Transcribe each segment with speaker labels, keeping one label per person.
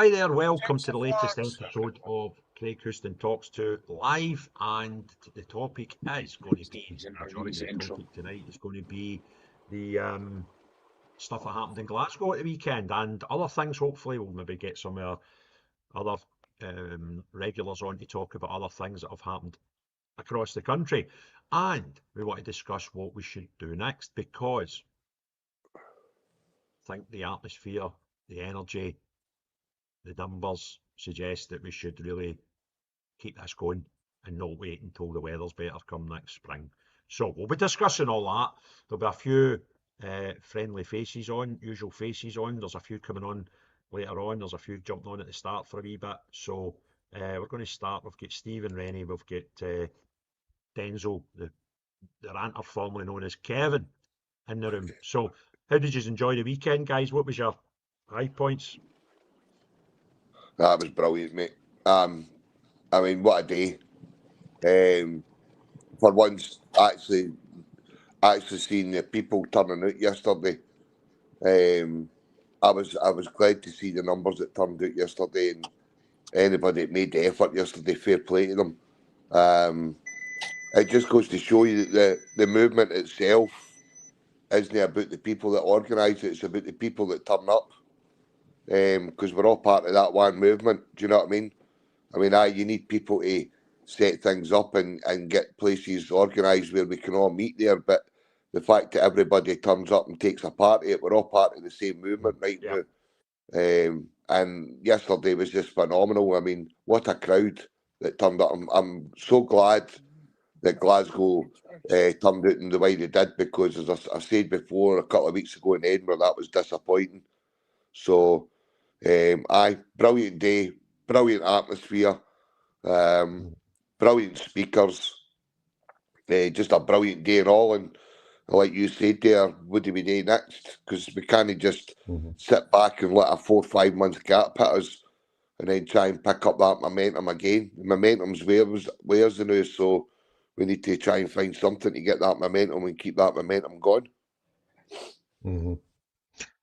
Speaker 1: Hi there, welcome to the latest episode of Craig Houston Talks to Live, and the topic is going to be, the majority of the topic tonight is going to be the stuff that happened in Glasgow at the weekend and other things. Hopefully we'll maybe get some other regulars on to talk about other things that have happened across the country, and we want to discuss what we should do next, because I think the atmosphere, the energy, the numbers suggest that we should really keep this going and not wait until the weather's better come next spring. So we'll be discussing all that. There'll be a few friendly faces on, usual faces on. There's a few coming on later on. There's a few jumping on at the start for a wee bit. So we're going to start. We've got Stephen Rennie. We've got Denzel, the ranter formerly known as Kevin, in the room. So how did you enjoy the weekend, guys? What was your high points?
Speaker 2: That was brilliant, mate. I mean, what a day. For once, actually seeing the people turning out yesterday. I was glad to see the numbers that turned out yesterday, and anybody that made the effort yesterday, fair play to them. It just goes to show you that the movement itself isn't about the people that organise it, it's about the people that turn up. Because we're all part of that one movement. Do you know what I mean? You need people to set things up and get places organised where we can all meet there. But the fact that everybody turns up and takes a part of it, we're all part of the same movement right now. And yesterday was just phenomenal. I mean, what a crowd that turned up. I'm so glad that Glasgow turned out in the way they did, because, as I said before, a couple of weeks ago in Edinburgh, that was disappointing. So, brilliant day, brilliant atmosphere, brilliant speakers, just a brilliant day and all. And like you said there, what do we do next? Because we can't just sit back and let a 4 or 5 month gap hit us and then try and pick up that momentum again. The momentum's where's the news, so we need to try and find something to get that momentum and keep that momentum going.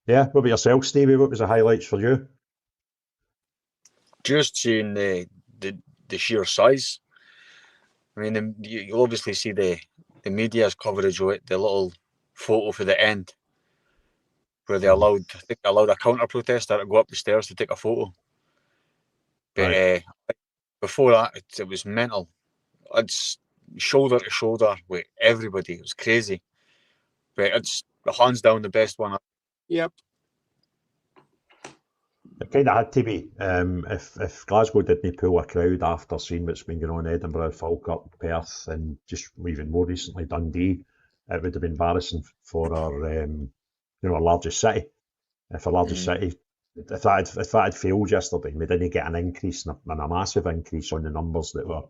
Speaker 1: Yeah, what about yourself, Stevie? What was the highlights for you?
Speaker 3: Just seeing the sheer size. I mean, you obviously see the media's coverage of it, the little photo for the end, where they allowed a counter protester to go up the stairs to take a photo. But before that, it was mental. It's shoulder to shoulder with everybody. It was crazy. But it's hands down the best one. Yep.
Speaker 1: It kind of had to be. If Glasgow didn't pull a crowd after seeing what's been going on in Edinburgh, Falkirk, Perth, and just even more recently Dundee, it would have been embarrassing for our largest city. If our largest city, if that had failed yesterday, we didn't get an increase, and a massive increase on the numbers that were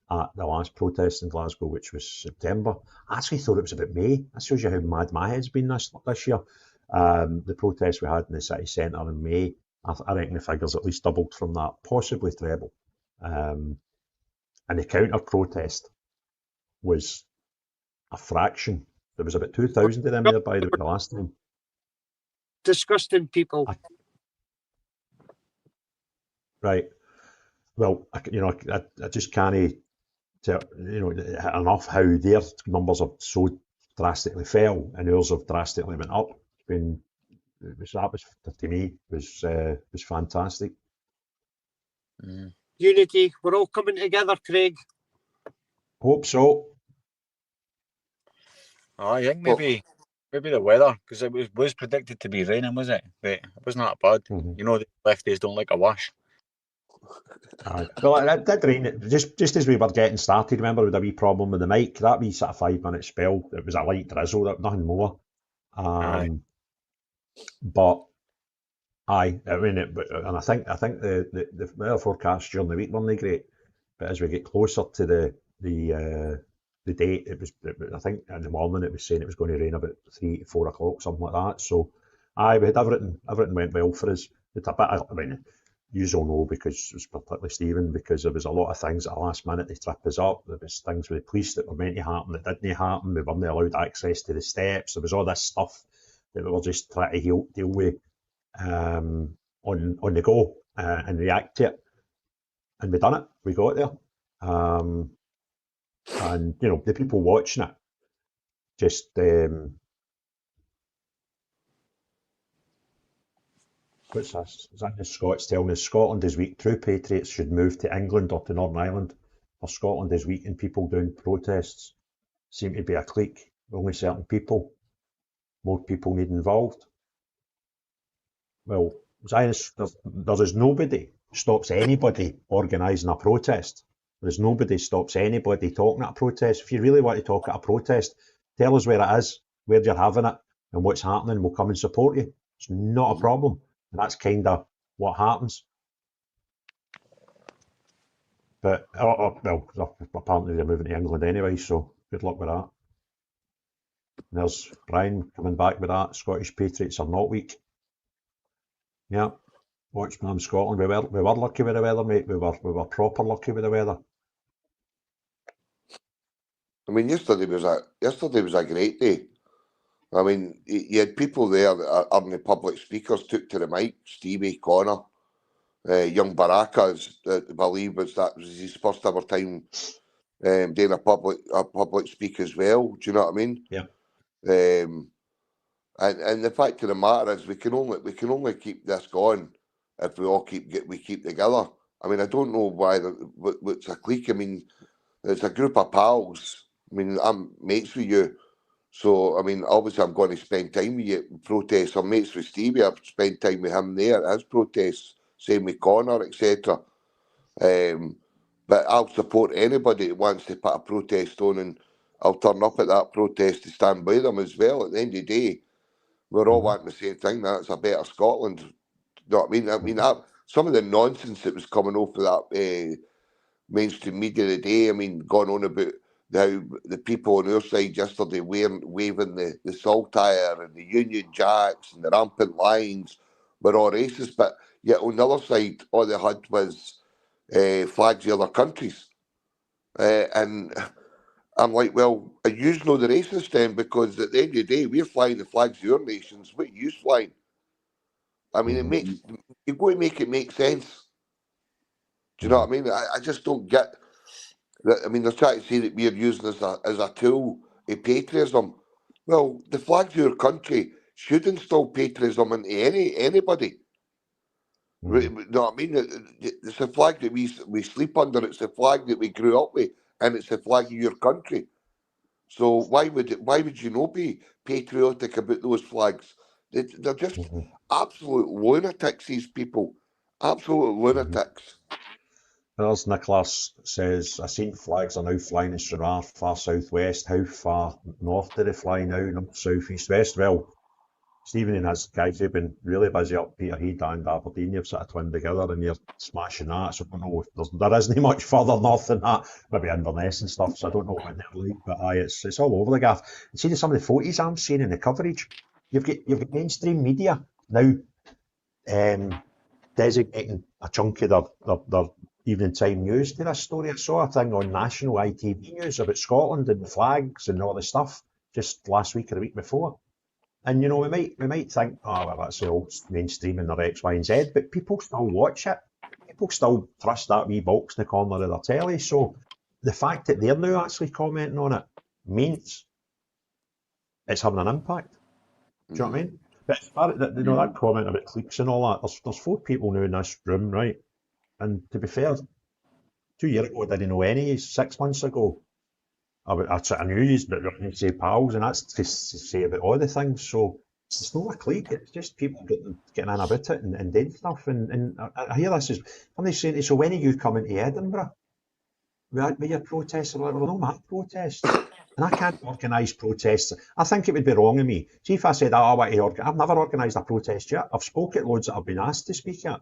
Speaker 1: at the last protest in Glasgow, which was September. I actually thought it was about May. That shows you how mad my head's been this year. The protest we had in the city centre in May, I reckon the figures at least doubled from that, possibly treble. And the counter-protest was a fraction. There was about 2,000 of them there, by the way, the last time.
Speaker 4: Disgusting people.
Speaker 1: Right. Well, I just can't tell, enough how their numbers have so drastically fell and ours have drastically went up. That was to me was fantastic.
Speaker 4: Unity, we're all coming together, Craig.
Speaker 1: Hope so.
Speaker 3: I think maybe the weather, because it was predicted to be raining, was it? But it wasn't that bad. The lefties don't like a wash.
Speaker 1: Well, it did rain just as we were getting started. Remember, with a wee problem with the mic, that wee sort of 5-minute spell, it was a light drizzle, nothing more. But I think the weather forecasts during the week weren't great, but as we get closer to the date, I think in the morning it was saying it was going to rain about 3 to 4 o'clock, something like that. So we had everything went well for us. It's a bit, you all know, because it was particularly Stephen, because there was a lot of things at the last minute to trip us up. There was things with the police that were meant to happen that didn't happen. We weren't allowed access to the steps. There was all this stuff that we were just trying to deal with on the go. and react to it. And we done it. We got there. And, you know, the people watching it just, what's this? Is that the Scots telling us Scotland is weak? True patriots should move to England or to Northern Ireland. For Scotland is weak and people doing protests seem to be a clique. Only certain people. More people need involved. Well, there's nobody stops anybody organising a protest. There's nobody stops anybody talking at a protest. If you really want to talk at a protest, tell us where it is, where you're having it, and what's happening. We'll come and support you. It's not a problem. And that's kind of what happens. But, well, apparently they're moving to England anyway, so good luck with that. And there's Brian coming back with that. Scottish Patriots are not weak. Yeah. Watchman Scotland, we were lucky with the weather, mate. We were proper lucky with the weather.
Speaker 2: I mean, yesterday was a great day. I mean, you had people there that are the public speakers took to the mic. Stevie, Connor, young Baraka, I believe was his first ever time doing a public speak as well. Do you know what I mean?
Speaker 1: Yeah.
Speaker 2: And the fact of the matter is, we can only keep this going if we all keep together. I mean, I don't know why what's a clique. I mean, it's a group of pals. I mean, I'm mates with you, so I mean, obviously, I'm going to spend time with you. Protests. I'm mates with Stevie. I've spent time with him there at his protests. Same with Connor, etc. But I'll support anybody that wants to put a protest on, and I'll turn up at that protest to stand by them as well. At the end of the day, we're all wanting the same thing. That's a better Scotland. You know what I mean? I mean, some of the nonsense that was coming off of that mainstream media today. I mean, going on about how the people on our side yesterday waving the saltire and the Union Jacks and the rampant lines were all racist. But yet on the other side, all they had was flags of other countries. And I'm like, well, are you know the racist then? Because at the end of the day, we're flying the flags of your nations. What are you flying? I mean, you've got to make it make sense. Do you know what I mean? I just don't get that. I mean, they're trying to say that we're using as a tool of patriotism. Well, the flags of your country should instill patriotism into anybody. You know what I mean? It's a flag that we sleep under. It's a flag that we grew up with, and it's a flag of your country. So why would you not be patriotic about those flags? They're just absolute lunatics. These people, absolute lunatics.
Speaker 1: There's Nicholas says, I seen flags are now flying in Stranraer, far southwest. How far north do they fly now? North, south, east, west? Well, Stephen and his guys have been really busy up Peterhead and Aberdeen. You've sort of twinned together and you're smashing that. So I don't know if there isn't much further north than that. Maybe Inverness and stuff. So I don't know what they're like. But it's all over the gaff. And see some of the photos I'm seeing in the coverage. You've got mainstream media now designating a chunk of their evening time news to this story. I saw a thing on national ITV news about Scotland and the flags and all the stuff just last week or the week before. And you know, we might think, oh well, that's the old mainstream and their X, Y, and Z, but people still watch it. People still trust that wee box in the corner of their telly. So the fact that they're now actually commenting on it means it's having an impact. Do you know what I mean? But that comment about cliques and all that, there's 4 people now in this room, right? And to be fair, 2 years ago I didn't know any. 6 months ago, I knew you, but you say pals, and that's to say about all the things. So it's not a clique; it's just people getting in about it and doing stuff. And I hear this is somebody saying, "So when are you coming to Edinburgh with your protests?" Well, no, my protests. And I can't organise protests. I think it would be wrong of me. See, if I said, I want to organise, I've never organised a protest yet. I've spoken at loads that I've been asked to speak at.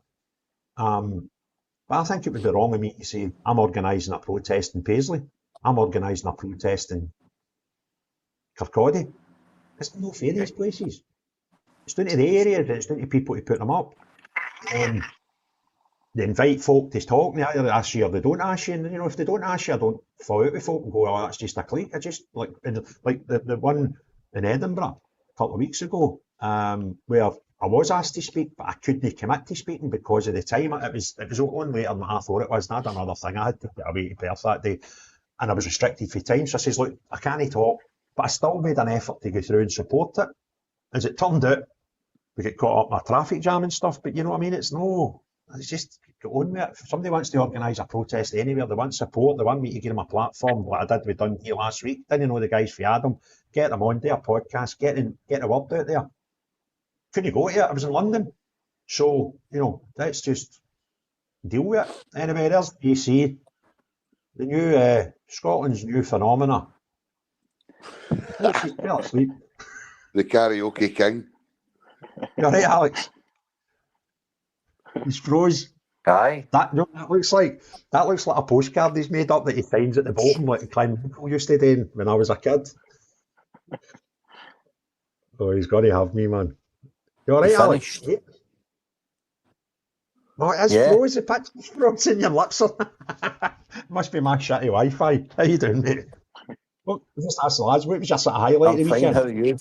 Speaker 1: But I think it would be wrong of me to say, I'm organising a protest in Paisley. I'm organising a protest in Kirkcaldy. It's no fair, these places. It's down to the areas, it's down to people to put them up. They invite folk to talk, they either ask you or they don't ask you, and you know, if they don't ask you, I don't fall out with folk and go, oh, that's just a clique. I just, like the one in Edinburgh a couple of weeks ago, where I was asked to speak, but I couldn't commit to speaking because of the time. It was on later than I thought it was, and I had another thing. I had to get away to Perth that day, and I was restricted for time. So I says, look, I can't talk, but I still made an effort to go through and support it. As it turned out, we get caught up in a traffic jam and stuff, but you know what I mean? It's just get on with it. If somebody wants to organise a protest anywhere, they want support, they want me to give them a platform, like I did with Dundee last week. Didn't know the guys for Adam, get them on their podcast, get the word out there. Couldn't go to it, I was in London. So, let's just deal with it. Anyway, there's AC, the new, Scotland's new phenomena. Oh, she's fell asleep.
Speaker 2: The karaoke king.
Speaker 1: You're right, Alex. He's froze.
Speaker 5: Aye.
Speaker 1: That looks like a postcard he's made up that he finds at the bottom, like Klein Michael used to do when I was a kid. Oh, he's got to have me, man. You alright, Alex? Yeah. Oh, it is froze. The picture's frozen. Your lips are. Must be my shitty Wi-Fi. How you doing, mate? Well, just ask the lads. What was your sort of highlight of the
Speaker 5: I'm fine.
Speaker 1: weekend?
Speaker 5: How are you?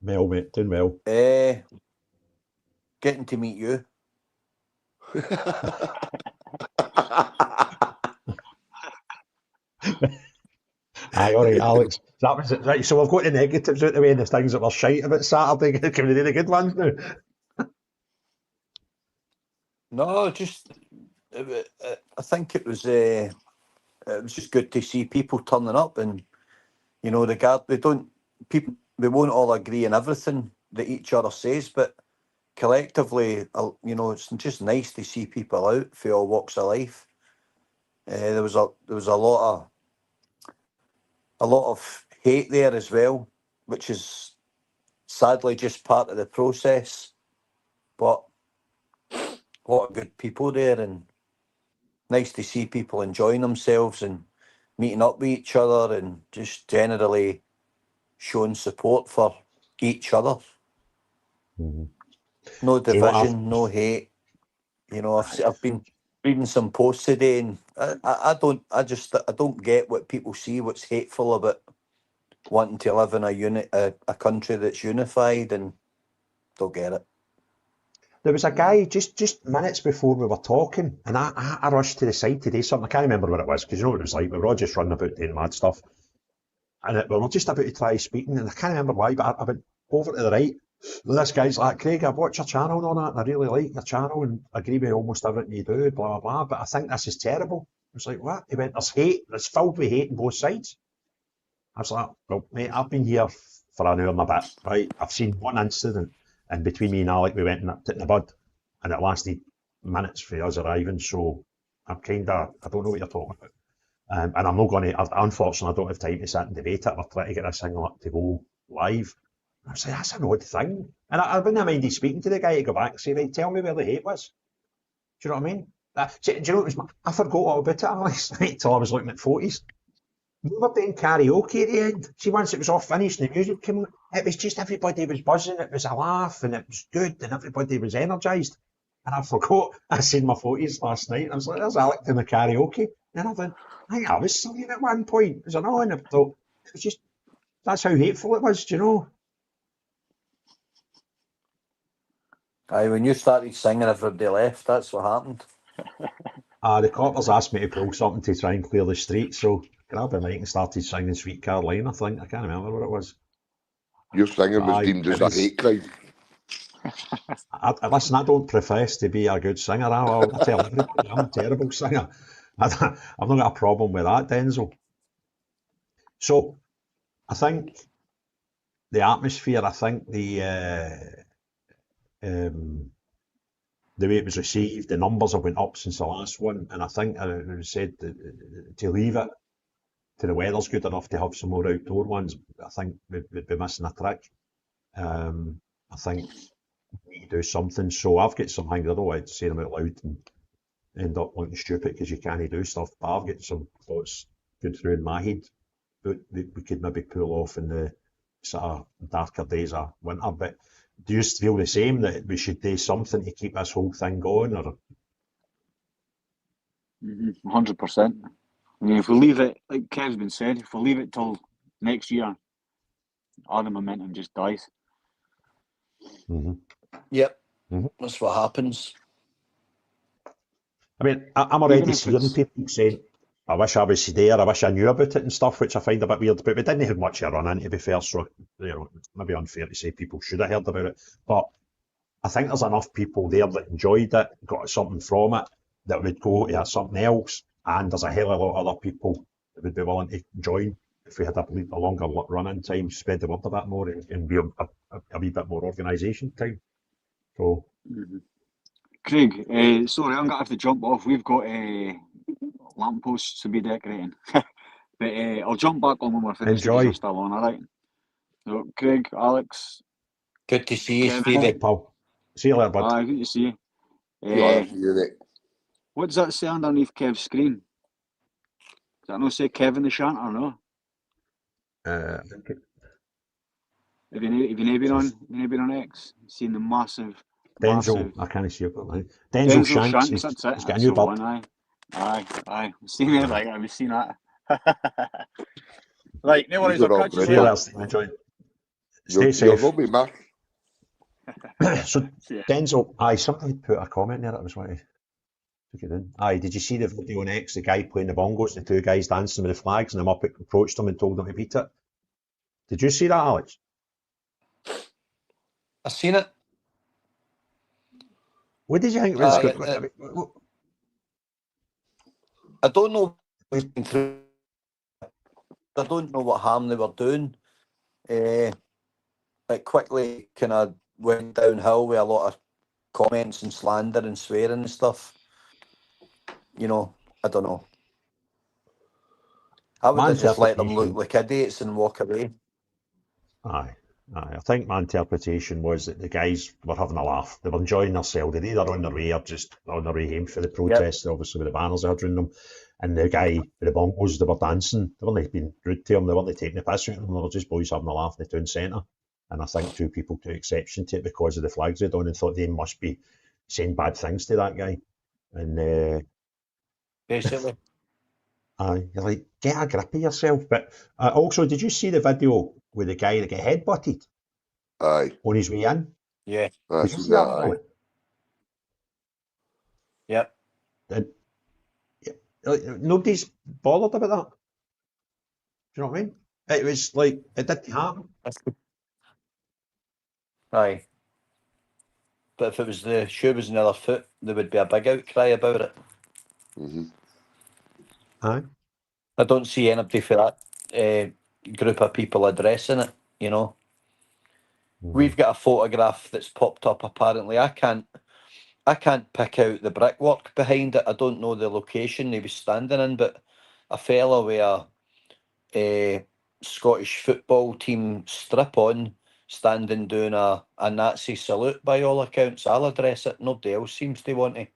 Speaker 1: Well, mate, doing well.
Speaker 5: Getting to meet you.
Speaker 1: Aye, all right, Alex. That was it, right? So we've got the negatives out the way and the things that were shite about Saturday. Can we do the good ones now?
Speaker 5: No, just I think it was just good to see people turning up, and they won't all agree on everything that each other says, but collectively, it's just nice to see people out for all walks of life. There was a lot of hate there as well, which is sadly just part of the process. But a lot of good people there, and nice to see people enjoying themselves and meeting up with each other and just generally showing support for each other.
Speaker 1: Mm-hmm.
Speaker 5: No division, no hate. I've been reading some posts today, and I don't get what people see, what's hateful about wanting to live in a country that's unified, and don't get it.
Speaker 1: There was a guy just minutes before we were talking, and I rushed to the side to do something. I can't remember what it was, because you know what it was like. We were all just running about doing mad stuff. And we were just about to try speaking, and I can't remember why, but I went over to the right. And this guy's like, Craig, I've watched your channel and all that, and I really like your channel, and agree with almost everything you do, blah, blah, blah, but I think this is terrible. I was like, what? He went, there's hate, it's filled with hate on both sides. I was like, well, mate, I've been here for an hour and a bit, right? I've seen one incident, and between me and Alec, we went and nipped it in the bud, and it lasted minutes for us arriving, so I don't know what you're talking about. And I'm not going to, unfortunately, I don't have time to sit and debate it. We're trying to get this thing up to go live. I was like, that's an odd thing. And I wouldn't have minded speaking to the guy to go back and say, right, tell me where the hate was. Do you know what I mean? Do you know what it was? I forgot all about it, Alex, right, until I was looking at photos. We were doing karaoke at the end. See, once it was all finished and the music came on, it was just everybody was buzzing, it was a laugh, and it was good, and everybody was energised. And I forgot, I seen my photos last night, and I was like, there's Alec doing the karaoke. And I went, I think I was singing at one point. Was I not? And I thought, it was just, that's how hateful it was, do you know?
Speaker 5: Aye, when you started singing, everybody left. That's what happened.
Speaker 1: The coppers asked me to pull something to try and clear the street, so grabbed a mic and started singing Sweet Caroline, I think. I can't remember what it was.
Speaker 2: Your singing was deemed as a hate crime.
Speaker 1: Listen, I don't profess to be a good singer. I tell everybody I'm a terrible singer. I've not got a problem with that, Denzel. So, I think the atmosphere, I think the way it was received, the numbers have went up since the last one, and I think it was said to leave it till the weather's good enough to have some more outdoor ones. I think we'd be missing a trick. I think we need to do something. So I've got some things, I don't like to say them out loud and end up looking stupid because you can't do stuff, but I've got some thoughts going through in my head that we could maybe pull off in the sort of darker days of winter. But do you feel the same, that we should do something to keep this whole thing going? Or
Speaker 6: 100%. I mean, if we leave it, like Kev's been said, if we leave it till next year, all the momentum just dies.
Speaker 1: Mm-hmm.
Speaker 5: Yep,
Speaker 1: Mm-hmm.
Speaker 5: that's what happens.
Speaker 1: I mean, I'm
Speaker 6: Even
Speaker 1: already
Speaker 6: if
Speaker 1: seeing
Speaker 6: it's
Speaker 1: people saying, I wish I was there, I wish I knew about it and stuff, which I find a bit weird, but we didn't have much of a run in, to be fair, so, it's maybe unfair to say people should have heard about it, but I think there's enough people there that enjoyed it, got something from it, that would go to something else, and there's a hell of a lot of other people that would be willing to join if we had a longer run-in time, spread the word a bit more, and be a wee bit more organisation time. So,
Speaker 6: Craig, sorry, I'm going to have to jump off. We've got lampposts to be decorating. But I'll jump back on when we're finished if
Speaker 1: enjoy.
Speaker 6: you're still on, alright? So, Craig, Alex,
Speaker 5: Good to see you,
Speaker 6: Kevin.
Speaker 5: Stevie.
Speaker 1: Alright, pal. See you later, bud.
Speaker 6: Aye, good to see you.
Speaker 2: You are see you, mate.
Speaker 6: What does that say underneath Kev's screen? Does that not say Kevin the Shanter or no?
Speaker 1: I think
Speaker 6: Have you been
Speaker 1: says
Speaker 6: on X? Seen the massive
Speaker 1: Denzel, I can't see it, but Denzel
Speaker 6: Denzel
Speaker 1: Shanks,
Speaker 6: Shanks, that's it.
Speaker 1: he's got a
Speaker 6: That's
Speaker 1: new
Speaker 6: the
Speaker 1: bird.
Speaker 6: one, aye. Aye. I've seen it, like, I've seen that. Right, no worries,
Speaker 2: These
Speaker 6: I'll
Speaker 2: are all
Speaker 6: catch you
Speaker 1: See you
Speaker 6: later.
Speaker 2: brilliant.
Speaker 1: later, enjoy.
Speaker 2: You're
Speaker 1: Stay safe.
Speaker 2: not be missed.
Speaker 1: So,
Speaker 6: See ya.
Speaker 1: Denzel, somebody put a comment there that I was wanting to took it in. Did you see the video on X, the guy playing the bongos, the two guys dancing with the flags, and the Muppet approached him and told him to beat it? Did you see that, Alex?
Speaker 5: I seen it.
Speaker 1: What did you think?
Speaker 5: I don't know what he's been through. I don't know what harm they were doing. It quickly kind of went downhill with a lot of comments and slander and swearing and stuff. I don't know. I would
Speaker 1: My
Speaker 5: have just let them look
Speaker 1: interpretation,
Speaker 5: like idiots and walk away.
Speaker 1: aye. I think my interpretation was that the guys were having a laugh. They were enjoying themselves. They're either on their way or just on their way home for the protest, obviously with the banners they had around them. And the guy with the bongos, they were dancing. They weren't being rude to him. They weren't taking the piss out of him. They were just boys having a laugh in the town centre. And I think two people took exception to it because of the flags they'd on and thought they must be saying bad things to that guy. And
Speaker 5: Basically.
Speaker 1: you're like, get a grip of yourself. But also, did you see the video with the guy that got headbutted
Speaker 2: Aye,
Speaker 1: on his way in?
Speaker 5: Yeah.
Speaker 2: I
Speaker 1: Did you
Speaker 2: seen
Speaker 1: see that,
Speaker 2: that.
Speaker 1: Ollie?
Speaker 2: Aye.
Speaker 5: Yep.
Speaker 1: And, nobody's bothered about that. Do you know what I mean? It was like, it didn't happen.
Speaker 5: Aye. But if it was the shoe was in the other foot, there would be a big outcry about it.
Speaker 2: Mm-hmm.
Speaker 1: Aye.
Speaker 5: I don't see anybody for that group of people addressing it. We've got a photograph that's popped up. Apparently, I can't pick out the brickwork behind it. I don't know the location he was standing in, but a fella with a Scottish football team strip on, standing doing a Nazi salute by all accounts. I'll address it. Nobody else seems to want to.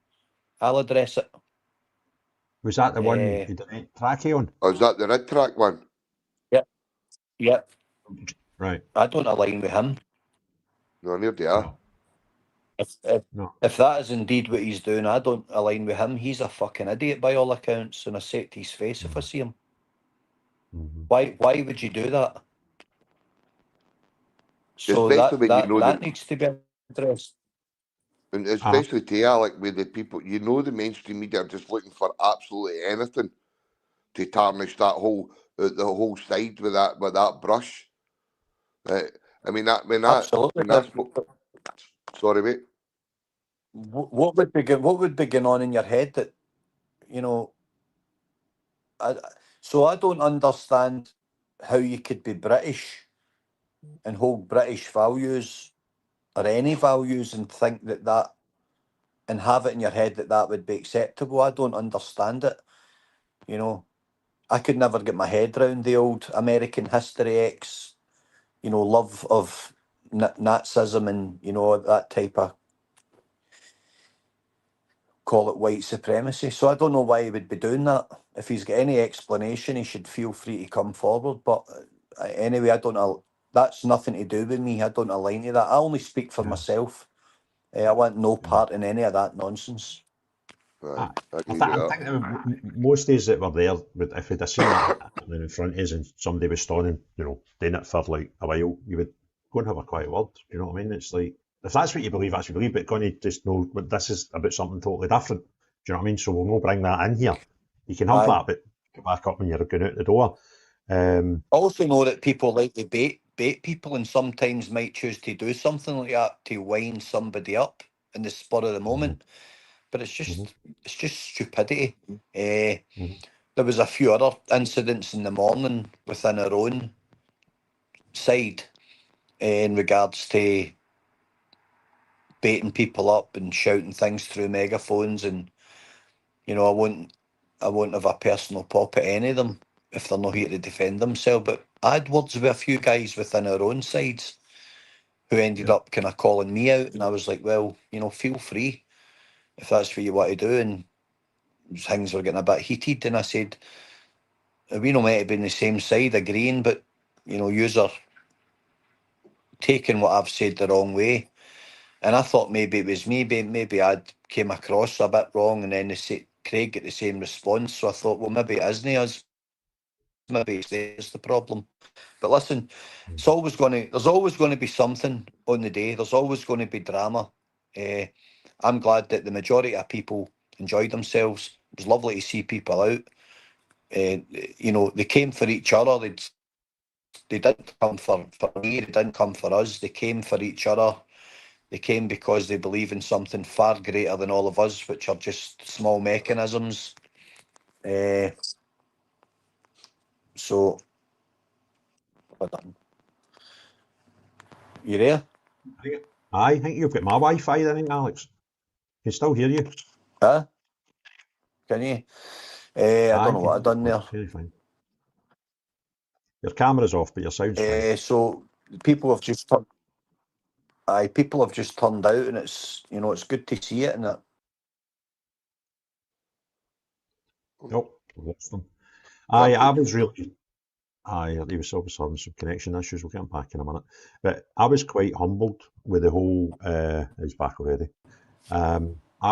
Speaker 5: I'll address it.
Speaker 1: Was that the one you did trackie on?
Speaker 2: Oh, is that the red track one?
Speaker 5: Yep.
Speaker 1: Right.
Speaker 5: I don't align with him.
Speaker 2: No, near they are.
Speaker 1: No. No.
Speaker 5: If that is indeed what he's doing, I don't align with him. He's a fucking idiot by all accounts, and I say it to his face if I see him. Why would you do that? So
Speaker 2: Especially when you know
Speaker 5: that needs to be addressed.
Speaker 2: And especially to Alec, with the people, the mainstream media are just looking for absolutely anything to tarnish that whole the whole side with that brush. I mean
Speaker 5: Absolutely.
Speaker 2: Sorry, mate.
Speaker 5: What would be going on in your head that so I don't understand how you could be British and hold British values or any values and think that and have it in your head that would be acceptable. I don't understand it. I could never get my head around the old American History X, love of Nazism and, that type of, call it white supremacy. So I don't know why he would be doing that. If he's got any explanation, he should feel free to come forward. But anyway, I don't know. That's nothing to do with me. I don't align to that. I only speak for myself. I want no part in any of that nonsense.
Speaker 2: Right.
Speaker 1: I think that most days that were there, if you'd have seen that happening in front of us and somebody was standing, doing it for like a while, you would go and have a quiet word. Do you know what I mean? It's like, if that's what you believe, that's what you believe, but going to just know but this is about something totally different. Do you know what I mean? So we'll not bring that in here. You can have
Speaker 5: Aye.
Speaker 1: that, but get back up when you're going out the door.
Speaker 5: Also know that people like to bait people, and sometimes might choose to do something like that to wind somebody up in the spur of the moment. But it's just stupidity. There was a few other incidents in the morning within our own side in regards to baiting people up and shouting things through megaphones, and you know, I won't have a personal pop at any of them if they're not here to defend themselves. But I had words with a few guys within our own sides who ended up kind of calling me out, and I was like, well, you know, feel free if that's what you want to do. And things were getting a bit heated, and I said, we not meant to be on the same side agreeing, but you know, yous are taking what I've said the wrong way. And I thought maybe it was me, maybe I'd came across a bit wrong, and then Craig get the same response. So I thought, well, maybe it isn't us, maybe it's the problem. But listen, there's always going to be something on the day. There's always going to be drama. I'm glad that the majority of people enjoyed themselves. It was lovely to see people out. You know, they came for each other. They didn't come for me. They didn't come for us. They came for each other. They came because they believe in something far greater than all of us, which are just small mechanisms. So, you there?
Speaker 1: I think you've got my Wi-Fi then, Alex. Can still hear you.
Speaker 5: Huh? Can you? I don't know what I've done there.
Speaker 1: Very fine. Your camera's off, but your sound's fine.
Speaker 5: So people have just people have just turned out, and it's, you know, it's good to see it, and it.
Speaker 1: Oh, lost them. I was really. He was obviously having some connection issues. We'll get him back in a minute. But I was quite humbled with the whole. He's back already. I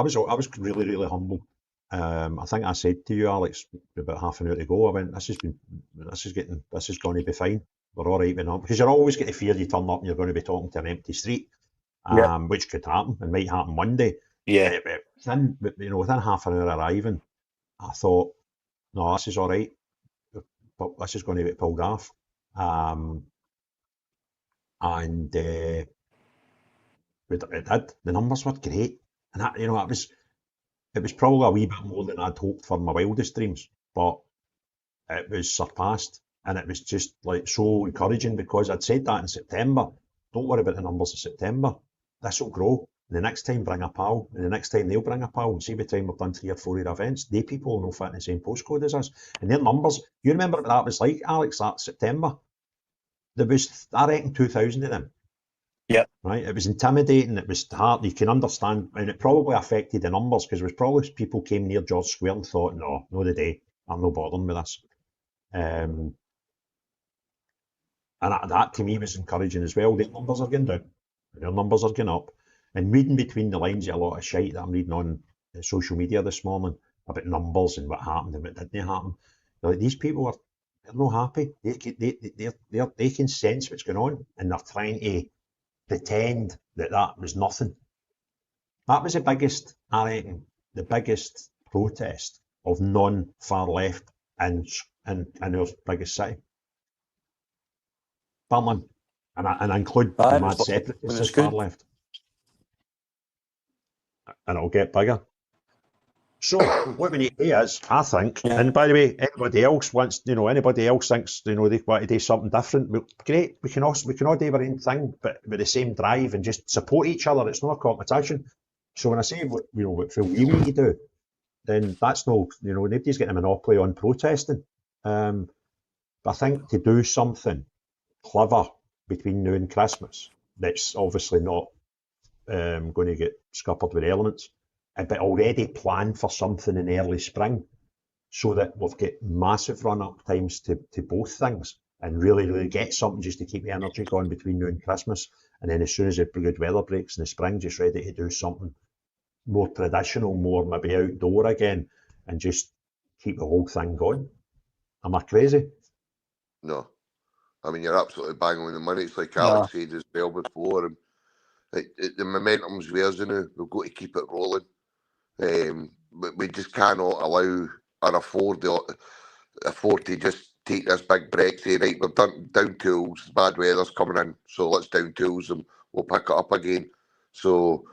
Speaker 1: was really, really humbled. I think I said to you, Alex, about half an hour ago, I went, this is going to be fine. We're all right with that. Because you're always going to fear you turn up and you're going to be talking to an empty street, which could happen and might happen one day.
Speaker 5: Yeah.
Speaker 1: But within half an hour arriving, I thought, no, this is all right. But this is going to get pulled off. And it did. The numbers were great. And that, it was probably a wee bit more than I'd hoped for my wildest dreams, but it was surpassed, and it was just like so encouraging, because I'd said that in September. Don't worry about the numbers in September. This will grow. And the next time, bring a pal. And the next time, they'll bring a pal. And see, by the time we've done 3 or 4 events, they people will not fit in the same postcode as us. And their numbers, you remember what that was like, Alex, that September? There was, I reckon, 2,000 of them.
Speaker 5: Yeah.
Speaker 1: Right. It was intimidating. It was hard. You can understand, and it probably affected the numbers, because there was probably people came near George Square and thought, no the day. I'm no bothering with this. And that to me was encouraging as well. Their numbers are going down. Their numbers are going up. And reading between the lines of a lot of shite that I'm reading on social media this morning about numbers and what happened and what didn't happen. Like, these people they're not happy. They can sense what's going on, and they're trying to pretend that was nothing. That was I reckon, the biggest protest of non-far left in our biggest city. Birmingham. And I include the mad separatists as far left. And it'll get bigger. So what we need to do is, I think, and by the way, anybody else thinks, they want to do something different, well, great. We can all do our own thing, but with the same drive, and just support each other. It's not a competition. So when I say what we need to do, then that's no, nobody's getting a monopoly on protesting. But I think to do something clever between now and Christmas, that's obviously not going to get scuppered with elements, but already plan for something in early spring, so that we've got massive run-up times to both things, and really, really get something just to keep the energy going between now and Christmas. And then as soon as the good weather breaks in the spring, just ready to do something more traditional, more maybe outdoor again, and just keep the whole thing going. Am I crazy?
Speaker 2: No. I mean, you're absolutely bang on the money. It's like
Speaker 5: Yeah.
Speaker 2: Alex said as well before. And the momentum's theirs now. We've got to keep it rolling. But we just cannot allow or afford to just take this big break, say, right, we've done down tools, bad weather's coming in, so let's down tools and we'll pick it up again. So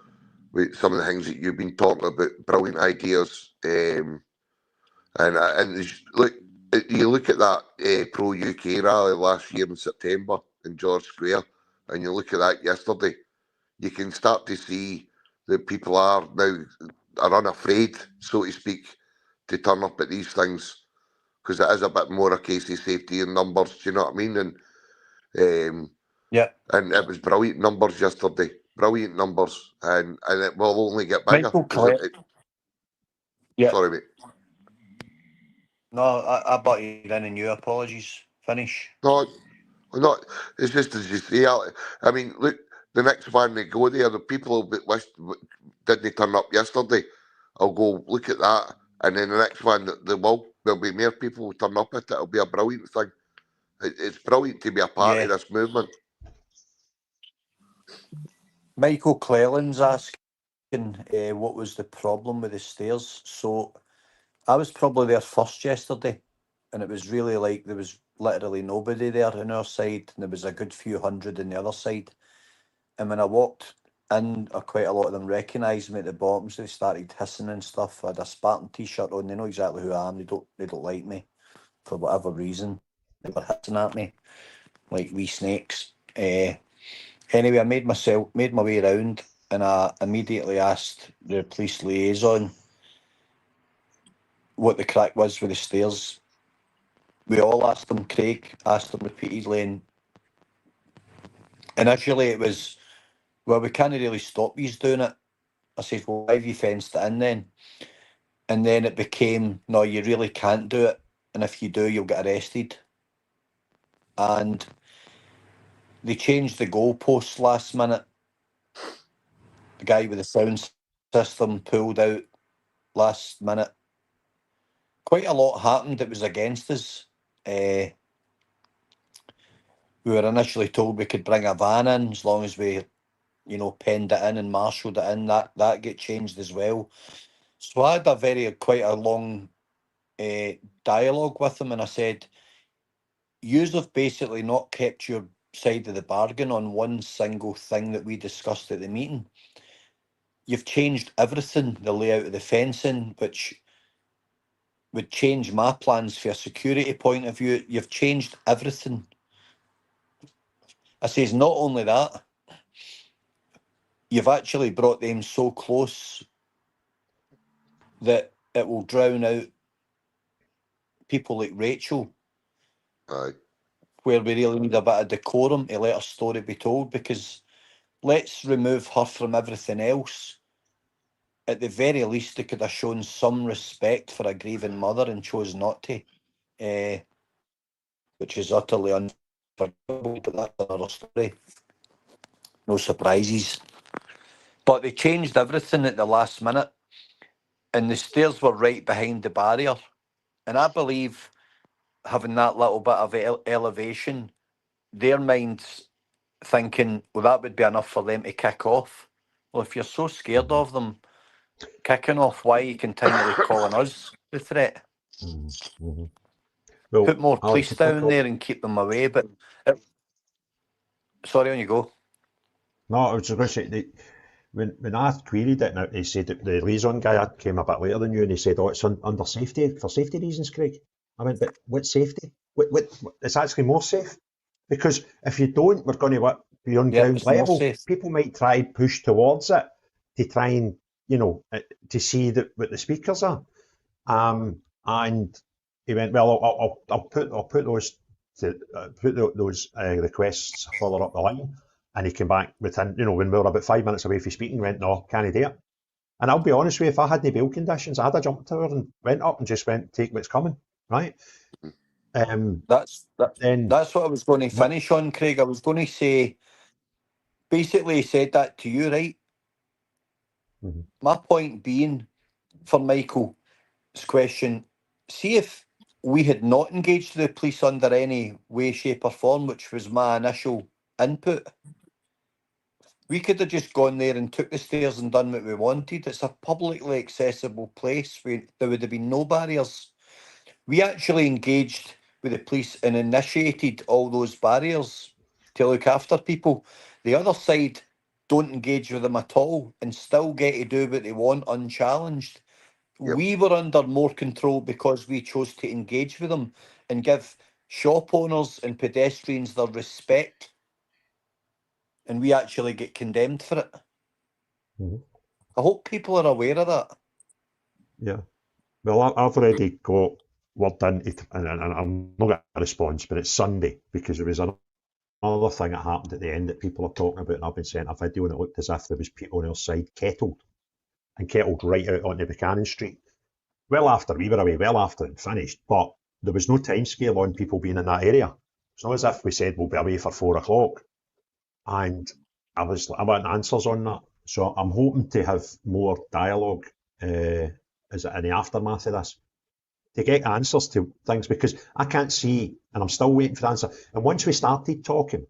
Speaker 2: some of the things that you've been talking about, brilliant ideas. And look, you look at that Pro UK rally last year in September in George Square, and you look at that yesterday, you can start to see that people are unafraid, so to speak, to turn up at these things, because it is a bit more a case of safety in numbers. Do you know what I mean? And
Speaker 5: Yeah.
Speaker 2: and it was brilliant numbers yesterday, brilliant numbers, and it will only get bigger.
Speaker 5: Michael Yeah.
Speaker 2: Sorry, mate.
Speaker 5: No, I butted in and you. Apologies. Finish.
Speaker 2: No, not. It's just as you say. I mean, look, the next one they go there, the people that didn't turn up yesterday, I'll go look at that, and then the next one there'll be more people who turn up at it. It'll be a brilliant thing. It's brilliant to be a part of this movement.
Speaker 5: Michael Cleland's asking what was the problem with the stairs. So I was probably there first yesterday, and it was really like there was literally nobody there on our side, and there was a good few hundred on the other side. And when I walked in, quite a lot of them recognised me at the bottom, so they started hissing and stuff. I had a Spartan t-shirt on. They know exactly who I am. They don't like me for whatever reason. They were hissing at me like wee snakes. Anyway, I made my way around, and I immediately asked the police liaison what the crack was with the stairs. We all asked him, Craig asked him repeatedly, and initially it was, well, we can't really stop you doing it. I said, well, why have you fenced it in then? And then it became, no, you really can't do it, and if you do, you'll get arrested. And they changed the goalposts last minute. The guy with the sound system pulled out last minute. Quite a lot happened that was against us. We were initially told we could bring a van in as long as we, penned it in and marshalled it in. That get changed as well. So I had quite a long dialogue with them, and I said, "Yous have basically not kept your side of the bargain on one single thing that we discussed at the meeting. You've changed everything, the layout of the fencing, which would change my plans for a security point of view. You've changed everything." I says, not only that, you've actually brought them so close that it will drown out people like Rachel,
Speaker 2: Aye.
Speaker 5: where we really need a bit of decorum to let her story be told, because let's remove her from everything else. At the very least, they could have shown some respect for a grieving mother and chose not to, which is utterly unforgivable, but that's another story. No surprises. But they changed everything at the last minute, and the stairs were right behind the barrier. And I believe having that little bit of elevation, their minds thinking, well, that would be enough for them to kick off. Well, if you're so scared of them kicking off, why are you continually calling us the threat?
Speaker 1: Mm-hmm. Well,
Speaker 5: put more
Speaker 1: Alex,
Speaker 5: police down there and keep them away. But sorry, on you go.
Speaker 1: No, I was just going to say, when I queried it, now he said that the liaison guy came a bit later than you, and he said, "Oh, it's under safety for safety reasons, Craig." I went, "But what safety? What? It's actually more safe, because if you don't, we're going to be on ground level. People might try push towards it to try and to see what the speakers are." And he went, "Well, I'll put those requests further up the line." And he came back within, when we were about 5 minutes away from speaking, went, "No, can't do it." And I'll be honest with you, if I had the bail conditions, I'd have jumped to her and went up and just went, "Take what's coming," right?
Speaker 5: That's what I was going to finish on, Craig. I was going to say, basically, he said that to you, right? My point being, for Michael's question, see if we had not engaged the police under any way, shape or form, which was my initial input. We could have just gone there and took the stairs and done what we wanted. It's a publicly accessible place. There would have been no barriers. We actually engaged with the police and initiated all those barriers to look after people. The other side don't engage with them at all and still get to do what they want unchallenged.
Speaker 2: Yep.
Speaker 5: We were under more control because we chose to engage with them and give shop owners and pedestrians their respect. And we actually get condemned for it.
Speaker 1: Mhm.
Speaker 5: I hope people are aware of that.
Speaker 1: Yeah. Well, I've already got word in, and I'm not got a response, but it's Sunday because there was another thing that happened at the end that people are talking about, and I've been sent a video and it looked as if there was people on their side kettled right out onto Buchanan Street. Well after we were away, well after it finished, but there was no time scale on people being in that area. It's not as if we said we'll be away for 4 o'clock. And I want answers on that. So I'm hoping to have more dialogue as in the aftermath of this, to get answers to things, because I can't see, and I'm still waiting for the answer. And once we started talking,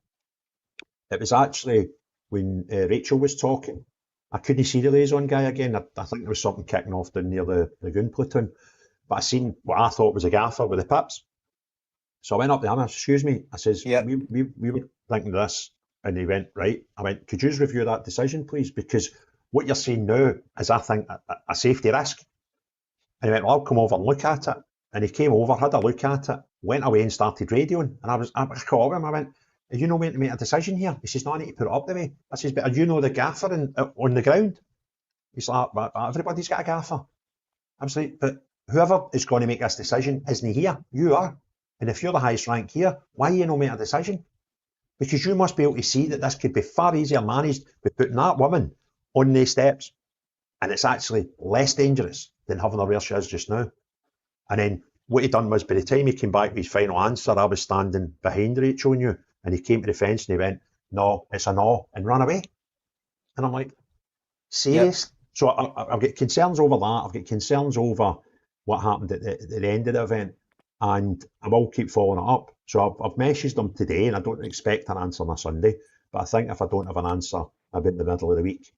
Speaker 1: it was actually when Rachel was talking, I couldn't see the liaison guy again. I think there was something kicking off down near the gun platoon, but I seen what I thought was a gaffer with the pips. So I went up there and I said, excuse me, I says,
Speaker 5: Yep.
Speaker 1: we were thinking of this. And he went, right. I went, could you review that decision, please? Because what you're saying now is, I think, a safety risk. And he went, well, I'll come over and look at it. And he came over, had a look at it, went away and started radioing. And I caught up with him. I went, are you not meant to make a decision here? He says, no, I need to put it up the way. I says, but are you not the gaffer on the ground? He's like, but everybody's got a gaffer. I was like, but whoever is going to make this decision isn't here. You are. And if you're the highest rank here, why are you not making a decision? Because you must be able to see that this could be far easier managed by putting that woman on the steps, and it's actually less dangerous than having her where she is just now. And then what he done was, by the time he came back with his final answer, I was standing behind Rachel and you, and he came to the fence and he went, no, it's a no, and ran away. And I'm like, serious? Yep. So I've got concerns over that. I've got concerns over what happened at the end of the event, and I will keep following it up. So I've messaged them today, and I don't expect an answer on a Sunday, but I think if I don't have an answer about the middle of the week,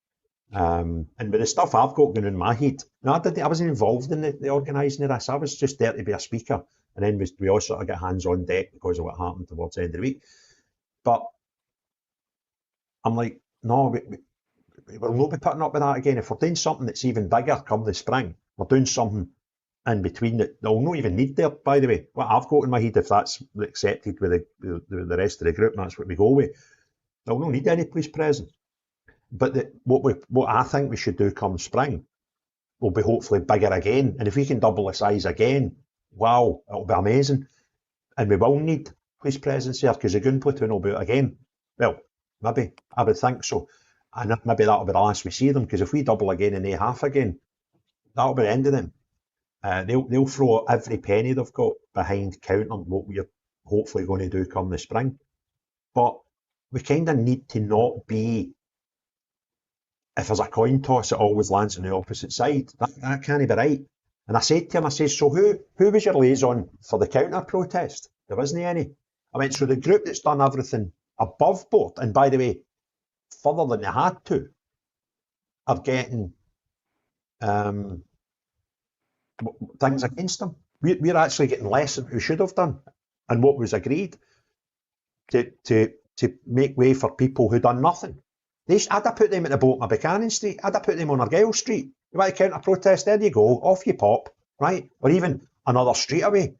Speaker 1: and with the stuff I've got going in my head, no, I wasn't involved in the organising of this. I was just there to be a speaker, and then we all sort of got hands on deck because of what happened towards the end of the week. But I'm like, no, we'll not be putting up with that again. If we're doing something that's even bigger come the spring, we're doing something in between that they'll not even need there, by the way. What I've got in my head, if that's accepted with the rest of the group, and that's what we go with, they'll not need any police presence. But what I think we should do come spring will be hopefully bigger again. And if we can double the size again, wow, it'll be amazing. And we will need police presence here, because the gun platoon will be out again. Well, maybe, I would think so. And maybe that'll be the last we see them, because if we double again and they half again, that'll be the end of them. They'll throw every penny they've got behind counting what we're hopefully going to do come the spring. But we kind of need to not be, if there's a coin toss, it always lands on the opposite side. That can't be right. And I said to him, I said, so who was your liaison for the counter protest? There wasn't any. I went, so the group that's done everything above board, and by the way, further than they had to, are getting things against them. We're actually getting less than we should have done, and what was agreed to make way for people who done nothing. I'd have put them at the bottom of Buchanan Street. I'd have put them on Argyle Street. You want to counter protest? There you go. Off you pop, right? Or even another street away.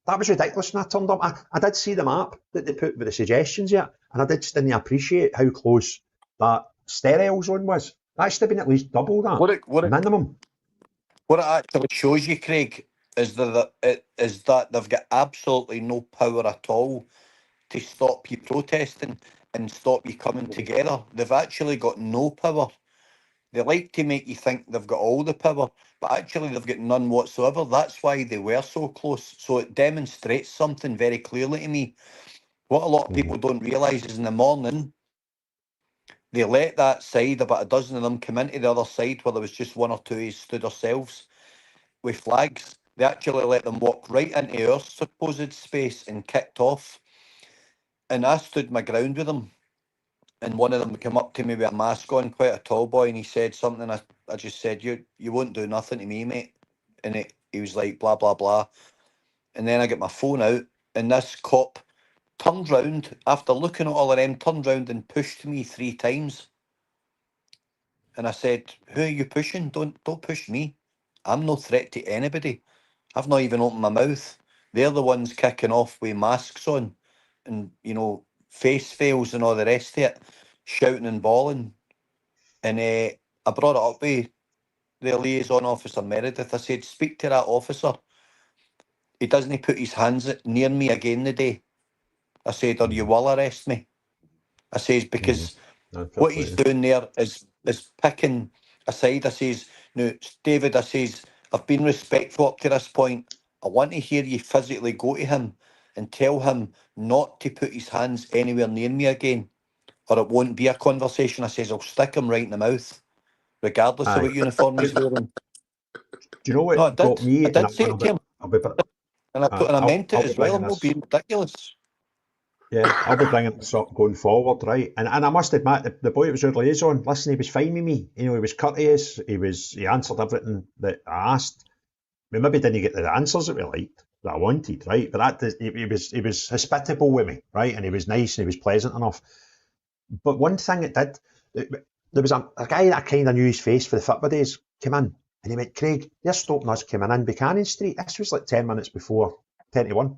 Speaker 1: That was ridiculous when I turned up. I did see the map that they put with the suggestions yet, and I just didn't appreciate how close that stereo zone was. That should have been at least double that, minimum.
Speaker 5: What it actually shows you, Craig, is that they've got absolutely no power at all to stop you protesting and stop you coming together. They've actually got no power. They like to make you think they've got all the power, but actually they've got none whatsoever. That's why they were so close. So it demonstrates something very clearly to me. What a lot of people don't realise is in the morning, they let that side, about a dozen of them, come into the other side where there was just one or two who stood ourselves with flags. They actually let them walk right into our supposed space and kicked off. And I stood my ground with them. And one of them came up to me with a mask on, quite a tall boy, and he said something. I just said, you won't do nothing to me, mate. And he was like, blah, blah, blah. And then I get my phone out, and this cop turned round, after looking at all of them, turned round and pushed me 3 times. And I said, who are you pushing? Don't push me. I'm no threat to anybody. I've not even opened my mouth. They're the ones kicking off with masks on and, face veils and all the rest of it, shouting and bawling. And I brought it up with the liaison officer, Meredith. I said, speak to that officer. He doesn't put his hands near me again today. I said, or you will arrest me. I says, because what he's doing there is picking a side. I says, no, David, I says, I've been respectful up to this point. I want to hear you physically go to him and tell him not to put his hands anywhere near me again, or it won't be a conversation. I says, I'll stick him right in the mouth, regardless of what uniform he's wearing.
Speaker 1: Do you know what
Speaker 5: No, I
Speaker 1: got me?
Speaker 5: I did say it to him, and I meant it as well. I'm not being ridiculous.
Speaker 1: Yeah, I'll be bringing this up going forward, right? And I must admit, the boy that was your liaison, listen, he was fine with me. He was courteous. He answered everything that I asked. We maybe didn't get the answers that we liked, that I wanted, right? But he was hospitable with me, right? And he was nice and he was pleasant enough. But one thing it did, there was a guy that I kind of knew his face for the football days, came in and he went, Craig, you're stopping us coming in Buchanan Street. This was like 10 minutes before 10 to 1.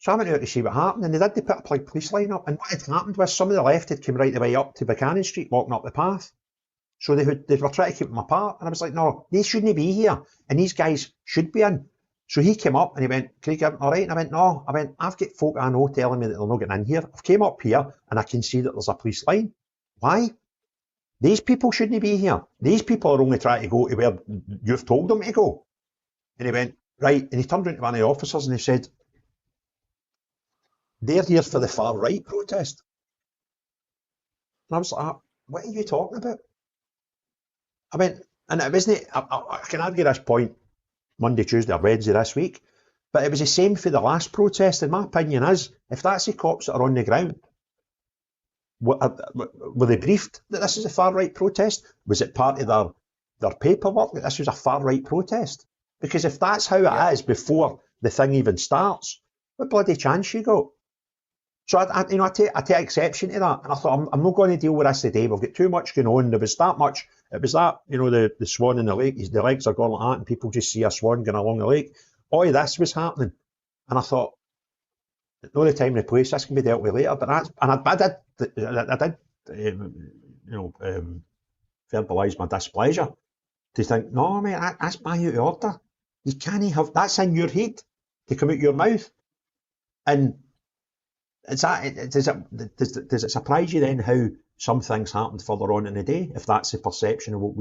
Speaker 1: So I went out to see what happened, and they put a police line up. And what had happened was some of the left had come right the way up to Buchanan Street, walking up the path. So they were trying to keep them apart. And I was like, no, they shouldn't be here. And these guys should be in. So he came up and he went, Craig, all right? And I went, no. I went, I've got folk I know telling me that they're not getting in here. I've came up here and I can see that there's a police line. Why? These people shouldn't be here. These people are only trying to go to where you've told them to go. And he went, right. And he turned around to one of the officers and he said, they're here for the far right protest. And I was like, what are you talking about? I went, and it wasn't, I can argue this point Monday, Tuesday or Wednesday this week, but it was the same for the last protest. And my opinion is, if that's the cops that are on the ground, were they briefed that this is a far right protest? Was it part of their paperwork that this was a far right protest? Because if that's how it is before the thing even starts, what bloody chance you got? So I take exception to that, and I thought I'm not going to deal with this today. We've got too much going on. There was that much. It was that the swan in the lake. The legs are going like that, and people just see a swan going along the lake. All of this was happening, and I thought, no, the time and the place. This can be dealt with later. But I did verbalise my displeasure to think, no, mate, that's by out of order. You can't have that's in your head to come out your mouth, and. Does it surprise you then how some things happened further on in the day, if that's the perception of what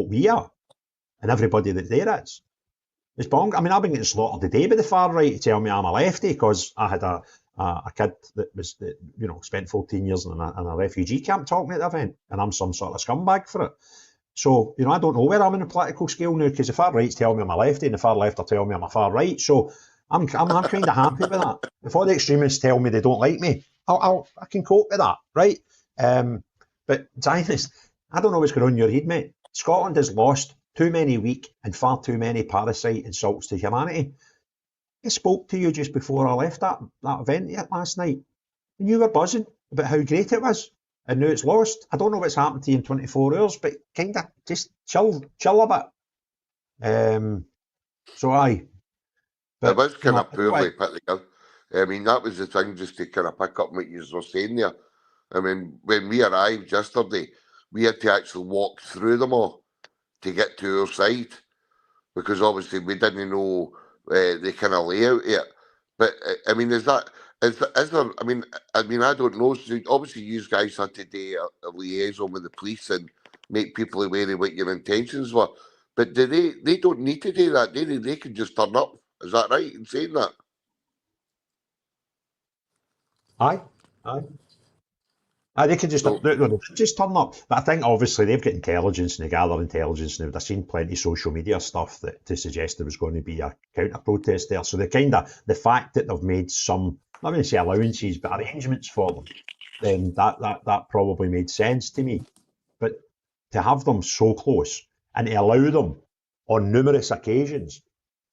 Speaker 1: we are, and everybody that there is? It's bong. I mean, I've been getting slaughtered today by the far right to tell me I'm a lefty because I had a kid that spent 14 years in a refugee camp talking at the event, and I'm some sort of scumbag for it. So, I don't know where I'm in the political scale now, because the far right's telling me I'm a lefty and the far left are telling me I'm a far right. So I'm kind of happy with that. If all the extremists tell me they don't like me, I can cope with that, right? But Zionists, I don't know what's going on in your head, mate. Scotland has lost too many weak and far too many parasite insults to humanity. I spoke to you just before I left that event last night, and you were buzzing about how great it was, and now it's lost. I don't know what's happened to you in 24 hours, but kind of just chill a bit. So aye.
Speaker 2: It was kind of poorly put together. I mean, that was the thing, just to kind of pick up what you were saying there. I mean, when we arrived yesterday, we had to actually walk through them all to get to our side, because obviously we didn't know the kind of layout yet. But I mean, is there? I mean, I don't know. So obviously, you guys had to do a liaison with the police and make people aware of what your intentions were. But they don't need to do that, do they? They can just turn up. Is that right in saying that?
Speaker 1: Aye. They could just
Speaker 2: So-
Speaker 1: they could just turn up. But I think obviously they've got intelligence and they gather intelligence and they've seen plenty of social media stuff that to suggest there was going to be a counter protest there. So the fact that they've made some, not going to say allowances, but arrangements for them, then that probably made sense to me. But to have them so close and to allow them on numerous occasions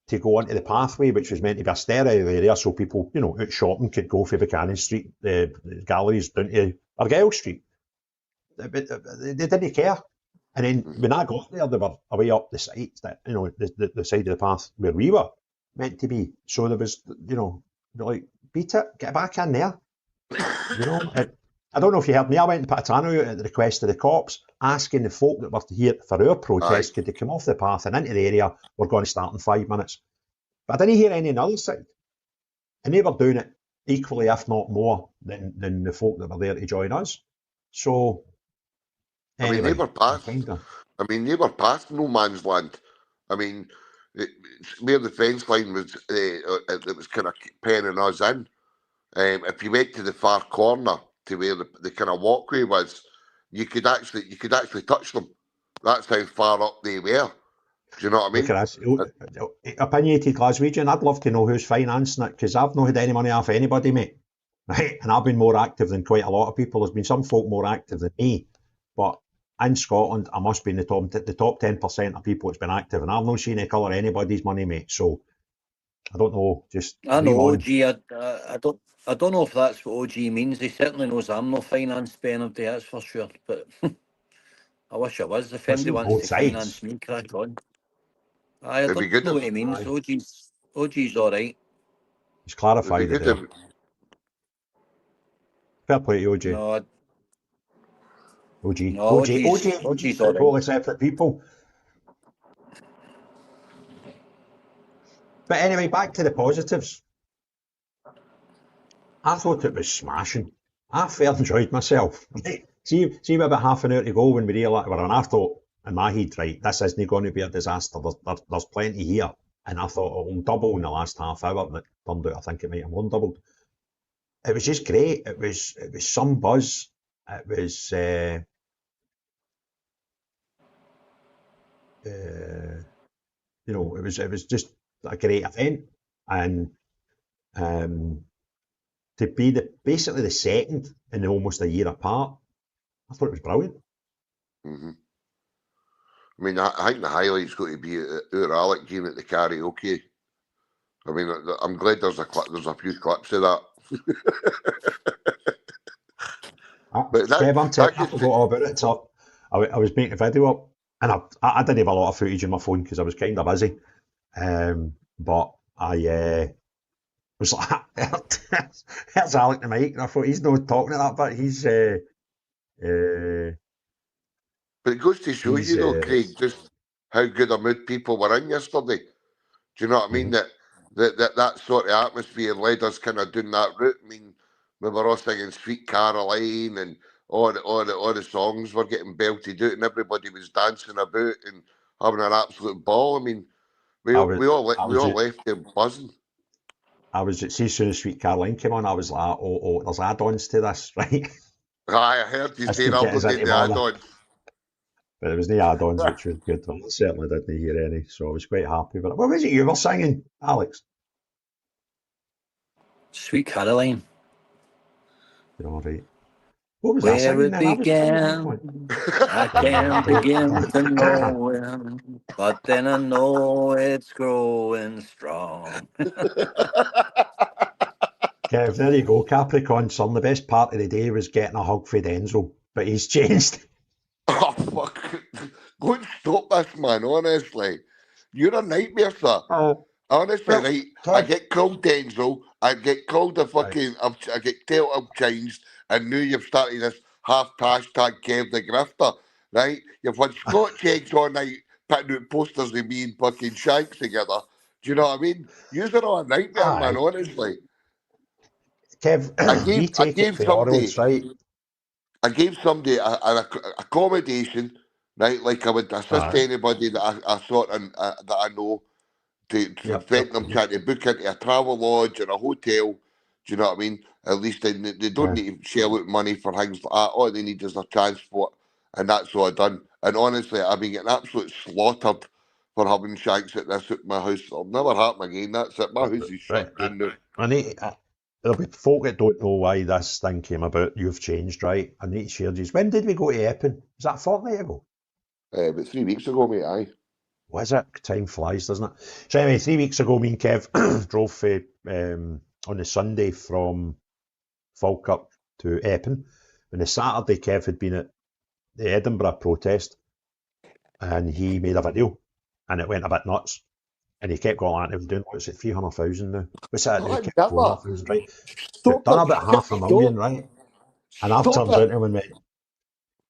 Speaker 1: to go onto the pathway, which was meant to be a sterile area, so people, out shopping could go from Buchanan Street, the galleries down to Argyle Street. They didn't care. And then when I got there, they were away up the side, the side of the path where we were meant to be. So there was, like, beat it, get back in there. I don't know if you heard me. I went and put a tannoy out at the request of the cops, asking the folk that were here for our protest, could they come off the path and into the area? We're going to start in 5 minutes. But I didn't hear any on the other side. And they were doing it equally, if not more, than the folk that were there to join us. So, anyway,
Speaker 2: they were past. They were past no man's land. Where the fence line was, it was kind of penning us in. If you went to the far corner to where the kind of walkway was, you could actually touch them. That's how far up they were. Do you know what I mean?
Speaker 1: Look at this. Opinionated Glaswegian, I'd love to know who's financing it, because I've not had any money off anybody, mate. Right? And I've been more active than quite a lot of people. There's been some folk more active than me. But in Scotland, I must be in the top 10% of people that's been active, and I've not seen any colour anybody's money, mate. So I don't know.
Speaker 5: I know OG. I don't know if that's what OG means. He certainly knows I'm no finance Bernard, that's for sure. But I wish I was. If anybody wants to finance me, crack on. I don't know what he means. OG's all right.
Speaker 1: He's clarified it there. Fair play to OG.
Speaker 5: No,
Speaker 1: OG's
Speaker 5: all right.
Speaker 1: Totally separate people. But anyway, back to the positives. I thought it was smashing. I fair enjoyed myself. See about half an hour to go when we realised, and I thought in my head, right, this isn't going to be a disaster. There's plenty here. And I thought it'll double in the last half hour, and it turned out I think it might have more doubled. It was just great. It was some buzz. It was it was just a great event, and to be basically the second in almost a year apart, I thought it was brilliant.
Speaker 2: Mm-hmm. I think the highlight's got to be our Alec being at the karaoke. I'm glad there's a few clips of that.
Speaker 1: I forgot all about it. So I was making a video up, and I didn't have a lot of footage on my phone because I was kind of busy. But I was like, "Here's Alec the mic," and I thought he's not talking at that, but he's.
Speaker 2: But it goes to show you, though, Craig, just how good a mood people were in yesterday. Do you know what I mean? That sort of atmosphere led us kind of down that route. We were all singing "Sweet Caroline" and all the songs were getting belted out, and everybody was dancing about and having an absolute ball. We all left there buzzing.
Speaker 1: See, as soon as "Sweet Caroline" came on, I was like, oh, there's add-ons to this, right?
Speaker 2: I heard you say that was the add-ons.
Speaker 1: But it was the add-ons, which was good. I certainly didn't hear any, so I was quite happy with it. What was it you were singing, Alex?
Speaker 5: "Sweet Caroline."
Speaker 1: You're all right. What was that singing then?
Speaker 5: I can't begin to know it, but then I know it's growing strong.
Speaker 1: Kev, there you go. Capricorn son, the best part of the day was getting a hug for Denzel, but he's changed.
Speaker 2: Oh, fuck. Go and stop this, man, honestly. You're a nightmare, sir. Honestly, right? I get called Denzel, I get called I get told I'm changed, and now you've started this hashtag Kev the Grifter, right? You've had Scotch eggs all night, putting out posters of me and fucking Shanks together. Do you know what I mean? You're a nightmare, man, honestly.
Speaker 1: Kev,
Speaker 2: I gave somebody an accommodation, right? Like I would assist anybody that I thought that I know to prevent them trying to book into a travel lodge or a hotel. Do Do you know what I mean? At least they don't need to shell out money for things like that. All they need is their transport, and that's all done. And honestly, I've been getting absolutely slaughtered for having shanks at this at my house. It'll never happen again. That's it. My house is shut down now.
Speaker 1: There'll be folk that don't know why this thing came about. You've changed, right? I need to share these. When did we go to Epping? Was that a fortnight ago?
Speaker 2: About 3 weeks ago, mate, aye.
Speaker 1: Was it? Time flies, doesn't it? So anyway, 3 weeks ago, me and Kev drove on the Sunday from Falkirk to Epping. On the Saturday, Kev had been at the Edinburgh protest, and he made a video, and it went a bit nuts. And he kept going on. It was doing, what's it, 300,000 now? What's that now? 400,000, right? So done about 500,000, right? And I've turned around to him and went,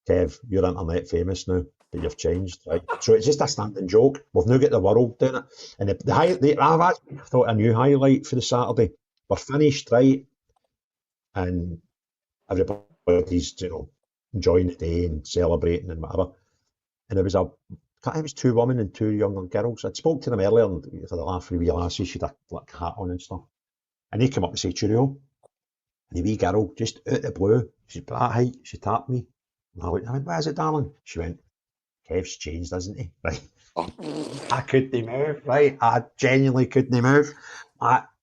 Speaker 1: Kev, you're internet famous now, but you've changed, right? So it's just a standing joke. We've now got the world doing it. And I've actually thought a new highlight for the Saturday. We're finished, right? And everybody's, enjoying the day and celebrating and whatever. And it was 2 women and 2 younger girls. I'd spoke to them earlier and for the laugh with wee lasses, she'd had like hat on and stuff. And they came up and said, cheerio. And the wee girl, just out of the blue, she's about that height, she tapped me. And I went, what is it, darling? She went, Kev's changed, hasn't he? Right. I couldn't move, right? I genuinely couldn't move.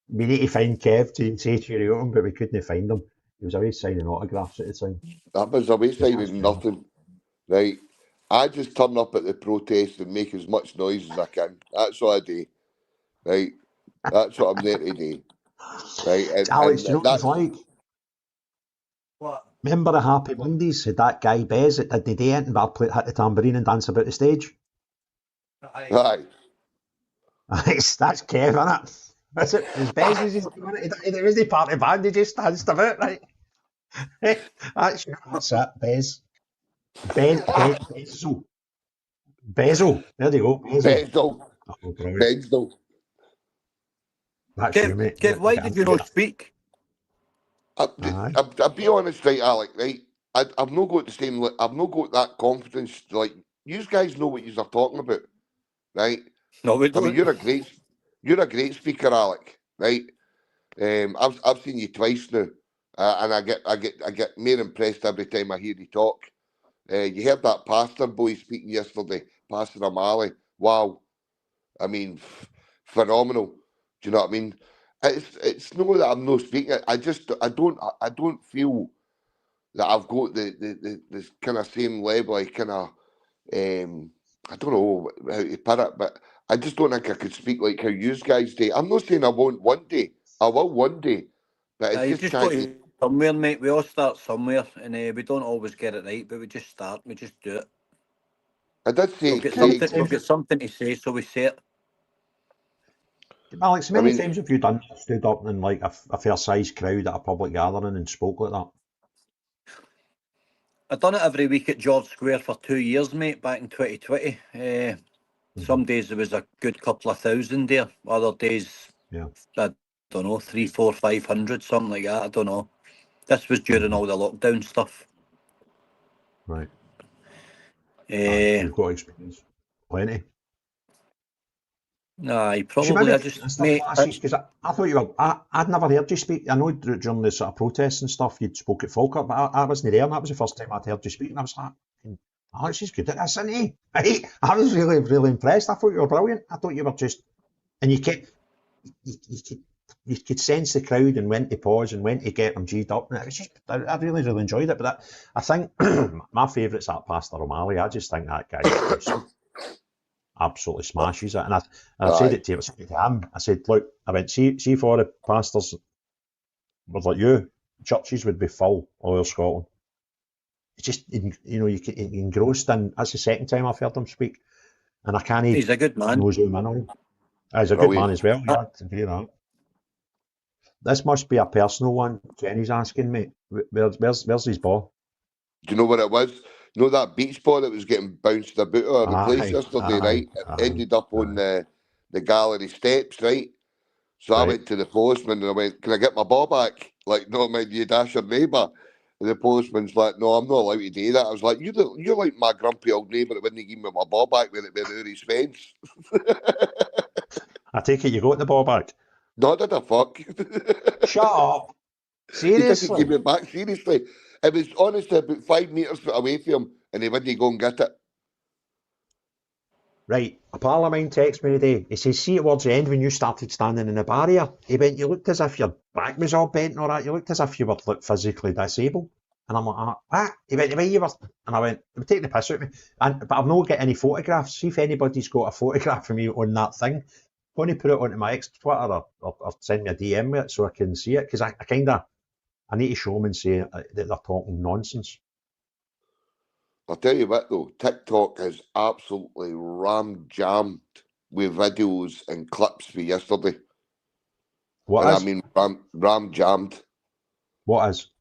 Speaker 1: We need to find Kev to say cheerio to him, but we couldn't find him. He was away signing autographs at the time.
Speaker 2: That was away signing nothing, right? I just turn up at the protest and make as much noise as I can. That's all I do, right? That's what I'm there to do, right? And,
Speaker 1: Alex, do you know what it's like?
Speaker 5: What?
Speaker 1: Remember the Happy Mondays? Had that guy Bez that did the day and hit the tambourine and dance about the stage?
Speaker 2: Aye.
Speaker 1: That's Kev, isn't it? That's it. His Bez is just doing it. He wasn't part of the band, he just danced about, right? That's it, Bez. Bezel. There you go.
Speaker 2: Bezel.
Speaker 1: That's you, mate.
Speaker 5: Kev, why did you not speak?
Speaker 2: I'll be honest, right, Alec, right? I've not got the same. I've not got that confidence. Like, you guys know what you're talking about, right?
Speaker 5: No, we don't.
Speaker 2: I mean, you're a great speaker, Alec, right? I've seen you twice now, and I get more impressed every time I hear you talk. You heard that pastor boy speaking yesterday, Pastor O'Malley. Wow, I mean, phenomenal. Do you know what I mean? It's not that I'm not speaking. I don't feel that I've got the kind of same level. I kind of I don't know how to put it, but I just don't think I could speak like how you guys do. I'm not saying I won't one day. I will one day, but it's
Speaker 5: You
Speaker 2: just
Speaker 5: got to somewhere, mate. We all start somewhere, and we don't always get it right, but we just start. We just do it.
Speaker 2: I did say
Speaker 5: We've got something to say, so we say it.
Speaker 1: Alex, how many times have you stood up in like a fair sized crowd at a public gathering and spoke like that?
Speaker 5: I've done it every week at George Square for 2 years, mate, back in 2020. Some days there was a good couple of thousand there. Other days, I don't know, 300, 400, 500, something like that. I don't know. This was during all the lockdown stuff.
Speaker 1: Right. You've got experience. Plenty.
Speaker 5: Nah, probably. I just, mate,
Speaker 1: because I thought you were. I'd never heard you speak. I know during the sort of protests and stuff you'd spoke at Falkirk, but I wasn't there, and that was the first time I'd heard you speak, and I was like, Alex is good at this, isn't he? Right? I was really, really impressed. I thought you were brilliant. I thought you were just, and you could sense the crowd and when to pause and when to get them G'd up. And it was just, I really, really enjoyed it. But I think my favourite's that Pastor O'Malley. I just think that guy absolutely smashes it. And I said it to him. I said, look, I went, see if all the pastors were like you, churches would be full all over Scotland. It's just, you get engrossed in. That's the second time I've heard him speak. And I can't.
Speaker 5: He's a good man.
Speaker 1: He's a good man as well. Yeah, to agree that. This must be a personal one. Jenny's asking me, where's his ball?
Speaker 2: Do you know what it was? You know that beach ball that was getting bounced about or replaced yesterday, right? It ended up on the gallery steps, right? So I went to the postman and I went, can I get my ball back? Like, no, mind you dash your neighbour. And the postman's like, no, I'm not allowed to do that. I was like, you're like my grumpy old neighbour that wouldn't give me my ball back when it went over his fence.
Speaker 1: I take it you got the ball back?
Speaker 2: No, did I fuck?
Speaker 1: Shut up.
Speaker 2: He doesn't give
Speaker 1: Seriously?
Speaker 2: it back seriously. It was honestly about 5 metres away from him, and he wouldn't go and get it.
Speaker 1: Right, a pal of mine texted me today. He says, see towards the end when you started standing in the barrier, he went, you looked as if your back was all bent and all that. You looked as if you were like, physically disabled. And I'm like, what? He went, the way you were. And I went, they were taking the piss out of me. But I've not got any photographs. See if anybody's got a photograph of me on that thing. I'm going to put it onto my ex Twitter or send me a DM with it so I can see it. Because I need to show them and say that they're talking nonsense.
Speaker 2: I'll tell you what though, TikTok is absolutely ram-jammed with videos and clips for yesterday.
Speaker 1: What
Speaker 2: and
Speaker 1: is?
Speaker 2: I mean ram-jammed.
Speaker 1: What is?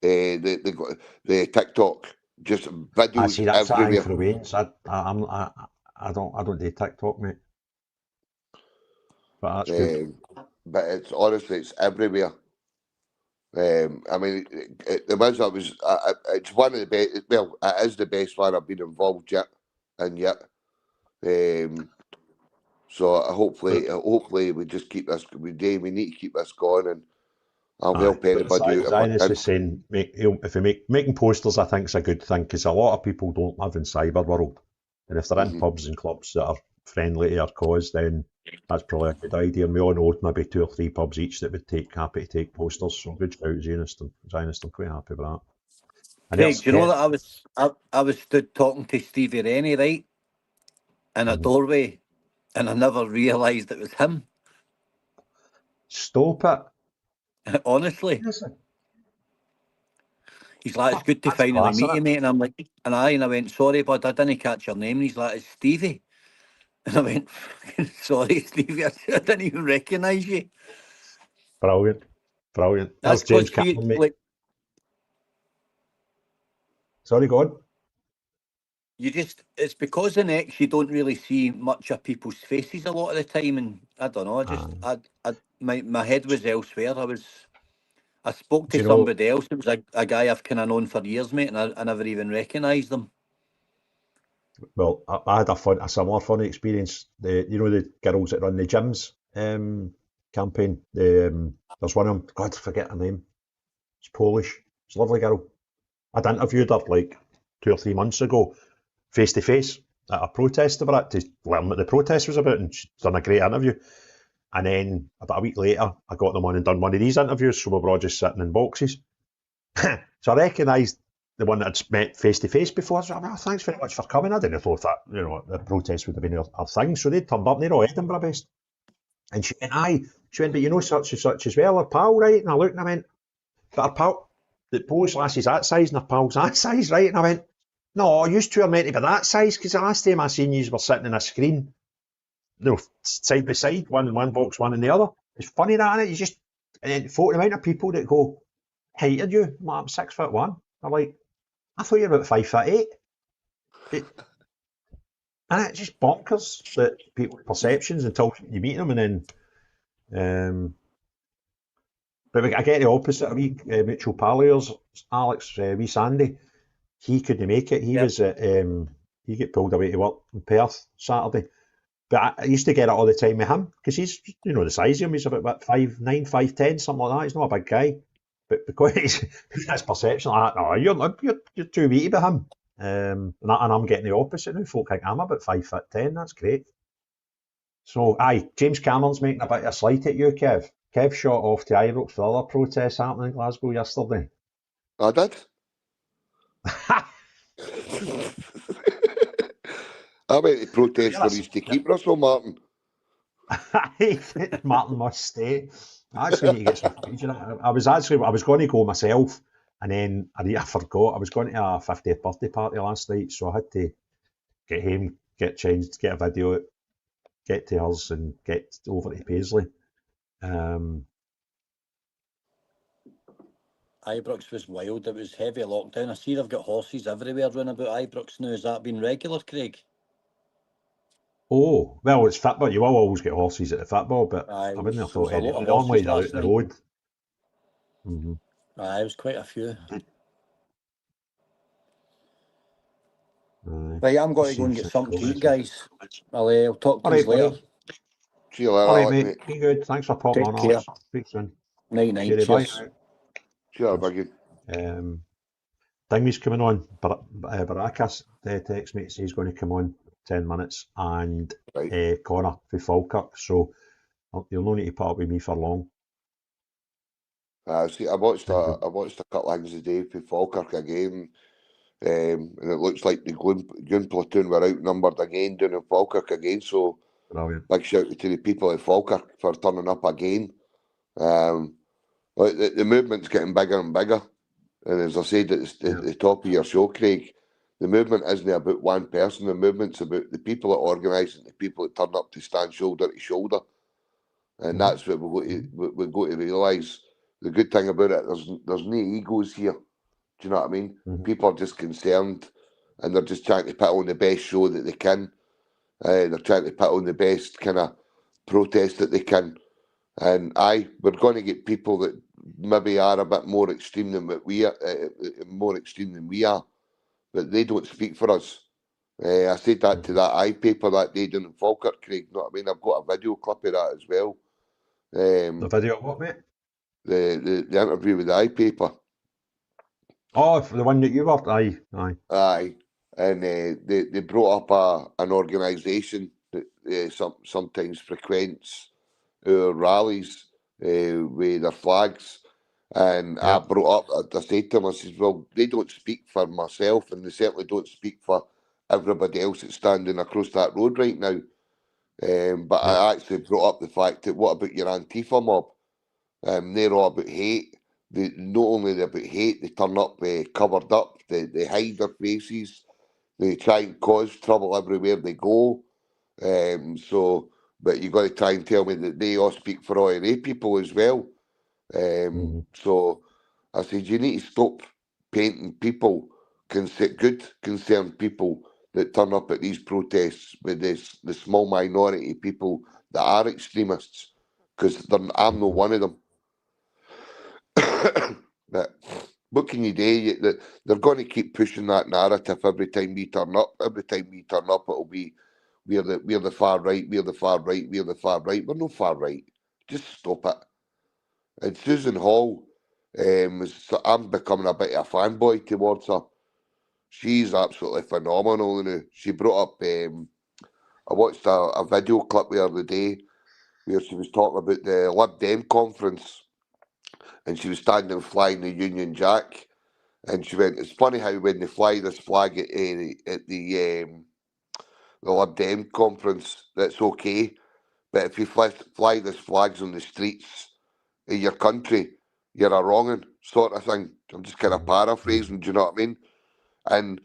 Speaker 2: The TikTok, just
Speaker 1: I
Speaker 2: videos
Speaker 1: see that's the thing
Speaker 2: everywhere.
Speaker 1: for Wayne's. I don't do TikTok, mate. But that's good.
Speaker 2: But it's honestly, it's everywhere. I mean, the ones I was, it's one of the best. Well, it is the best one I've been involved yet. So hopefully we just keep this. We need to keep this going, and I'll help anybody out if I
Speaker 1: Zionist
Speaker 2: can.
Speaker 1: is saying, if we making posters, I think is a good thing because a lot of people don't live in cyber world, and if they're in pubs and clubs that are friendly to our cause, then that's probably a good idea. And we all know maybe 2 or 3 pubs each that would happy to take posters. So good shout, Zionist. I'm quite happy with that. And
Speaker 5: Craig, do you know that I was stood talking to Stevie Rennie, right, in a doorway, and I never realised it was him.
Speaker 1: Stop it.
Speaker 5: Honestly.
Speaker 1: Listen.
Speaker 5: He's like, it's good to
Speaker 1: That's
Speaker 5: finally
Speaker 1: class,
Speaker 5: meet
Speaker 1: isn't
Speaker 5: you,
Speaker 1: it?
Speaker 5: mate. And I'm like, and I went, sorry, bud, I didn't catch your name. And he's like, it's Stevie. And I went, sorry, Stevie, I didn't even recognise you.
Speaker 1: Brilliant.
Speaker 5: That's
Speaker 1: That's James
Speaker 5: because
Speaker 1: Cameron, mate.
Speaker 5: like,
Speaker 1: Sorry, go on.
Speaker 5: it's because in X you don't really see much of people's faces a lot of the time. And I don't know, my head was elsewhere. I spoke
Speaker 1: Do
Speaker 5: to
Speaker 1: you know?
Speaker 5: somebody else. It was a guy I've kind of known for years, mate, and I never even recognised him.
Speaker 1: Well, I had a similar funny experience. The girls that run the gyms campaign. There's one of them. God, I forget her name. She's Polish. She's a lovely girl. I'd interviewed her like 2 or 3 months ago, face to face, at a protest about it to learn what the protest was about, and she's done a great interview. And then about a week later, I got them on and done one of these interviews, so we were all just sitting in boxes. So I recognised the one that I'd met face to face before. So, well, thanks very much for coming. I didn't know if that, the protest would have been our thing. So they turned up, and they're all Edinburgh based. And she went, aye. She went, but you know such and such as well, her pal, right? And I looked and I went, but her pal, the Polish lassie's that size and her pal's that size, right? And I went, no, you two are meant to be that size, because the last time I seen you were sitting on a screen, side by side, one in one box, one in the other. It's funny that, innit? You just, and then the amount of people that go, height are you? I'm 6'1". I'm like, I thought you were about 5'8". And it's just bonkers that people's perceptions until you meet them, and then. But I get the opposite. Mutual pal of yours, Alex, wee Sandy, he couldn't make it. He was at, he got pulled away to work in Perth Saturday. But I used to get it all the time with him because he's, the size of him. He's about 5'9", 5'10", something like that. He's not a big guy. But because he's his perception, like, no, you're too wee to be him. And I'm getting the opposite now. Folk think I'm about 5'10". That's great. So, aye, James Cameron's making a bit of a slight at you, Kev. Kev shot off to Ibrox for other protests happening in Glasgow yesterday.
Speaker 2: I did. I went to protest for us to keep Russell Martin.
Speaker 1: Martin must stay. I actually need to get some footage. I was going to go myself, and then I forgot. I was going to a 50th birthday party last night, so I had to get home, get changed, get a video, get to hers, and get over to Paisley.
Speaker 5: Ibrox was wild. It was heavy lockdown. I see they've got horses everywhere running about Ibrox now. Has that been regular, Craig?
Speaker 1: Oh, well, it's football. You will always get horses at the football, but I wouldn't have thought any. Normally they're out the road.
Speaker 5: Mm-hmm. Aye, it was quite a few. Right, I'm going to go and get something to eat, guys. I'll talk to you later.
Speaker 2: See you later,
Speaker 1: all right, mate. Be good. Thanks for popping on, Alex. Speak soon.
Speaker 5: Night. Cheers.
Speaker 1: Bye.
Speaker 2: Sure, Biggie.
Speaker 1: Dingy's coming on. Baraka text me, says he's going to come on 10 minutes, and
Speaker 2: Right.
Speaker 1: Connor for Falkirk. So you'll no need to put up with me for long.
Speaker 2: See, I watched a couple of things today for Falkirk again, and it looks like the Goon platoon were outnumbered again down in Falkirk again. So
Speaker 1: Brilliant.
Speaker 2: big shout out to the people at Falkirk for turning up again. Like the movement's getting bigger and bigger, and as I said at the top of your show, Craig, the movement isn't about one person. The movement's about the people that organise and the people that turn up to stand shoulder to shoulder, and that's what we've got to realise. The good thing about it, there's no egos here. Do you know what I mean? People are just concerned, and they're just trying to put on the best show that they can. They're trying to put on the best kind of protest that they can. And we're going to get people that maybe are a bit more extreme than what we are, but they don't speak for us. I said that to that paper that day down in Falkirk, Craig. You know what I mean? I've got a video clip of that as well.
Speaker 1: The video of what, mate?
Speaker 2: The interview with the paper.
Speaker 1: Oh, for the one that you were? Aye.
Speaker 2: Aye. And they brought up an organisation that sometimes frequents our rallies with their flags. And I brought up, I said to them, I said, well, they don't speak for myself, and they certainly don't speak for everybody else that's standing across that road right now. But I actually brought up the fact that what about your Antifa mob? They're all about hate. Not only they're about hate, they turn up covered up, they hide their faces, they try and cause trouble everywhere they go. But you got to try and tell me that they all speak for IRA people as well. So I said, you need to stop painting people, good concerned people that turn up at these protests with the small minority of people that are extremists, because I'm not one of them. But what can you do? They're going to keep pushing that narrative every time we turn up. Every time we turn up, it'll be we're the far right, we're the far right, we're the far right. We're no far right. Just stop it. And Susan Hall, I'm becoming a bit of a fanboy towards her. She's absolutely phenomenal. You know, she brought up. I watched a video clip the other day where she was talking about the Lib Dem conference, and she was standing flying the Union Jack, and she went, "It's funny how when they fly this flag at the Lib Dem conference, that's okay, but if you fly this flags on the streets of your country, you're a wrong'un," sort of thing. I'm just kind of paraphrasing, do you know what I mean? And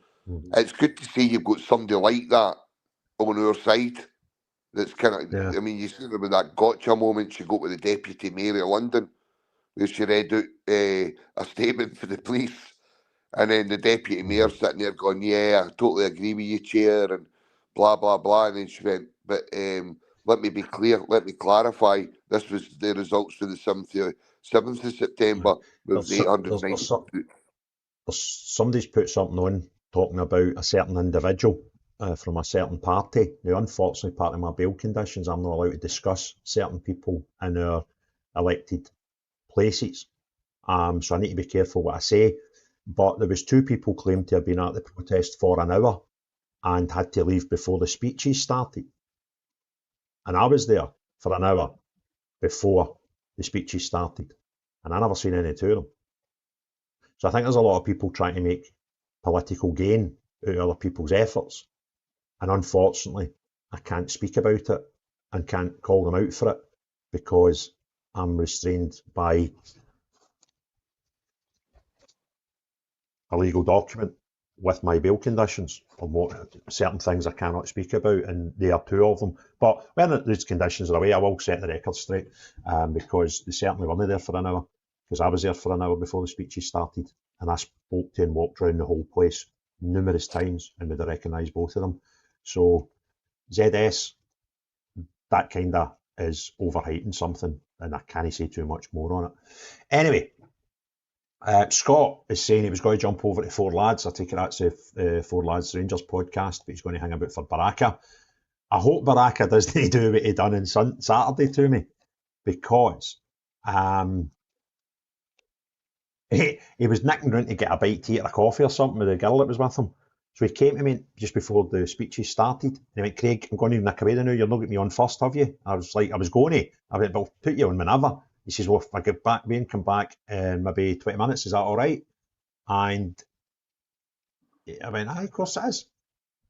Speaker 2: it's good to see you've got somebody like that on our side. That's kind of, I mean, you see there with that gotcha moment she got with the Deputy Mayor of London, where she read out a statement for the police, and then the Deputy Mayor sitting there going, "Yeah, I totally agree with you, Chair," and blah, blah, blah. And then she went, "But let me be clear, let me clarify, this was the results for the 7th of September, with 890.
Speaker 1: Somebody's put something on talking about a certain individual from a certain party. Now, unfortunately, part of my bail conditions, I'm not allowed to discuss certain people in our elected places. So I need to be careful what I say. But there was 2 people claimed to have been at the protest for an hour and had to leave before the speeches started. And I was there for an hour before the speeches started, and I never seen any 2 of them. So I think there's a lot of people trying to make political gain out of other people's efforts. And unfortunately, I can't speak about it and can't call them out for it because I'm restrained by a legal document with my bail conditions on what certain things I cannot speak about, and there are 2 of them. But when these conditions are away, I will set the record straight because they certainly weren't there for an hour, because I was there for an hour before the speeches started, and I spoke to and walked around the whole place numerous times and would have recognised both of them. So ZS, that kind of is overhyping something, and I can't say too much more on it. Anyway, Scott is saying he was going to jump over to Four Lads. I take it that's the Four Lads Rangers podcast, but he's going to hang about for Baraka. I hope Baraka doesn't do what he done on Saturday to me, because he was nicking round to get a bite to eat or a coffee or something with the girl that was with him. So he came to me just before the speeches started, and he went, Craig, I'm going to nick away now, you're not getting me on first, have you? I was like, I was going to. I went, but I'll put you on whenever. He says, well, if I get back, and come back in maybe 20 minutes, is that all right? And I went, aye, of course it is.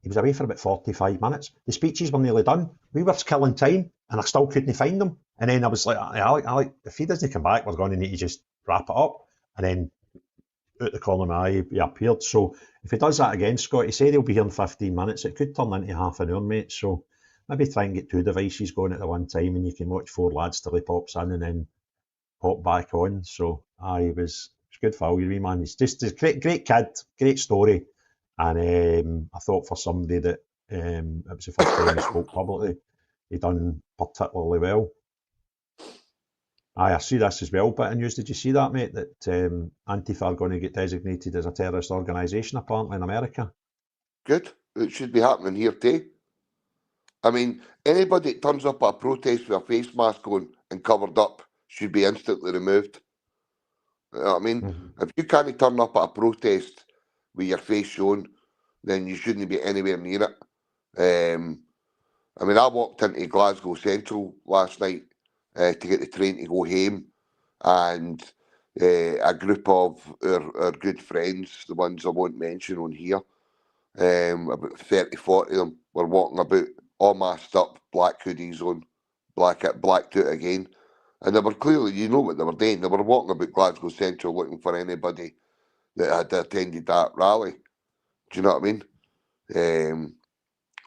Speaker 1: He was away for about 45 minutes. The speeches were nearly done. We were killing time, and I still couldn't find them. And then I was like, Alec, if he doesn't come back, we're going to need to just wrap it up. And then out the corner of my eye, he appeared. So if he does that again, Scott, he said he'll be here in 15 minutes. It could turn into half an hour, mate. So maybe try and get 2 devices going at the one time, and you can watch 4 lads till he pops in and then pop back on. So it was good value, man. He's just a great kid, great story. And I thought for somebody that it was the first time he spoke publicly, he done particularly well. I see this as well, but in news, did you see that, mate, that Antifa are going to get designated as a terrorist organisation apparently in America?
Speaker 2: Good. It should be happening here too. I mean, anybody that turns up at a protest with a face mask on and covered up should be instantly removed. You know what I mean? If you can't turn up at a protest with your face shown, then you shouldn't be anywhere near it. I mean, I walked into Glasgow Central last night to get the train to go home, and a group of our good friends, the ones I won't mention on here, about 30, 40 of them, were walking about all masked up, black hoodies on, blacked out again. And they were clearly, you know what they were doing, they were walking about Glasgow Central looking for anybody that had attended that rally. Do you know what I mean?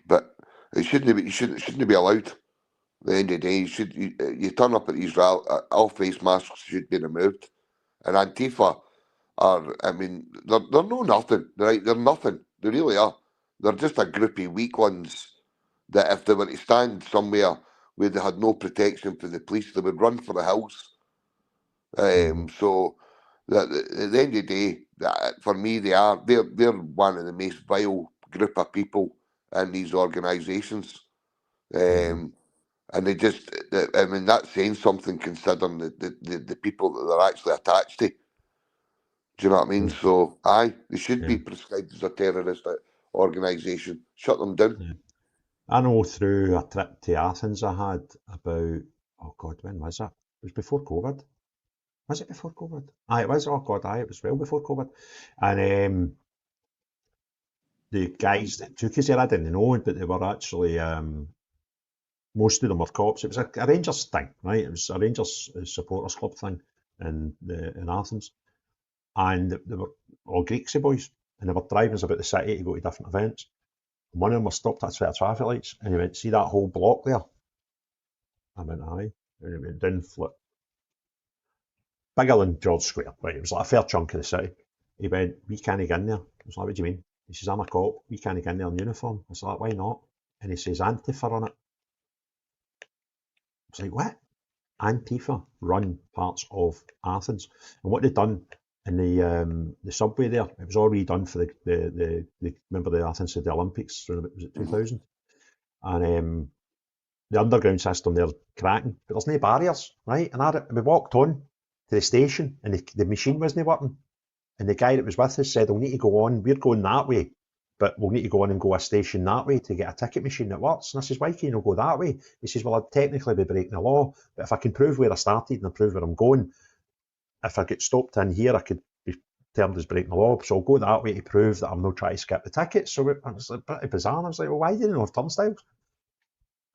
Speaker 2: But it shouldn't be. Shouldn't be allowed. At the end of the day, you turn up at these rallies, all face masks should be removed. And Antifa are, I mean, they're no nothing, right? They're nothing. They really are. They're just a group of weak ones that if they were to stand somewhere where they had no protection for the police, they would run for the hills. So at the end of the day, for me, they're one of the most vile group of people in these organisations. And they just, I mean, that's saying something considering the people that they're actually attached to. Do you know what I mean? So, they should be prescribed as a terrorist organisation. Shut them down.
Speaker 1: I know through a trip to Athens I had about, oh God, when was it? It was before COVID. Was it before COVID? It was. Oh God, it was well before COVID. And the guys that took us there, I didn't know, but they were actually, most of them were cops. It was a Rangers thing, right? It was a Rangers supporters club thing in Athens. And they were all Greeksy boys, and they were driving us about the city to go to different events. And one of them was stopped at a set of traffic lights, and he went, see that whole block there? I went, aye. And he went down flip. Bigger than George Square, right? It was like a fair chunk of the city. He went, we can't get in there. I was like, what do you mean? He says, I'm a cop, we can't get in there in uniform. I was like, why not? And he says, Antifa on it. I was like, what? Antifa run parts of Athens. And what they'd done in the subway there, it was already done for the remember the Athens City Olympics, was it 2000? And the underground system there's cracking, but there's no barriers, right? And we walked on to the station, and the machine wasn't working. And the guy that was with us said, we'll need to go on, we're going that way, but we'll need to go on and go a station that way to get a ticket machine that works. And I says, why can't you not go that way? He says, well, I'd technically be breaking the law, but if I can prove where I started and I prove where I'm going, if I get stopped in here, I could be termed as breaking the law. So I'll go that way to prove that I'm not trying to skip the ticket. So it was like pretty bizarre. And I was like, well, why didn't you have turnstiles?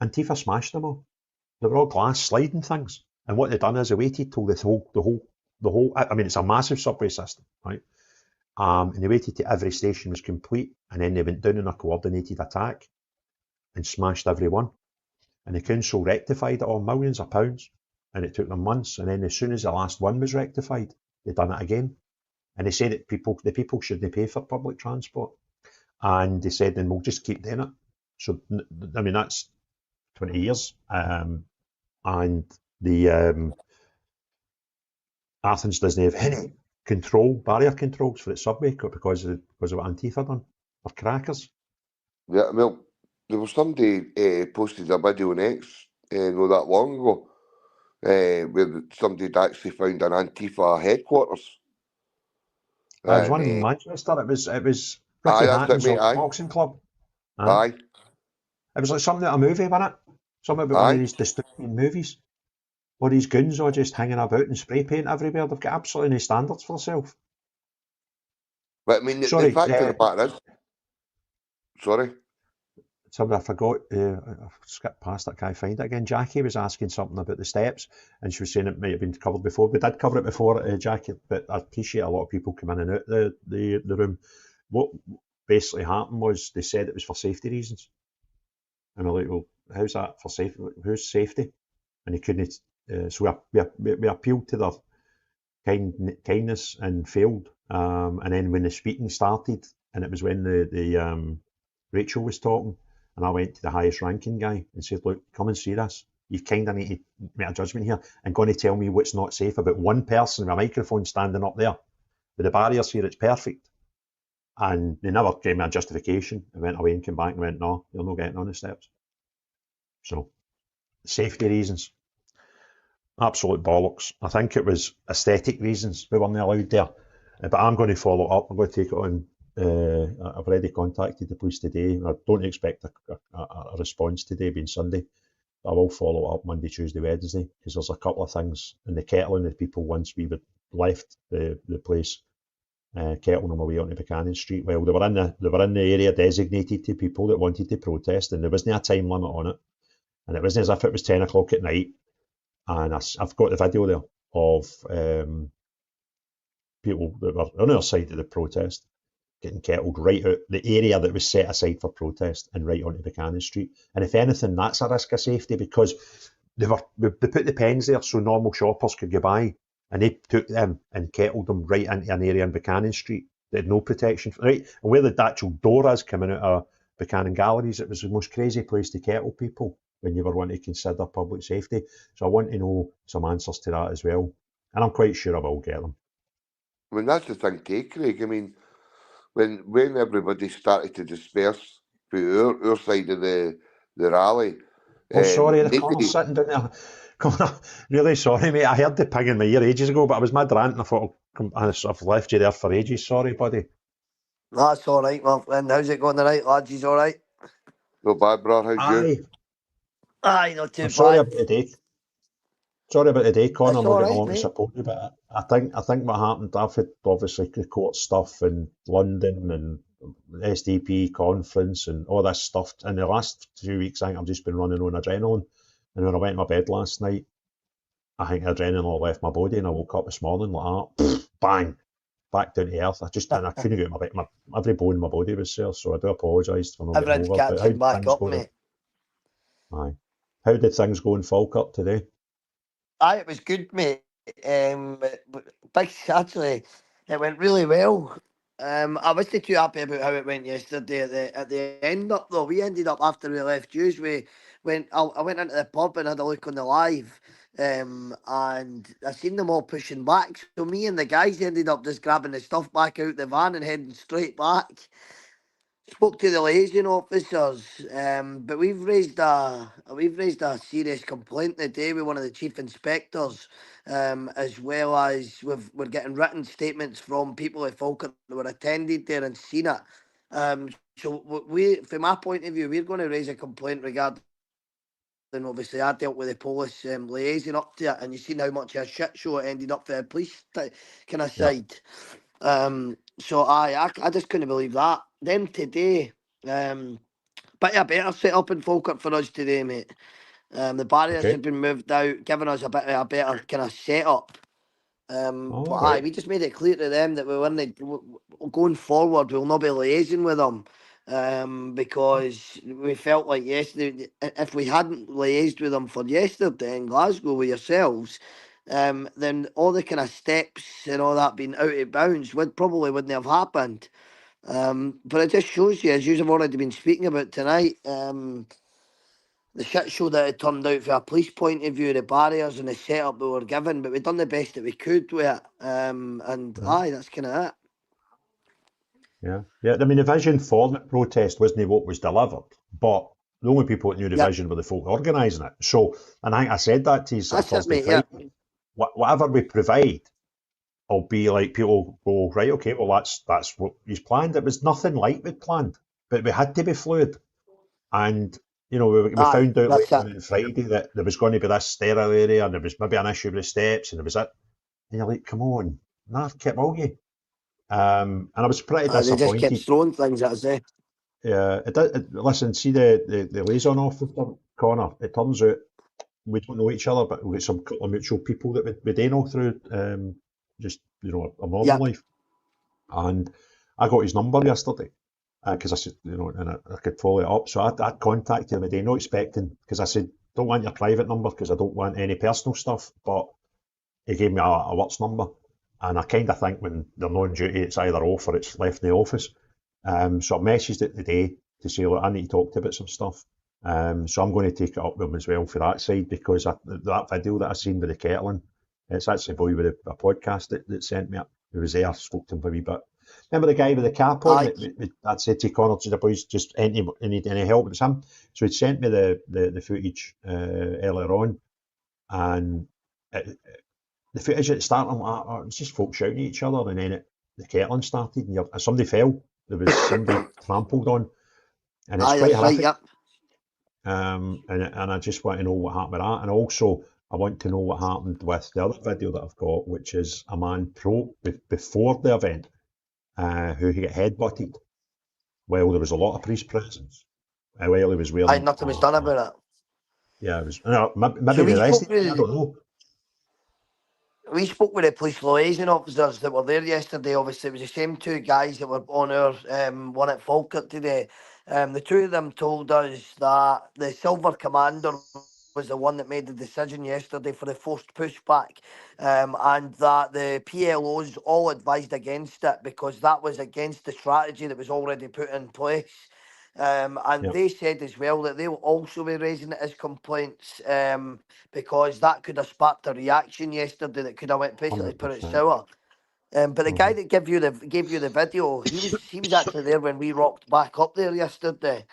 Speaker 1: Antifa smashed them all. They were all glass sliding things. And what they'd done is they waited till the whole, I mean, it's a massive subway system, right? And they waited till every station was complete, and then they went down in a coordinated attack and smashed every one. And the council rectified it all, millions of pounds, and it took them months. And then as soon as the last one was rectified, they done it again. And they said that the people shouldn't pay for public transport. And they said, then we'll just keep doing it. So, I mean, that's 20 years. And the Athens doesn't have any barrier controls for its subway because of what Antifa done. For crackers.
Speaker 2: Yeah, well, there was somebody posted a video on X not that long ago where somebody had actually found an Antifa headquarters
Speaker 1: There was one
Speaker 2: mate.
Speaker 1: in Manchester. It was
Speaker 2: Aye,
Speaker 1: Ricky
Speaker 2: that's it,
Speaker 1: Hatton's
Speaker 2: mate. Aye,
Speaker 1: boxing club.
Speaker 2: aye,
Speaker 1: It was like something out of a movie, wasn't it? Something about one of
Speaker 2: aye.
Speaker 1: these dystopian movies. Where these goons are just hanging about and spray paint everywhere. They've got absolutely no standards for themselves.
Speaker 2: But I mean, the
Speaker 1: Sorry,
Speaker 2: fact of the matter is, sorry.
Speaker 1: somebody I forgot, I skipped past it, can't find it again. Jackie was asking something about the steps, and she was saying it might have been covered before. We did cover it before, Jackie, but I appreciate a lot of people come in and out the room. What basically happened was they said it was for safety reasons. And I'm like, well, how's that for safety? Whose safety? And he couldn't, so we appealed to their kindness and failed. And then when the speaking started, and it was when the Rachel was talking, and I went to the highest ranking guy and said, look, come and see this. You kind of need to make a judgment here and going to tell me what's not safe about one person with a microphone standing up there. With the barriers here, it's perfect. And they never gave me a justification. I went away and came back and went, no, you're not getting on the steps. So, safety reasons. Absolute bollocks. I think it was aesthetic reasons we weren't allowed there. But I'm going to follow up. I'm going to take it on. I've already contacted the police today. I don't expect a response today, being Sunday. I will follow up Monday, Tuesday, Wednesday, because there's a couple of things in the kettling of people once we left the place, kettling them away onto Buchanan Street. Well, they were in the area designated to people that wanted to protest, and there wasn't a time limit on it, and it wasn't as if it was 10 o'clock at night. And I've got the video there of people that were on our side of the protest getting kettled right out the area that was set aside for protest and right onto Buchanan Street. And if anything, that's a risk of safety, because they put the pens there so normal shoppers could go by, and they took them and kettled them right into an area in Buchanan Street that had no protection. Right, and where the actual door is coming out of Buchanan Galleries, it was the most crazy place to kettle people when you were wanting to consider public safety. So I want to know some answers to that as well. And I'm quite sure I will get them.
Speaker 2: I mean, that's the thing too, Craig. I mean, when everybody started to disperse to our side of the rally.
Speaker 1: Oh, sorry, the
Speaker 2: nobody-
Speaker 1: corner's sitting down there. Connor, really sorry, mate. I heard the ping in my ear ages ago, but I was mid ranting. I thought, I've left you there for ages. Sorry, buddy.
Speaker 7: That's all right, my friend. How's it going tonight, lads? He's all right?
Speaker 2: No bad, bro. How's you?
Speaker 7: Aye, not too
Speaker 1: I'm sorry
Speaker 7: bad.
Speaker 1: about the day. Sorry about the day, Connor.
Speaker 7: That's
Speaker 1: I'm not
Speaker 7: all
Speaker 1: getting
Speaker 7: right,
Speaker 1: along to
Speaker 7: mate.
Speaker 1: support you, but I think what happened, I've had obviously the court stuff in London and SDP conference and all this stuff. In the last 2 weeks, I think I've just been running on adrenaline. And when I went to my bed last night, I think adrenaline all left my body, and I woke up this morning like that, bang, back down to earth. And I couldn't get my every bone in my body was sore, so I do apologise for not getting
Speaker 7: Everything's
Speaker 1: over. But how
Speaker 7: catching
Speaker 1: did
Speaker 7: back
Speaker 1: things
Speaker 7: up,
Speaker 1: go?
Speaker 7: mate.
Speaker 1: Aye. How did things go in Falkirk today?
Speaker 7: Aye, it was good, mate. Big, actually, it went really well. I wasn't too happy about how it went yesterday at the end up though. We ended up after we left Jews, I went into the pub and had a look on the live. And I seen them all pushing back. So me and the guys ended up just grabbing the stuff back out the van and heading straight back. Spoke to the liaison officers, but we've raised a serious complaint today with one of the chief inspectors, as well as we're getting written statements from people at Falkirk that were attended there and seen it. So we, from my point of view, we're going to raise a complaint regarding. And obviously, I dealt with the police liaison up to it, and you seen how much of a shit show it ended up for the police kind of side. So I just couldn't believe that. Then today, bit of a better set up in Falkirk for us today, mate. The barriers
Speaker 1: Okay.
Speaker 7: have been moved out, giving us a bit of a better kind of setup. But
Speaker 1: All right.
Speaker 7: we just made it clear to them that we weren't going forward. We'll not be liaising with them, because we felt like yesterday, if we hadn't liaised with them for yesterday in Glasgow with yourselves, then all the kind of steps and all that being out of bounds wouldn't have happened. But it just shows you, as you have already been speaking about tonight, the shit show that it turned out from a police point of view, the barriers and the setup we were given, but we've done the best that we could with it. And
Speaker 1: Right.
Speaker 7: that's kind of it.
Speaker 1: Yeah. I mean, the vision for the protest wasn't what was delivered, but the only people that knew the
Speaker 7: Yep.
Speaker 1: vision were the folk organising it. So, and I think I said that to you
Speaker 7: That's it,
Speaker 1: Thursday,
Speaker 7: mate. Yeah.
Speaker 1: Friday. Whatever we provide will be like people go, right, okay, well that's what he's planned. It was nothing like we'd planned, but we had to be fluid. And you know, we
Speaker 7: Aye,
Speaker 1: found out
Speaker 7: that's
Speaker 1: later
Speaker 7: it.
Speaker 1: on Friday that there was going to be this sterile area, and there was maybe an issue with the steps, and there was it. And you're like, come on, nah, kept all you. And I was pretty
Speaker 7: They just kept
Speaker 1: disappointed.
Speaker 7: throwing things at us, eh?
Speaker 1: Yeah, listen, see the liaison officer, Connor. It turns out we don't know each other, but we've got some couple of mutual people that we do know through just our normal
Speaker 7: Yep.
Speaker 1: life. And I got his number yesterday because I said, and I could follow it up. So I contacted him today, not expecting, because I said, don't want your private number because I don't want any personal stuff. But he gave me a works number, and I kind of think when they're not on duty, it's either off or it's left in the office. So I messaged it today to say, look, I need to talk to you about some stuff. So I'm going to take it up with him as well for that side, because that video that I seen with the kettling, it's actually a boy with a podcast that sent me it. Who was there, spoke to him for a wee bit. Remember the guy with the cap on? That said to Connor, to the boys, just need any help? It was him. So he'd sent me the footage earlier on, and the footage at the start, it was just folk shouting at each other, and then the kettling started, and somebody fell. There was somebody trampled on, and it's quite
Speaker 7: That's right,
Speaker 1: horrific.
Speaker 7: yep.
Speaker 1: And I just want to know what happened with that, and also I want to know what happened with the other video that I've got, which is a man before the event who got headbutted while there was a lot of police presence. While he was wearing.
Speaker 7: Nothing was done about it.
Speaker 1: Yeah, it was. Maybe
Speaker 7: So we
Speaker 1: the rest.
Speaker 7: spoke
Speaker 1: I don't know.
Speaker 7: We spoke with the police liaison officers that were there yesterday. Obviously, it was the same two guys that were on our one at Falkirk today. The two of them told us that the Silver Commander was the one that made the decision yesterday for the forced pushback, and that the PLOs all advised against it because that was against the strategy that was already put in place. And
Speaker 1: Yep.
Speaker 7: they said as well that they will also be raising it as complaints because that could have sparked a reaction yesterday that could have basically put it
Speaker 1: 100%.
Speaker 7: sour. But the guy that gave you the video, he was actually there when we rocked back up there yesterday,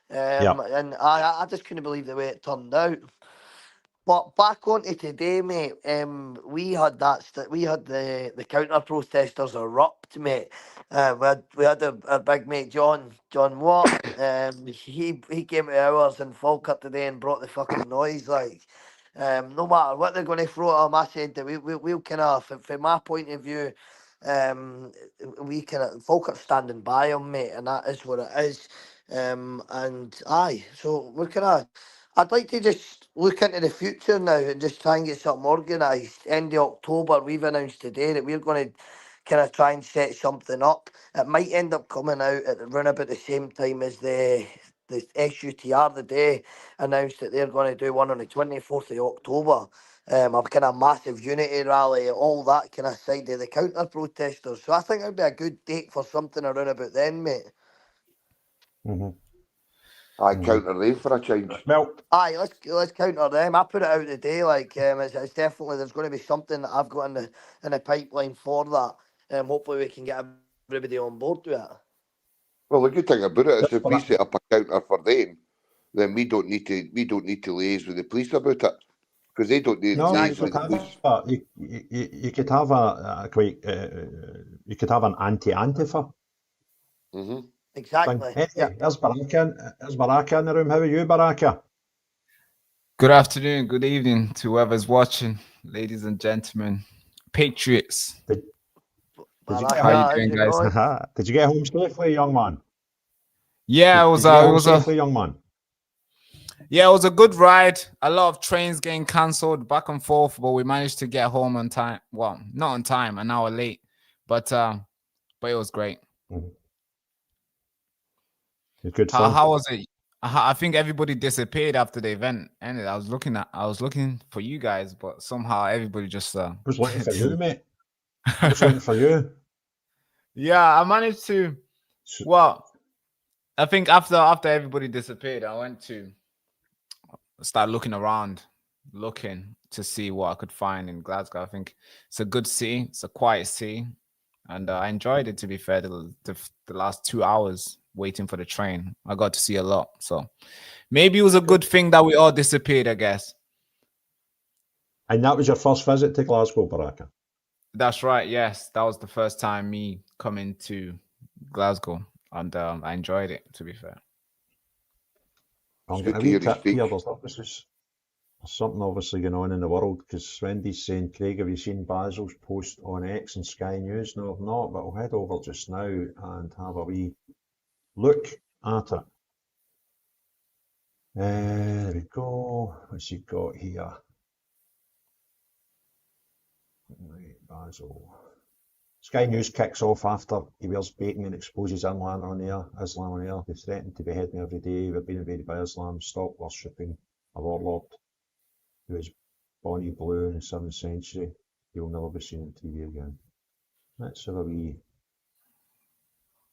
Speaker 7: and I just couldn't believe the way it turned out. But back onto today, mate. We had the counter protesters erupt, mate. We had our big mate John Watt. He came to ours in Falkirk today and brought the fucking noise. Like, no matter what they're going to throw at him, I said that we'll kind of, from my point of view, we kind of Falkirk standing by him, mate, and that is what it is. And aye, so we're kind of. I'd like to just look into the future now and just try and get something organised. End of October, we've announced today that we're going to kind of try and set something up. It might end up coming out at around about the same time as the SUTR the day announced that they're going to do one on the 24th of October. A kind of massive unity rally, all that kind of side of the counter protesters. So I think it'd be a good date for something around about then, mate.
Speaker 2: I counter them for a change.
Speaker 1: Well,
Speaker 7: aye, let's counter them. I put it out today. Like, it's definitely there's going to be something that I've got in the pipeline for that. Hopefully we can get everybody on board with it.
Speaker 2: Well, the good thing about it is if we set up a counter for them, then we don't need to liaise with the police about it because they don't need to liaise with the police.
Speaker 1: You could have you could have an anti-Antifa.
Speaker 2: Mm-hmm.
Speaker 7: Exactly.
Speaker 1: Hey, there's Baraka in the room. How are you, Baraka?
Speaker 8: Good afternoon, good evening to whoever's watching, ladies and gentlemen, patriots.
Speaker 1: How you doing, guys? Did you get home safely, young man?
Speaker 8: Yeah, it was
Speaker 1: safely, young man.
Speaker 8: Yeah, it was a good ride. A lot of trains getting cancelled back and forth, but we managed to get home on time. Well, not on time, an hour late, but it was great.
Speaker 1: Good fun.
Speaker 8: How was it? I think everybody disappeared after the event ended. I was looking for you guys, but somehow everybody just
Speaker 1: was looking for you, mate. I was looking for you.
Speaker 8: Yeah, I managed to. Well, I think after everybody disappeared, I went to start looking around, looking to see what I could find in Glasgow. I think it's a good city. It's a quiet city, and I enjoyed it. To be fair, the last 2 hours waiting for the train, I got to see a lot. So maybe it was a good thing that we all disappeared, I guess.
Speaker 1: And that was your first visit to Glasgow, Baraka?
Speaker 8: That's right. Yes, that was the first time me coming to Glasgow, and I enjoyed it. To be fair,
Speaker 1: I'm
Speaker 2: It's
Speaker 1: getting
Speaker 2: good
Speaker 1: a
Speaker 2: to
Speaker 1: wee
Speaker 2: hear you
Speaker 1: tip
Speaker 2: speak.
Speaker 1: here. There's something obviously going on in the world, because Wendy's saying, Craig, have you seen Basil's post on X and Sky News? No, I've not, but I'll head over just now and have a wee look at it. There we go. What's he got here? Right, Basil. Sky News kicks off after he wears bacon and exposes Islam on air. They threaten to behead me every day. We're being invaded by Islam. Stop worshipping a warlord who is Bonnie Blue in the 7th century. He will never be seen on TV again. Let's have a wee.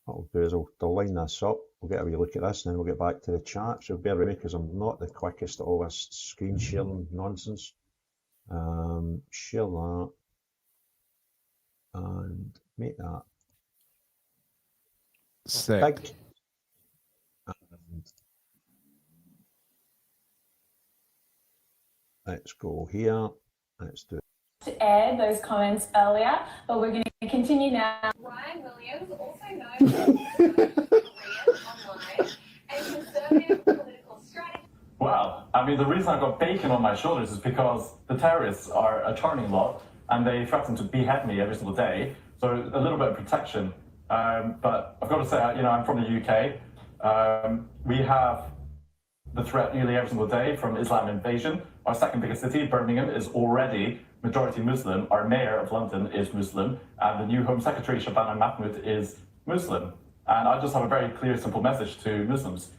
Speaker 1: What we'll do is I'll line this up. We'll get a wee look at this, and then we'll get back to the chat. So bear with me, because I'm not the quickest at all this screen sharing nonsense. Share that and make that
Speaker 8: sick.
Speaker 1: big. And let's go here. Let's do it.
Speaker 9: To air those comments earlier, but we're going to continue now. Ryan Williams, also known as online and conservative political strategist.
Speaker 10: Well, I mean, the reason I've got bacon on my shoulders is because the terrorists are a charming lot, and they threaten to behead me every single day. So a little bit of protection. But I've got to say, I'm from the UK. We have the threat nearly every single day from Islam invasion. Our second biggest city, Birmingham, is already majority Muslim. Our mayor of London is Muslim, and the new Home Secretary, Shabana Mahmood, is Muslim. And I just have a very clear, simple message to Muslims,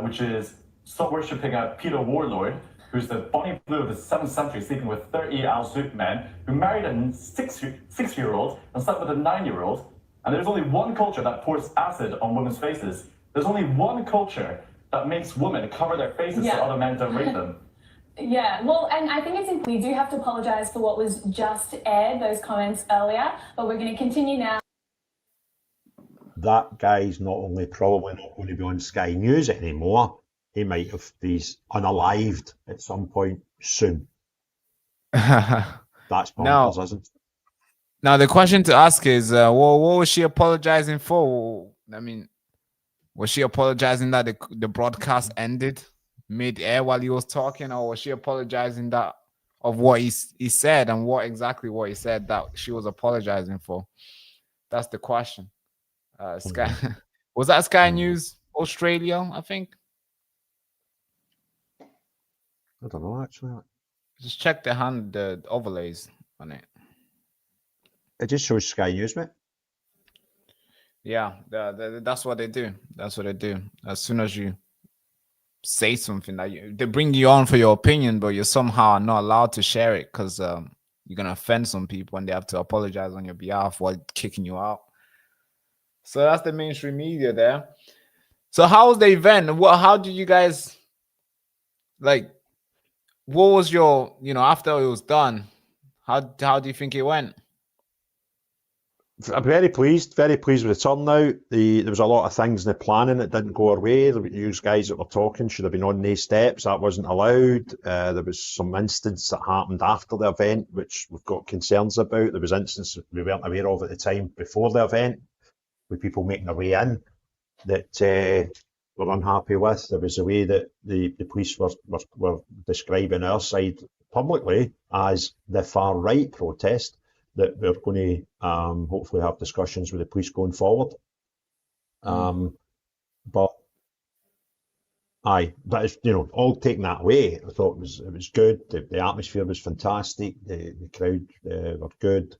Speaker 10: which is stop worshipping a pedo warlord who's the Bonnie Blue of the 7th century, sleeping with 30 Al Zouk men, who married a six-year-old and slept with a 9-year-old. And there's only one culture that pours acid on women's faces. There's only one culture that makes women cover their faces so other men don't rape them.
Speaker 9: Yeah, well, and I think it's we do have to apologise for what was just aired, those comments earlier, but we're going to continue now.
Speaker 1: That guy's probably not going to be on Sky News anymore. He might have these unalived at some point soon. That's bonkers, isn't it?
Speaker 8: Now the question to ask is, what was she apologizing for? I mean, was she apologizing that the broadcast ended mid-air while he was talking, or was she apologizing that of what he said, and what he said that she was apologizing for? That's the question. Sky was that Sky News Australia, I think.
Speaker 1: I don't know, actually.
Speaker 8: Just check the overlays on it.
Speaker 1: It just shows Sky News, mate.
Speaker 8: Yeah, that's what they do. That's what they do. As soon as you say something, they bring you on for your opinion, but you're somehow not allowed to share it because you're gonna offend some people, and they have to apologize on your behalf while kicking you out. So that's the mainstream media there. So how was the event? How did you guys like? What was your, after it was done? How do you think it went?
Speaker 1: I'm very pleased with the turnout. There was a lot of things in the planning that didn't go our way. You guys that were talking should have been on these steps. That wasn't allowed. There was some incidents that happened after the event, which we've got concerns about. There was incidents we weren't aware of at the time before the event, with people making their way in that we're unhappy with. There was a way that the police were describing our side publicly as the far right protest, that we're going to hopefully have discussions with the police going forward. But is, all taking that away, I thought it was good. The atmosphere was fantastic. The crowd were good,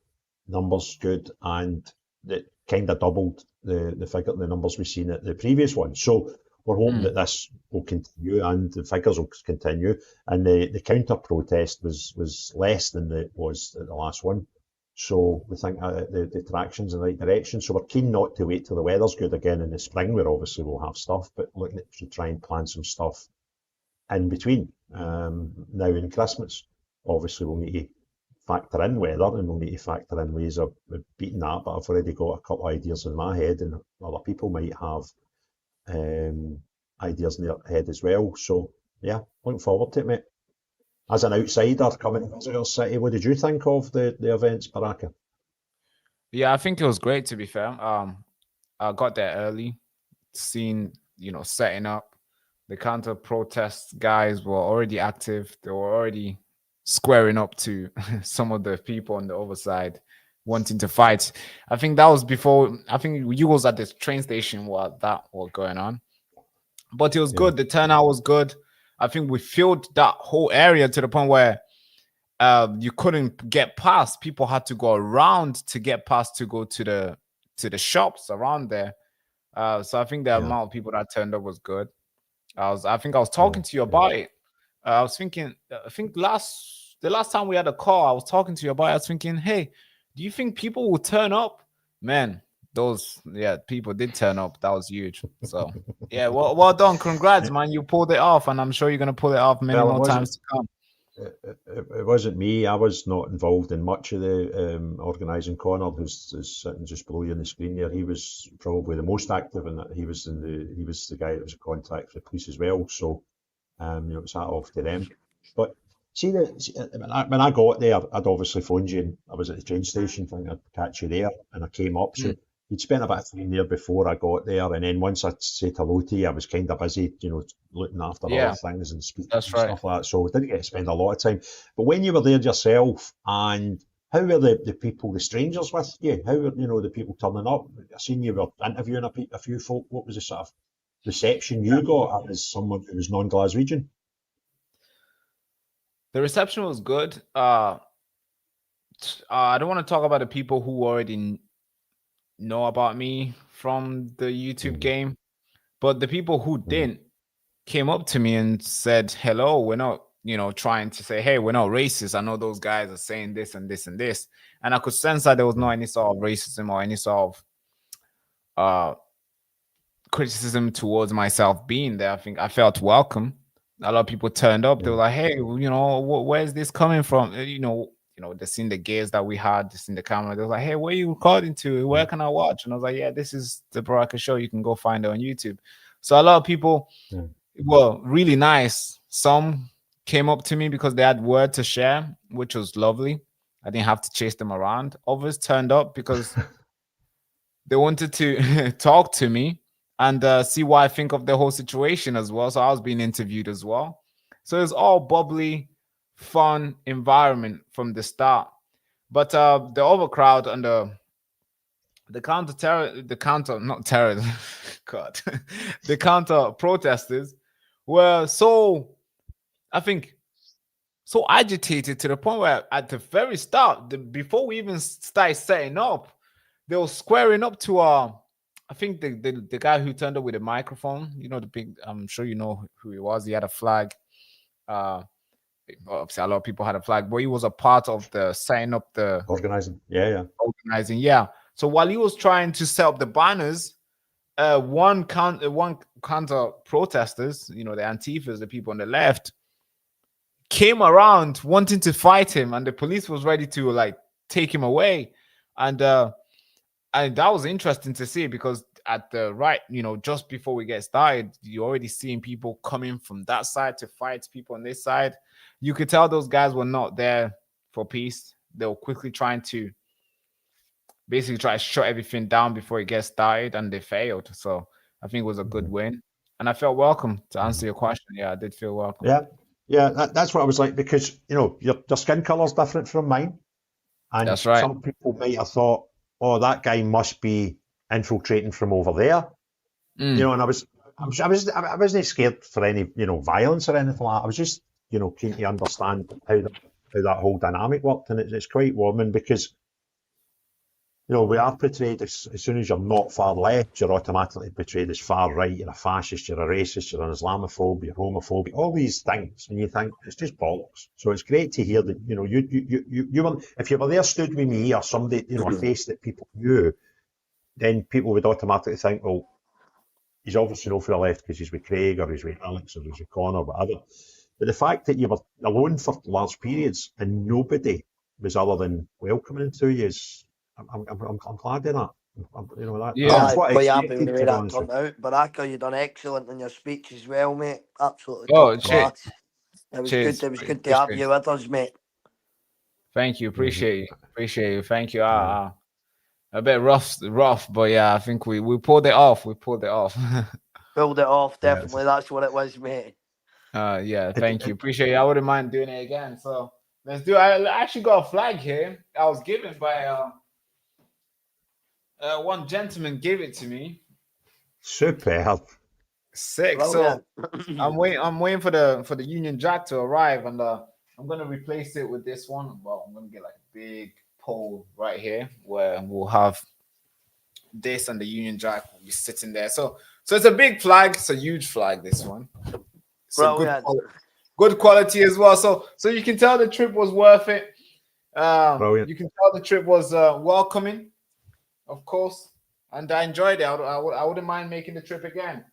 Speaker 1: numbers good, and it kind of doubled the figure, the numbers we've seen at the previous one. So we're hoping that this will continue and the figures will continue. And the counter protest was less than it was at the last one. So we think the traction's in the right direction. So we're keen not to wait till the weather's good again in the spring, where obviously we'll have stuff, but looking to try and plan some stuff in between now and Christmas. Obviously we'll need to factor in weather, and we'll need to factor in ways of beating that, but I've already got a couple of ideas in my head, and other people might have ideas in their head as well. So yeah, looking forward to it, mate. As an outsider coming to visit our city, what did you think of the events, Baraka?
Speaker 8: Yeah, I think it was great, to be fair. I got there early, seen, setting up. The counter protest guys were already active. They were already squaring up to some of the people on the other side wanting to fight. I think that was before, I think you was at the train station while that was going on. But it was good. The turnout was good. I think we filled that whole area to the point where you couldn't get past. People had to go around to get past to go to the shops around there. So I think the amount of people that turned up was good. I think I was talking to you about it. I was thinking, I think the last time we had a call, I was talking to you about it. I was thinking, hey, do you think people will turn up? Man, people did turn up. That was huge. So yeah, well done. Congrats, man. You pulled it off, and I'm sure you're gonna pull it off many more times to come.
Speaker 1: It wasn't me. I was not involved in much of the organising. Connor, who's sitting just below you on the screen there, he was probably the most active in that. He was the guy that was in contact with the police as well. So it was that off to them. But when I got there, I'd obviously phoned you, and I was at the train station thinking I'd catch you there, and I came up. So you'd spent a bit of time there before I got there, and then once I said hello to you, I was kind of busy, looking after other things and speaking and stuff like that. So I didn't get to spend a lot of time. But when you were there yourself, and how were the people, the strangers with you? How were the people turning up? I seen you were interviewing a few folk. What was the sort of reception you got as someone who was non-Glaswegian?
Speaker 8: The reception was good. I don't want to talk about the people who already know about me from the YouTube game, but the people who didn't came up to me and said, hello, we're not, trying to say, hey, we're not racist. I know those guys are saying this and this and this. And I could sense that there was no any sort of racism or any sort of criticism towards myself being there. I think I felt welcome. A lot of people turned up. They were like, hey, where's this coming from? They seen the gears that we had, they seen the camera. They were like, hey, where are you recording to? Where can I watch? And I was like, yeah, this is the Baraka show. You can go find it on YouTube. So a lot of people were really nice. Some came up to me because they had word to share, which was lovely. I didn't have to chase them around. Others turned up because they wanted to talk to me and see what I think of the whole situation as well. So I was being interviewed as well. So it was all bubbly, fun environment from the start. But the overcrowd and the counter protesters were so agitated to the point where at the very start, before we even started setting up, they were squaring up to I think the guy who turned up with a microphone, the big, I'm sure you know who he was. He had a flag. Obviously a lot of people had a flag, but he was a part of the setting up the
Speaker 1: organizing.
Speaker 8: So while he was trying to set up the banners, one counter protesters, the Antifas, the people on the left, came around wanting to fight him, and the police was ready to take him away. And that was interesting to see, because at the right, just before we get started, you're already seeing people coming from that side to fight people on this side. You could tell those guys were not there for peace. They were quickly trying to basically try to shut everything down before it gets started, and they failed. So I think it was a good win, and I felt welcome. To answer your question, I did feel welcome.
Speaker 1: That's what I was like, because your skin colour's different from mine, and
Speaker 8: that's right.
Speaker 1: Some people might have thought, oh, that guy must be infiltrating from over there, and I wasn't scared for any violence or anything like that. I was just keen to understand how that whole dynamic worked, and it's quite warming, because we are portrayed as soon as you're not far left, you're automatically portrayed as far right. You're a fascist, you're a racist, you're an Islamophobe, you're homophobic, all these things, and you think it's just bollocks. So it's great to hear that you were, if you were there stood with me or somebody, a face that people knew, then people would automatically think, well, he's obviously not for the left because he's with Craig, or he's with Alex, or he's with Connor, or whatever. But the fact that you were alone for large periods and nobody was other than welcoming to you is, I'm glad of that. That's what I expected, to be honest with you.
Speaker 7: Baraka, you done excellent in your speech as well, mate. Absolutely top class. It was good. It was good to have you with us, mate.
Speaker 8: Thank you. Appreciate you. Thank you. a bit rough, but yeah, I think we pulled it off. We pulled it off.
Speaker 7: Pulled it off,
Speaker 1: Yeah,
Speaker 7: definitely. That's what it was, mate.
Speaker 8: Yeah,
Speaker 1: it,
Speaker 8: thank you.
Speaker 1: it,
Speaker 8: Appreciate it. I wouldn't mind doing it again. So let's do it. I actually got a flag here. I was given by one gentleman gave it to me.
Speaker 1: superb.
Speaker 8: Sick.
Speaker 7: Brilliant.
Speaker 8: So I'm waiting for the Union Jack to arrive, and I'm gonna replace it with this one. Well, I'm gonna get like a big pole right here where we'll have this, and the Union Jack will be sitting there. So it's a big flag. It's a huge flag. This one. It's a good quality as well. So you can tell the trip was worth it.
Speaker 1: Brilliant.
Speaker 8: You can tell the trip was welcoming, of course, and I enjoyed it. I wouldn't mind making the trip again.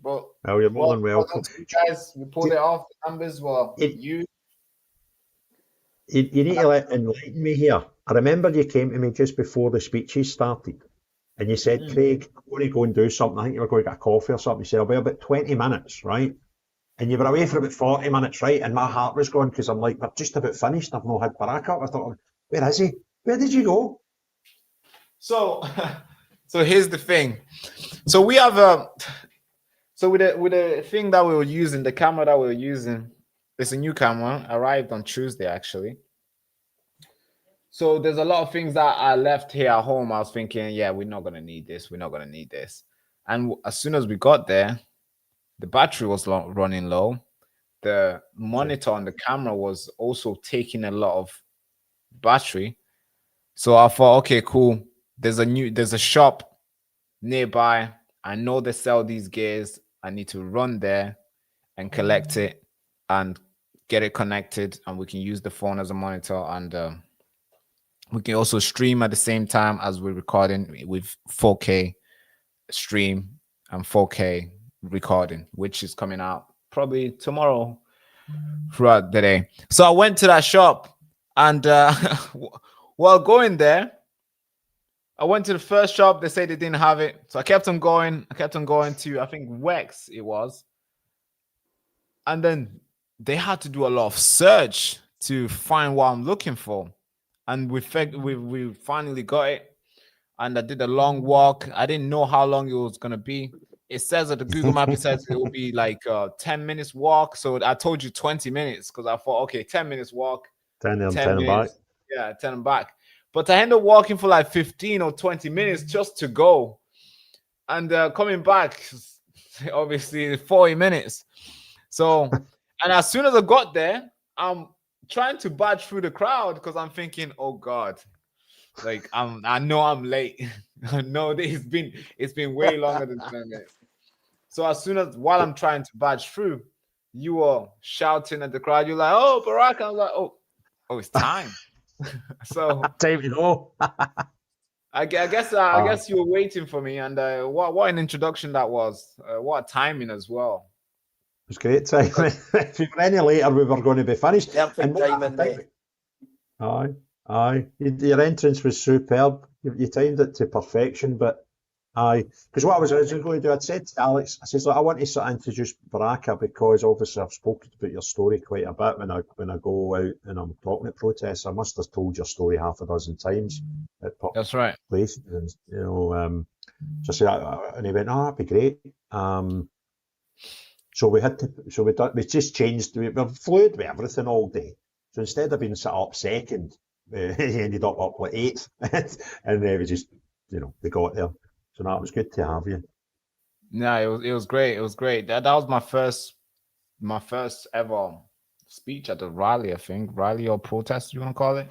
Speaker 8: But
Speaker 1: Oh, you're more than welcome.
Speaker 8: You guys, we pulled it off. The numbers were
Speaker 1: you need to enlighten me here. I remember you came to me just before the speeches started, and you said, Craig, I'm going to go and do something. I think you were going to get a coffee or something. You said, I'll be about 20 minutes, right? And you were away for about 40 minutes, right? And my heart was going because I'm like, we're just about finished. I've not had Baraka up. I thought, where is he? Where did you go?
Speaker 8: So here's the thing. So we have so with the thing that we were using, the camera that we were using, it's a new camera, arrived on Tuesday actually. So there's a lot of things that I left here at home. I was thinking, yeah, we're not gonna need this. We're not gonna need this. And as soon as we got there, the battery was running low. The monitor on the camera was also taking a lot of battery. So I thought, okay, cool. There's a shop nearby. I know they sell these gears. I need to run there and collect it and get it connected, and we can use the phone as a monitor, and we can also stream at the same time as we're recording with 4K stream and 4K recording, which is coming out probably tomorrow throughout the day. So I went to that shop, and while going there, I went to the first shop. They said they didn't have it. So I kept on going. To, I think, Wex it was. And then they had to do a lot of search to find what I'm looking for. And we finally got it. And I did a long walk. I didn't know how long it was going to be. It says at the Google map, it says it will be like 10 minutes walk. So I told you 20 minutes because I thought, okay, 10 minutes walk.
Speaker 1: 10 minutes. Back.
Speaker 8: Yeah, 10 back. But I ended up walking for like 15 or 20 minutes just to go. And coming back, obviously, 40 minutes. So, and as soon as I got there, I'm trying to barge through the crowd because I'm thinking, oh God, like I know I'm late. I know it's been way longer than 10 minutes. So while I'm trying to barge through, you were shouting at the crowd. You're like, oh, Baraka. I'm like, oh, it's time. So
Speaker 1: time to go.
Speaker 8: I guess you were waiting for me, and what an introduction that was. What timing as well.
Speaker 1: It was great time. If we were any later, we were going to be finished.
Speaker 7: Perfect timing, mate.
Speaker 1: Aye. Your entrance was superb. You timed it to perfection, but aye. Because what I was originally going to do, I'd said to Alex, I says, look, I want to sort of introduce Baraka because obviously I've spoken about your story quite a bit when I go out and I'm talking at protests. I must have told your story half a dozen times.
Speaker 8: That's right.
Speaker 1: Places, and, so I said, and he went, oh, that'd be great. So we just changed. We were fluid with everything all day. So instead of being set up second, he ended up like 8th, and we just, we got there. So that was good to have you.
Speaker 8: No, it was great. It was great. That was my first ever speech at a rally. I think rally or protest, you want to call it,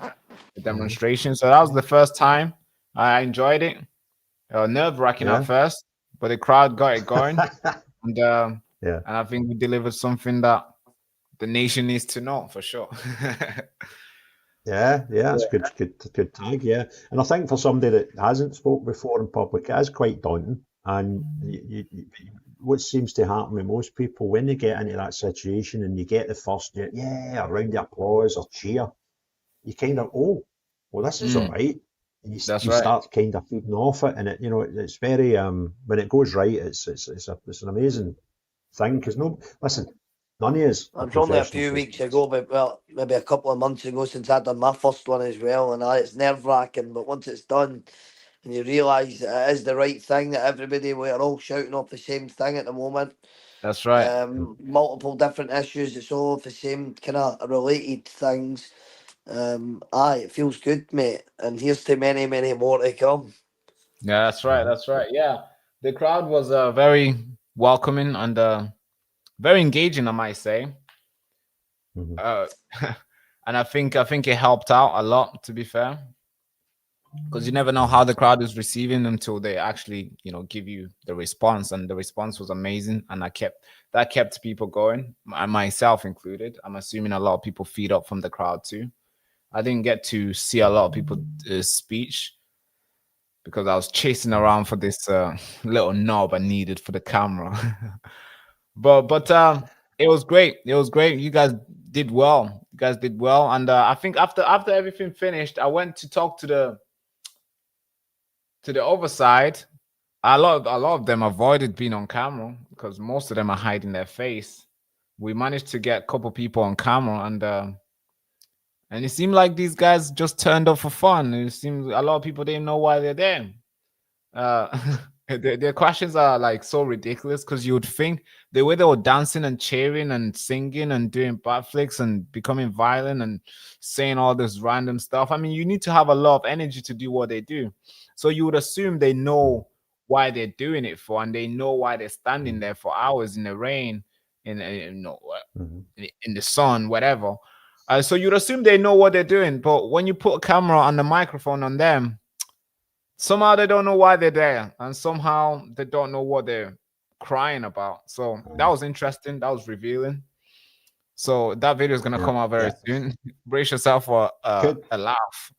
Speaker 8: a demonstration. So that was the first time. I enjoyed it. Nerve-wracking at first, but the crowd got it going, and I think we delivered something that the nation needs to know for sure.
Speaker 1: Yeah, it's good tag, yeah. And I think for somebody that hasn't spoke before in public, it is quite daunting. And what seems to happen with most people when they get into that situation and you get the first, a round of applause or cheer, you kind of, oh, well, this is all right. And you start kind of feeding off it, and it, it's very when it goes right, it's an amazing thing because none of us.
Speaker 7: It was only a few weeks ago, but maybe a couple of months ago since I'd done my first one as well, and it's nerve-wracking, but once it's done, and you realise it is the right thing that we're all shouting off the same thing at the moment.
Speaker 8: That's right.
Speaker 7: Multiple different issues. It's all the same kind of related things. It feels good, mate. And here's to many, many more to come.
Speaker 8: Yeah, that's right. That's right. Yeah, the crowd was very welcoming and very engaging, I might say. And I think it helped out a lot, to be fair, because you never know how the crowd is receiving until they actually, give you the response. And the response was amazing, and that kept people going, myself included. I'm assuming a lot of people feed up from the crowd too. I didn't get to see a lot of people speech because I was chasing around for this little knob I needed for the camera. but it was great. It was great. You guys did well. And I think after everything finished, I went to talk to the other side. A lot of them avoided being on camera because most of them are hiding their face. We managed to get a couple people on camera, and it seemed like these guys just turned up for fun. It seems a lot of people didn't know why they're there. Their questions are like so ridiculous because you would think the way they were dancing and cheering and singing and doing backflips and becoming violent and saying all this random stuff. I mean, you need to have a lot of energy to do what they do. So you would assume they know why they're doing it for, and they know why they're standing there for hours in the rain, in the sun, whatever. So you'd assume they know what they're doing, but when you put a camera and the microphone on them, somehow they don't know why they're there, and somehow they don't know what they're crying about. So that was interesting. That was revealing. So that video is gonna come out very soon. Brace yourself for a laugh.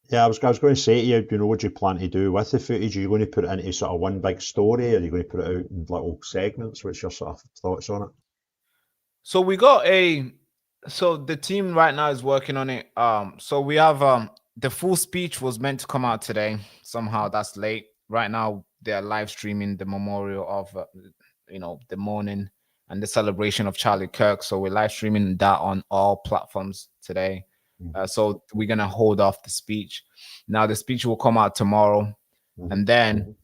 Speaker 1: Yeah, I was going to say to you, what do you plan to do with the footage? Are you going to put it into sort of one big story, or are you going to put it out in little segments? What's your sort of thoughts on it?
Speaker 8: So the team right now is working on it. So we have the full speech was meant to come out today. Somehow that's late. Right now they're live streaming the memorial of the mourning and the celebration of Charlie Kirk. So we're live streaming that on all platforms today. So we're gonna hold off the speech. Now the speech will come out tomorrow, and then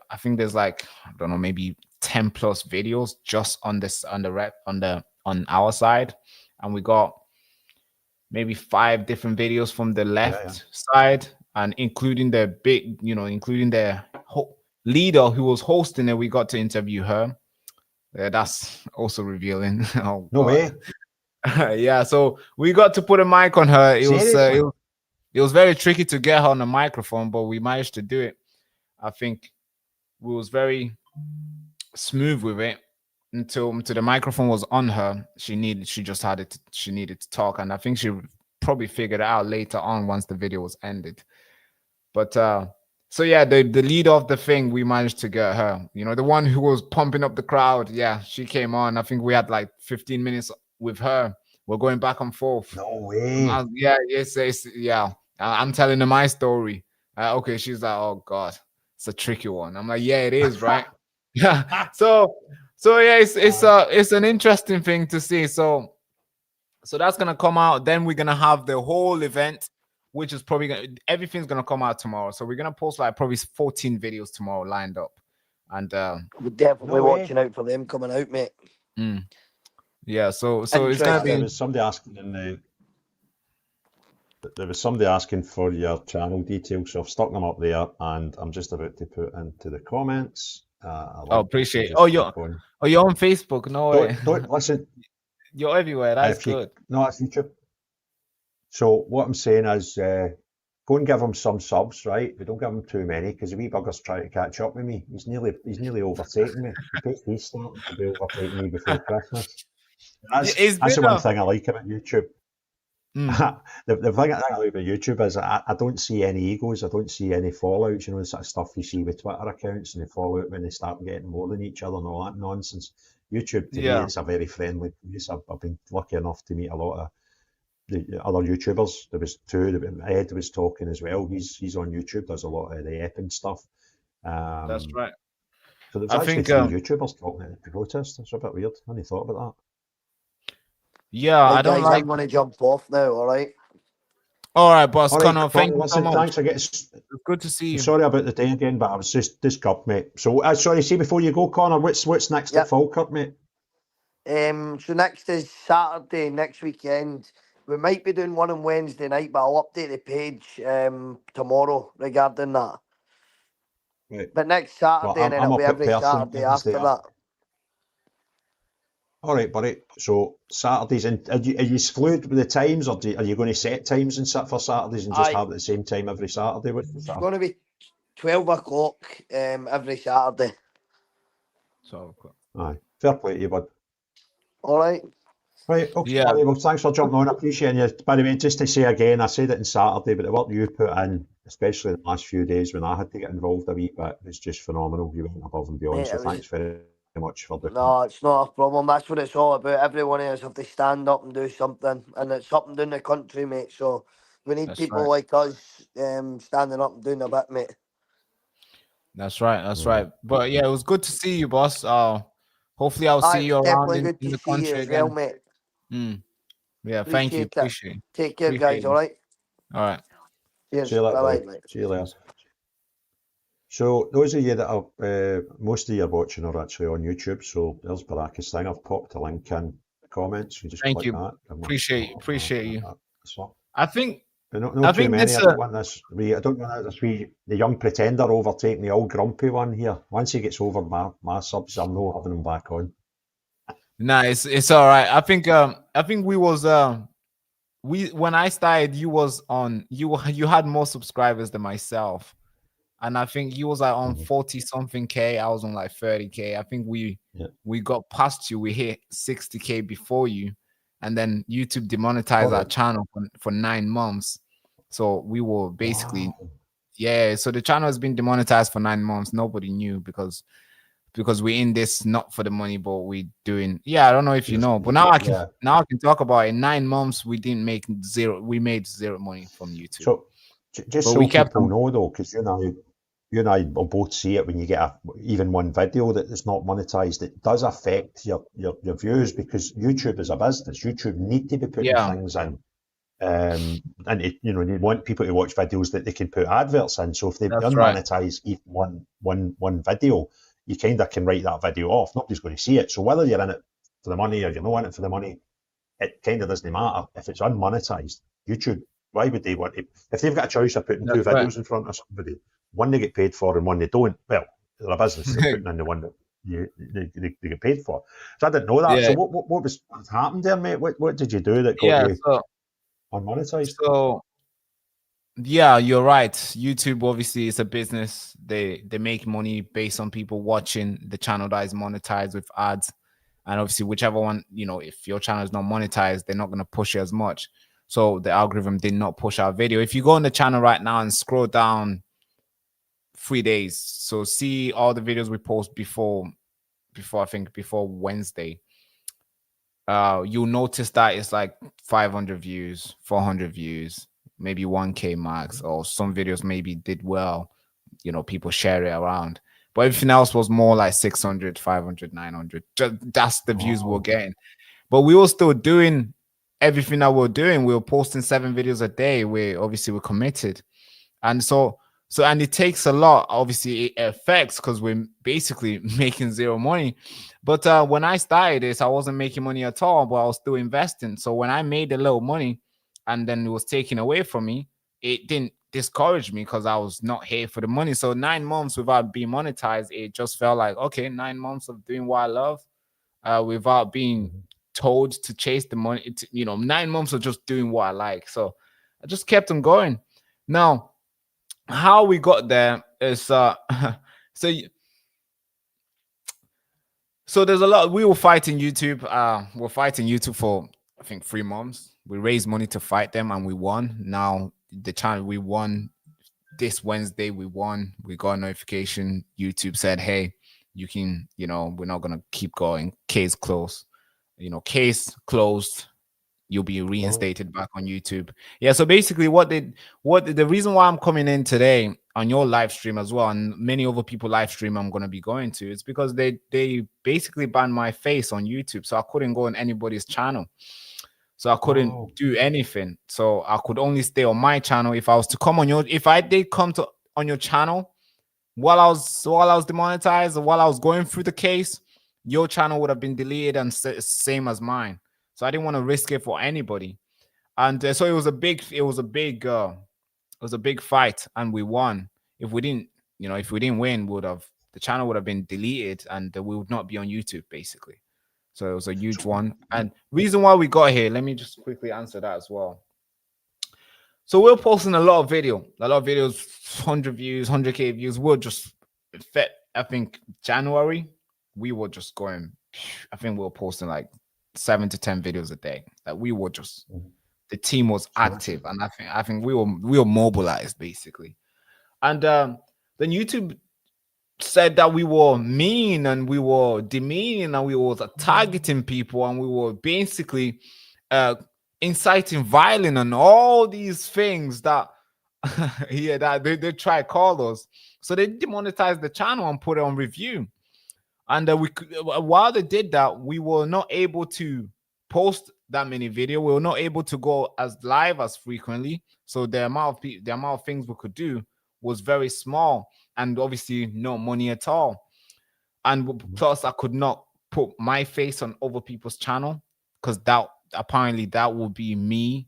Speaker 8: I think there's like, I don't know, maybe 10 plus videos just on our side, and we got maybe 5 different videos from the left side, and including the leader who was hosting it. We got to interview her. That's also revealing. Oh,
Speaker 1: no way.
Speaker 8: Yeah, so we got to put a mic on her. It was very tricky to get her on the microphone, but we managed to do it. I think we was very smooth with it until the microphone was on her. She needed to talk, and I think she probably figured it out later on once the video was ended. But so yeah, the lead of the thing, we managed to get her. The one who was pumping up the crowd. Yeah, she came on. I think we had like 15 minutes with her. We're going back and forth.
Speaker 1: No way.
Speaker 8: Yeah. I'm telling her my story. Okay, she's like, oh God, it's a tricky one. I'm like, yeah, it is, right? Yeah. So yeah, it's an interesting thing to see. So that's gonna come out. Then we're gonna have the whole event, which is probably everything's gonna come out tomorrow. So we're gonna post like probably 14 videos tomorrow lined up, and
Speaker 7: we're definitely watching out for them coming out, mate.
Speaker 8: Yeah, so it's gonna be.
Speaker 1: There was somebody asking for your channel details, so I've stuck them up there, and I'm just about to put into the comments.
Speaker 8: Appreciate it. You're on Facebook. No way.
Speaker 1: Don't listen.
Speaker 8: You're everywhere. That's good.
Speaker 1: No, that's YouTube. So what I'm saying is, go and give him some subs, right? But don't give him too many, because the wee bugger's trying to catch up with me. He's nearly overtaken me. He's starting to be overtaking me before Christmas. That's the one thing I like about YouTube. The thing I like about YouTube is I don't see any egos. I don't see any fallouts. The sort of stuff you see with Twitter accounts, and they fall out when they start getting more than each other and all that nonsense. YouTube, to me, it's a very friendly place. I've been lucky enough to meet a lot of the other YouTubers. There was 2. Ed was talking as well. He's on YouTube. Does a lot of the Epping stuff.
Speaker 8: That's right.
Speaker 1: So there's actually 3 YouTubers talking at the protest. It's a bit weird. I hadn't thought about that.
Speaker 8: Yeah, I don't like.
Speaker 7: I'm going to jump off now. All right.
Speaker 8: All right, boss.
Speaker 1: All right,
Speaker 8: Connor, thank you so
Speaker 1: listen,
Speaker 8: much.
Speaker 1: thanks.
Speaker 8: It's good to see you.
Speaker 1: Sorry about the day again, but I was just gub, mate. So, sorry, see before you go, Connor, what's next at Falkirk, mate?
Speaker 7: So next is Saturday, next weekend. We might be doing one on Wednesday night, but I'll update the page tomorrow regarding that.
Speaker 1: Right.
Speaker 7: But next Saturday,
Speaker 1: Well,
Speaker 7: and then
Speaker 1: I'm
Speaker 7: it'll be
Speaker 1: up at
Speaker 7: every
Speaker 1: Perth on
Speaker 7: Saturday
Speaker 1: Wednesday.
Speaker 7: after that.
Speaker 1: All right, buddy. So Saturdays, and are you fluid with the times, or are you going to set times and for Saturdays and just have it at the same time every Saturday?
Speaker 7: It's going to be 12 o'clock every Saturday.
Speaker 8: 12 o'clock.
Speaker 1: Aye, fair play to you, bud.
Speaker 7: All right.
Speaker 1: Right, okay,
Speaker 8: Yeah.
Speaker 1: buddy. Well, thanks for jumping on. I appreciate you. By the way, just to say again, I said it on Saturday, but the work you put in, especially the last few days when I had to get involved a wee bit, was just phenomenal. You went above and beyond,
Speaker 7: Mate,
Speaker 1: so
Speaker 7: it was-
Speaker 1: thanks very much for doing that.
Speaker 7: No, it's not a problem. That's what it's all about. Every one of us have to stand up and do something, and it's something in the country, mate. So we need
Speaker 8: That's
Speaker 7: people
Speaker 8: right.
Speaker 7: like us standing up and doing a bit, mate.
Speaker 8: That's right. That's right. But yeah, it was good to see you, boss. Hopefully, I'll
Speaker 7: Aye,
Speaker 8: see
Speaker 7: it's
Speaker 8: you around
Speaker 7: definitely
Speaker 8: in
Speaker 7: good
Speaker 8: the
Speaker 7: to see you
Speaker 8: country
Speaker 7: as well,
Speaker 8: again.
Speaker 7: mate.
Speaker 8: Yeah, thank you.
Speaker 7: Appreciate it.
Speaker 8: Appreciate it.
Speaker 7: Take care,
Speaker 8: Appreciate
Speaker 7: guys.
Speaker 8: you.
Speaker 7: All right.
Speaker 8: All right.
Speaker 7: Cheers.
Speaker 1: See you later,
Speaker 7: Bye,
Speaker 1: buddy.
Speaker 7: mate.
Speaker 1: See you later. So those of you that are, most of you are watching are actually on YouTube. So there's Baraka's thing. I've popped a link in the comments. You just
Speaker 8: Thank
Speaker 1: click
Speaker 8: you.
Speaker 1: that.
Speaker 8: Appreciate you.
Speaker 1: That's all.
Speaker 8: I think
Speaker 1: But no
Speaker 8: I
Speaker 1: too
Speaker 8: think
Speaker 1: many.
Speaker 8: this,
Speaker 1: I don't want this. I don't want this wee the young pretender overtaking the old grumpy one here. Once he gets over my subs, I'm not having him back on.
Speaker 8: nah, it's all right. I think we was when I started, you was on you had more subscribers than myself. And I think you was like on 40 something K. I was on like 30K. I think we got past you. We hit 60K before you, and then YouTube demonetized our channel for 9 months. So we were basically, So the channel has been demonetized for 9 months. Nobody knew because we in this not for the money, but we doing. Yeah, I don't know if you know, but now I can talk about it. In 9 months, we didn't make zero. We made zero money from YouTube.
Speaker 1: So just so people know though, because you and I will both see it when you get even one video that is not monetized. It does affect your views because YouTube is a business. YouTube need to be putting things in, and they want people to watch videos that they can put adverts in. So if they unmonetize even one video, you kind of can write that video off. Nobody's going to see it. So whether you're in it for the money or you're not in it for the money, it kind of doesn't matter. If it's unmonetized, YouTube, why would they want to? If they've got a choice of putting two videos in front of somebody, one they get paid for and one they don't, well, they're a business, they're putting in the one that they get paid for. So I didn't know that. So what happened there, mate? What did you do that got you unmonetized?
Speaker 8: So yeah, you're right. YouTube obviously is a business. They make money based on people watching. The channel that is monetized with ads. And obviously, whichever one, if your channel is not monetized, they're not going to push it as much. So the algorithm did not push our video. If you go on the channel right now and scroll down 3 days, so see all the videos we post before Wednesday, you'll notice that it's like 500 views, 400 views, maybe 1K max, or some videos maybe did well. People share it around. But everything else was more like 600, 500, 900. That's the views we're getting. But we were still doing everything that we're doing. We were posting 7 videos a day. We're committed. And and it takes a lot. Obviously, it affects because we're basically making zero money. But when I started this, I wasn't making money at all, but I was still investing. So when I made a little money and then it was taken away from me, it didn't discourage me because I was not here for the money. So 9 months without being monetized, it just felt like, okay, 9 months of doing what I love without being told to chase the money. 9 months of just doing what I like. So I just kept on going. Now, how we got there is so there's a lot. We were fighting YouTube. We're fighting YouTube for I think 3 months. We raised money to fight them and we won. Now the channel, we won this Wednesday. We won. We got a notification. YouTube said, "Hey, you can. We're not gonna keep going. Case closed. Case closed. You'll be reinstated back on YouTube." Yeah. So basically, the reason why I'm coming in today on your live stream as well, and many other people live stream I'm gonna be going to, is because they basically banned my face on YouTube, so I couldn't go on anybody's channel. so I couldn't do anything. So I could only stay on my channel. If I was to come on your, if I did come to on your channel while I was demonetized, or while I was going through the case, your channel would have been deleted and same as mine. So I didn't want to risk it for anybody. And so it was a big fight, and we won. If we didn't win, the channel would have been deleted, and we would not be on YouTube basically. So it was a huge one. And reason why we got here, let me just quickly answer that as well. So we're posting a lot of videos, 100 views, 100K views. We're just, I think January, we were just going, I think we were posting like 7 to 10 videos a day. Like we were just, the team was active, and I think we were mobilized basically. And then YouTube said that we were mean and we were demeaning and we were targeting people and we were basically inciting violence and all these things that that they try to call us. So they demonetized the channel and put it on review. And while they did that, we were not able to post that many videos. We were not able to go as live as frequently. So the amount of things we could do was very small, and obviously no money at all. And plus, I could not put my face on other people's channel, because that would be me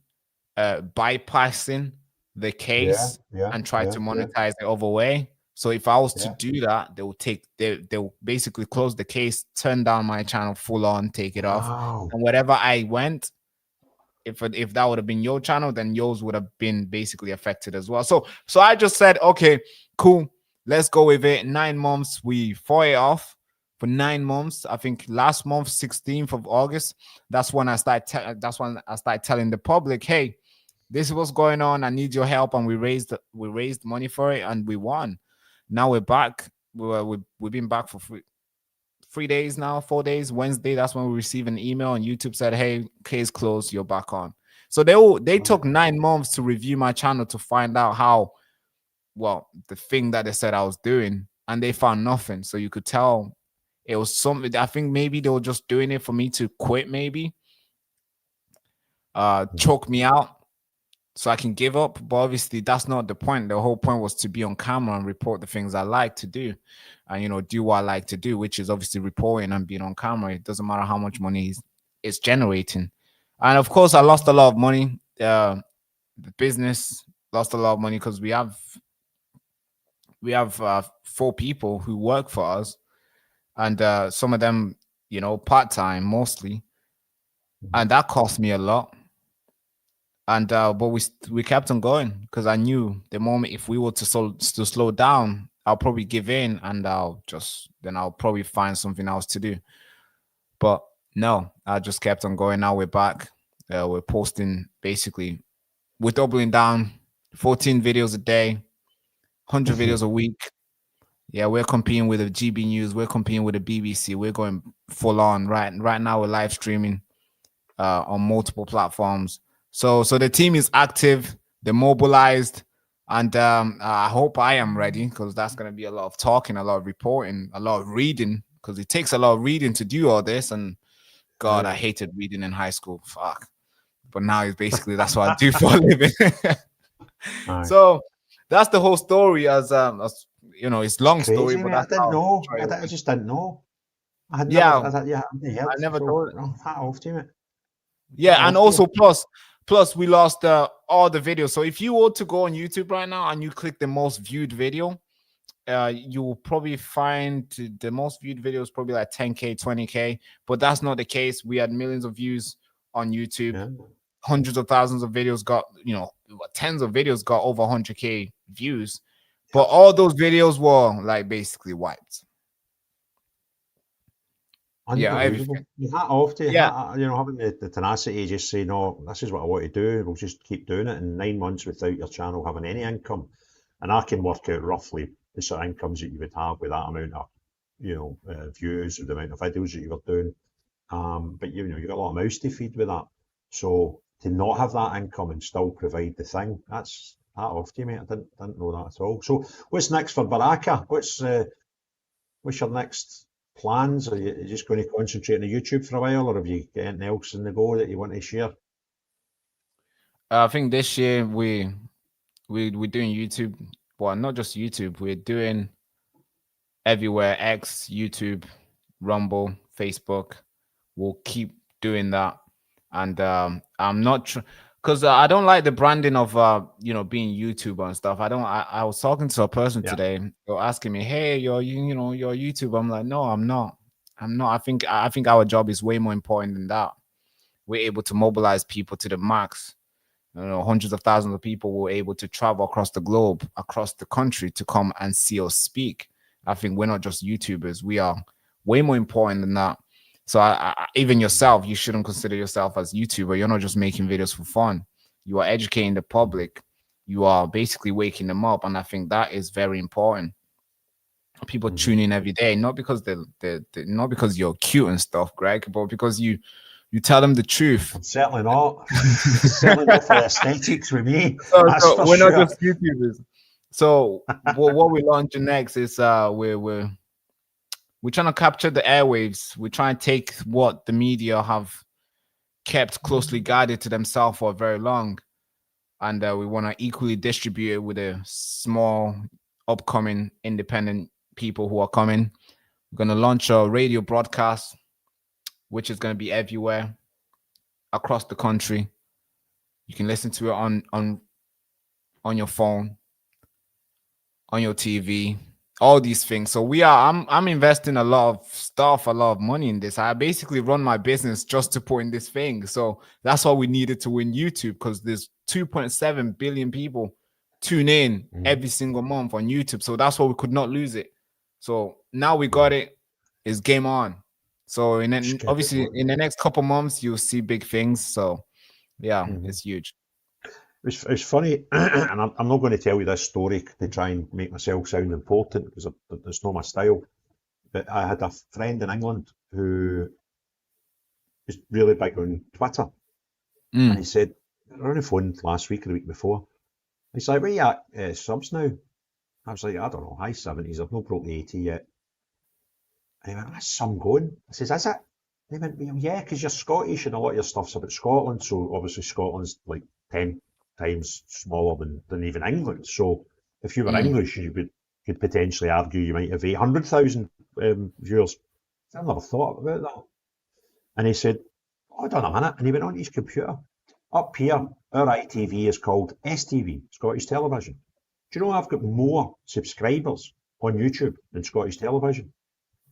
Speaker 8: bypassing the case and try to monetize the other way. So if I was to do that, they'll basically close the case, turn down my channel full on, take it off, and wherever I went, if that would have been your channel, then yours would have been basically affected as well. So I just said, okay, cool, let's go with it. 9 months, we fought it off for 9 months. I think last month, 16th of August, that's when I started telling the public, hey, this is what's going on. I need your help, and we raised money for it, and we won. Now we're back. We've been back for 3 days now, 4 days. Wednesday, that's when we received an email, and YouTube said, hey, case closed, you're back on. So they took 9 months to review my channel to find out how, well, the thing that they said I was doing, and they found nothing. So you could tell it was something. I think maybe they were just doing it for me to quit, maybe choke me out so I can give up. But obviously that's not the point. The whole point was to be on camera and report the things I like to do, and do what I like to do, which is obviously reporting and being on camera. It doesn't matter how much money it's generating. And of course I lost a lot of money. The business lost a lot of money because we have 4 people who work for us, and some of them part-time mostly, and that cost me a lot. And but we kept on going, because I knew the moment if we were to slow down, I'll probably give in, and I'll probably find something else to do. But no, I just kept on going. Now we're back. We're posting, basically, we're doubling down, 14 videos a day, 100 videos a week. Yeah, we're competing with the GB News. We're competing with the BBC. We're going full on. Right now we're live streaming on multiple platforms. So the team is active, they're mobilized, and I hope I am ready, because that's going to be a lot of talking, a lot of reporting, a lot of reading, because it takes a lot of reading to do all this. And God, I hated reading in high school. Fuck. But now it's basically that's what I do for a living. So that's the whole story. As it's long story, but
Speaker 1: I didn't know. I just didn't know. I never told it. Hat off to you, mate.
Speaker 8: Yeah, and also plus we lost all the videos. So if you were to go on YouTube right now and you click the most viewed video, you will probably find the most viewed videos probably like 10K, 20K, but that's not the case. We had millions of views on YouTube. Hundreds of thousands of videos got, tens of videos got over 100K views, but all those videos were like basically wiped.
Speaker 1: Yeah, everything. You hat off to having the tenacity, just say, no, this is what I want to do. We'll just keep doing it. In 9 months without your channel having any income, and I can work out roughly the sort of incomes that you would have with that amount of, views, or the amount of videos that you were doing. But you got a lot of mouths to feed with that. So to not have that income and still provide the thing, that's hat off to you, mate. I didn't know that at all. So what's next for Baraka? What's your next plans? Are you just going to concentrate on YouTube for a while, or have you got anything else in the go that you want to share?
Speaker 8: I think this year we're doing YouTube. Well, not just YouTube. We're doing everywhere: X, YouTube, Rumble, Facebook. We'll keep doing that, and I'm not because I don't like the branding of being YouTuber and stuff. I was talking to a person today. They were asking me, "Hey, you're YouTube." I'm like, "No, I'm not. I'm not. I think our job is way more important than that. We're able to mobilize people to the max. Hundreds of thousands of people were able to travel across the globe, across the country to come and see us speak. I think we're not just YouTubers. We are way more important than that. So even yourself, you shouldn't consider yourself as YouTuber. You're not just making videos for fun. You are educating the public. You are basically waking them up. And I think that is very important. People tune in every day, not because not because you're cute and stuff, Greg, but because you tell them the truth.
Speaker 1: I'm certainly not. Certainly not for aesthetics with me.
Speaker 8: So we're not just YouTubers. So what we're launching next is we're trying to capture the airwaves. We're trying to take what the media have kept closely guided to themselves for very long, and we want to equally distribute it with a small upcoming independent people who are coming. We're going to launch a radio broadcast, which is going to be everywhere across the country. You can listen to it on your phone, on your TV, all these things. So I'm investing a lot of stuff, a lot of money in this. I basically run my business just to put in this thing. So that's why we needed to win YouTube, because there's 2.7 billion people tune in every single month on YouTube. So that's why we could not lose it. So now we got it. It's game on. So obviously in the next couple months you'll see big things. So yeah, it's huge.
Speaker 1: It's funny, and I'm not going to tell you this story to try and make myself sound important, because it's not my style. But I had a friend in England who is really big on Twitter, and he said, I was on the phone last week or the week before. He's like, "Where you at subs now?" I was like, "I don't know, high 70s. I've not broke the 80 yet." And he went, "That's some going." I says, "Is it?" And he went, "Well, yeah, because you're Scottish and a lot of your stuff's about Scotland. So obviously Scotland's like 10 times smaller than even England. So if you were English, you could potentially argue you might have 800,000 viewers." I never thought about that. And he said, "Hold on a minute." And he went on his computer. Up here, our ITV is called STV, Scottish Television. Do you know I've got more subscribers on YouTube than Scottish Television?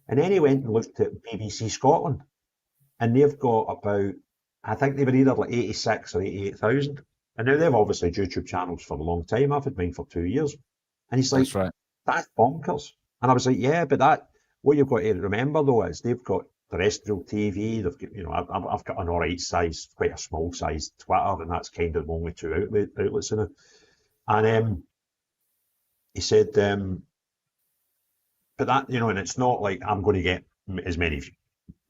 Speaker 1: And then he went and looked at BBC Scotland, and they've got about, I think they were either like 86 or 88,000. And now they've obviously had YouTube channels for a long time. I've had mine for 2 years. And he's like, "That's right. That's bonkers." And I was like, "Yeah, but what you've got to remember though is they've got terrestrial TV. They've got, I've got an alright size, quite a small size Twitter, and that's kind of only two outlets in it." And he said, but that, and it's not like I'm going to get as many views.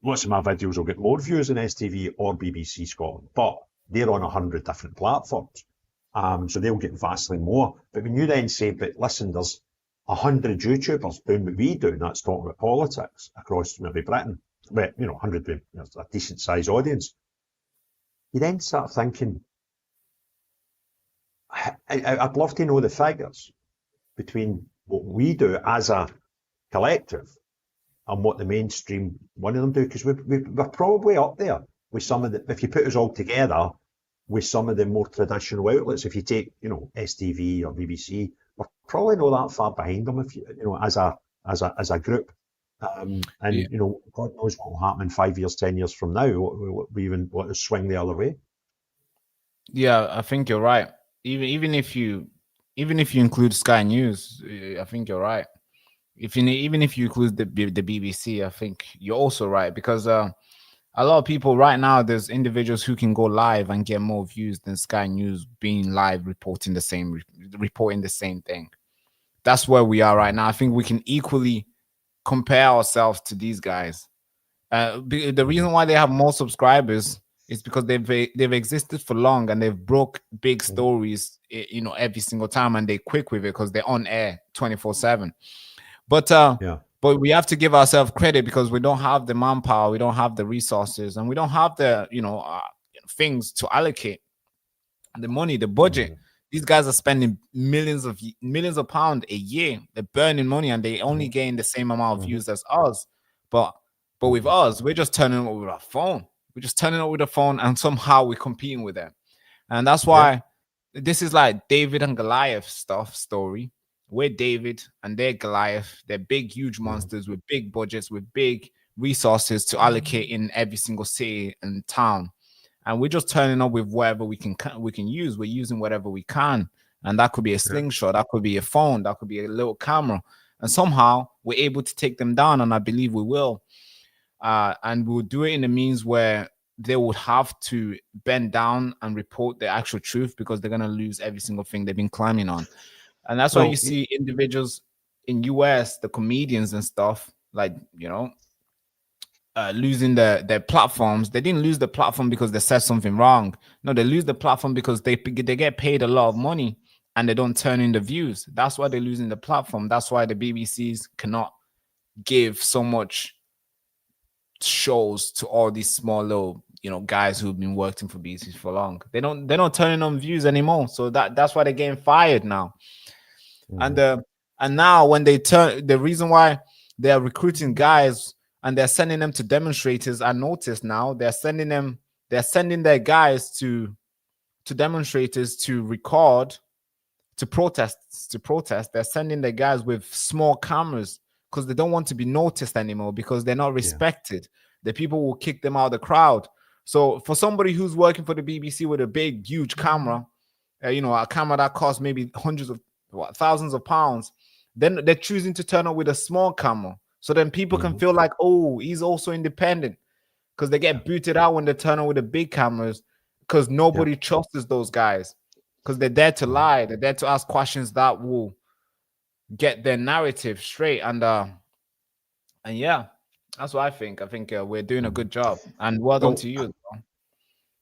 Speaker 1: Lots of my videos will get more views than STV or BBC Scotland, but they're on 100 different platforms. So they'll get vastly more. But when you then say, but listen, there's 100 YouTubers doing what we do, and that's talking about politics across maybe Britain, but 100 being a decent sized audience, you then start thinking, I'd love to know the figures between what we do as a collective and what the mainstream one of them do, because we're probably up there with some of the, if you put us all together with some of the more traditional outlets. If you take STV or BBC, we're probably not that far behind them, if as a group. And God knows what will happen in 5 years, 10 years from now. What will swing the other way.
Speaker 8: Yeah, I think you're right. Even if you include Sky News, I think you're right. Even if you include the BBC, I think you're also right, because a lot of people right now, there's individuals who can go live and get more views than Sky News being live reporting the same thing. That's where we are right now. I think we can equally compare ourselves to these guys. The reason why they have more subscribers is because they've existed for long, and they've broke big stories, every single time, and they're quick with it because they're on air 24/7. But we have to give ourselves credit, because we don't have the manpower, we don't have the resources, and we don't have the things to allocate the money, the budget. These guys are spending millions of pounds a year. They're burning money, and they only gain the same amount of views as us. But with us, we're just turning up with our phone. We're just turning up with a phone, and somehow we're competing with them. And that's why this is like David and Goliath story. We're David and they're Goliath. They're big, huge monsters with big budgets, with big resources to allocate in every single city and town. And we're just turning up with whatever we can use. We're using whatever we can. And that could be a slingshot, that could be a phone, that could be a little camera. And somehow we're able to take them down, and I believe we will. And we'll do it in a means where they would have to bend down and report the actual truth, because they're going to lose every single thing they've been climbing on. And that's why you see individuals in US, the comedians and stuff, like, you know, losing their platforms. They didn't lose the platform because they said something wrong. No, they lose the platform because they get paid a lot of money and they don't turn in the views. That's why they're losing the platform. That's why the BBCs cannot give so much shows to all these small little, you know, guys who've been working for BBCs for long. They're not turning on views anymore. So that's why they're getting fired now. And now when they turn, the reason why they're recruiting guys and they're sending them to demonstrators, I noticed now they're sending their guys to demonstrators to record, to protest. They're sending their guys with small cameras because they don't want to be noticed anymore, because they're not respected. The people will kick them out of the crowd. So for somebody who's working for the BBC with a big, huge camera, you know, a camera that costs maybe thousands of pounds, then they're choosing to turn up with a small camera. So then people can feel like, oh, he's also independent, because they get booted out when they turn up with the big cameras, because nobody trusts those guys, because they're there to lie. They're there to ask questions that will get their narrative straight. And yeah, that's what I think. I think we're doing a good job. And well done to you.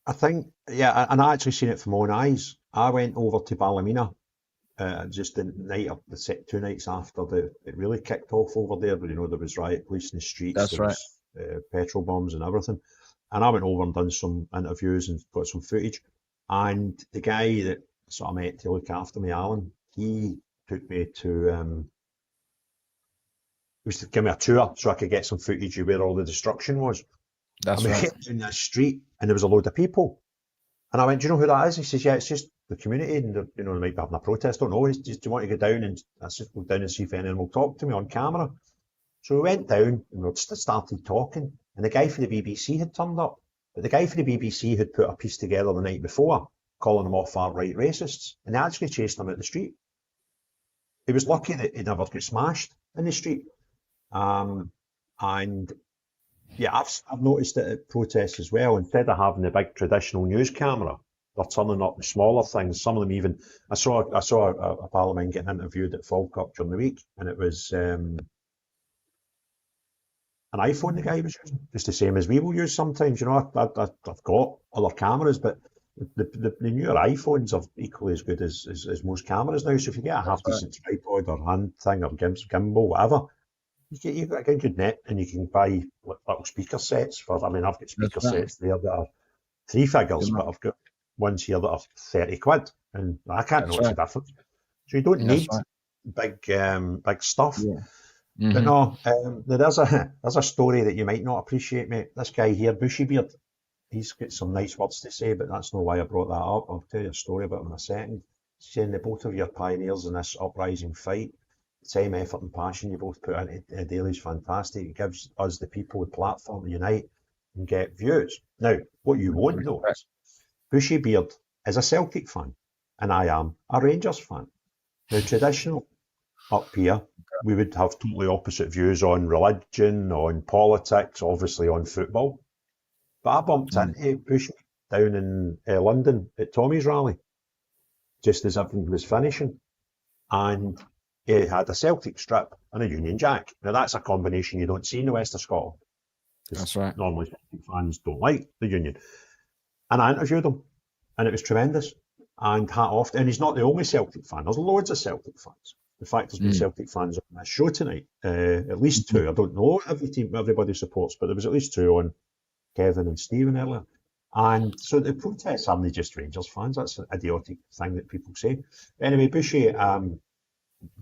Speaker 1: I think, and I actually seen it from my own eyes. I went over to Ballymena just the night of the 2 nights after it really kicked off over there. But, you know, there was riot police in the streets.
Speaker 8: That's
Speaker 1: there
Speaker 8: right.
Speaker 1: was petrol bombs and everything. And I went over and done some interviews and got some footage. And the guy that sort of met to look after me, Alan, he took me to he was to give me a tour so I could get some footage of where all the destruction was.
Speaker 8: That's right.
Speaker 1: I was in that street and there was a load of people. And I went, do you know who that is? He says, yeah, it's just the community, and you know, they might be having a protest. I don't know. He says, do you want to go down? And I said, go down and see if anyone will talk to me on camera. So we went down and we just started talking. And the guy for the BBC had turned up. But the guy for the BBC had put a piece together the night before, calling them all far-right racists. And they actually chased him out the street. He was lucky that he never got smashed in the street. And yeah, I've noticed it at protests as well. Instead of having the big traditional news camera, they're turning up the smaller things. Some of them even, I saw a pal of mine getting interviewed at Falkirk during the week, and it was an iPhone the guy was using, just the same as we will use sometimes. You know, I've got other cameras, but the newer iPhones are equally as good as most cameras now. So if you get a half-decent tripod or hand thing or gimbal, whatever, you've got a good net, and you can buy little speaker sets for, I mean, I've got speaker sets there that are 3 figures, but I've got ones here that are 30 quid, and I can't notice the difference. So you don't need big stuff. But no, there's a story that you might not appreciate, mate. This guy here, Bushybeard, he's got some nice words to say, but that's not why I brought that up. I'll tell you a story about him in a second. He's saying that both of you are pioneers in this uprising fight. The time, effort and passion you both put into daily is fantastic. It gives us, the people, a platform to unite and get views. Now, what you won't know is Bushybeard is a Celtic fan, and I am a Rangers fan. Now, traditional up here, we would have totally opposite views on religion, on politics, obviously on football. But I bumped into Bushy down in London at Tommy's rally, just as everything was finishing. And he had a Celtic strip and a Union Jack. Now, that's a combination you don't see in the west of Scotland.
Speaker 8: That's right.
Speaker 1: Normally, Celtic fans don't like the Union. And I interviewed him, and it was tremendous. And hat off. And he's not the only Celtic fan. There's loads of Celtic fans. In fact, there's been Celtic fans on this show tonight. At least 2. I don't know every team everybody supports, but there was at least 2 on, Kevin and Stephen earlier. And so the protests aren't just Rangers fans. That's an idiotic thing that people say. Anyway, Bushy,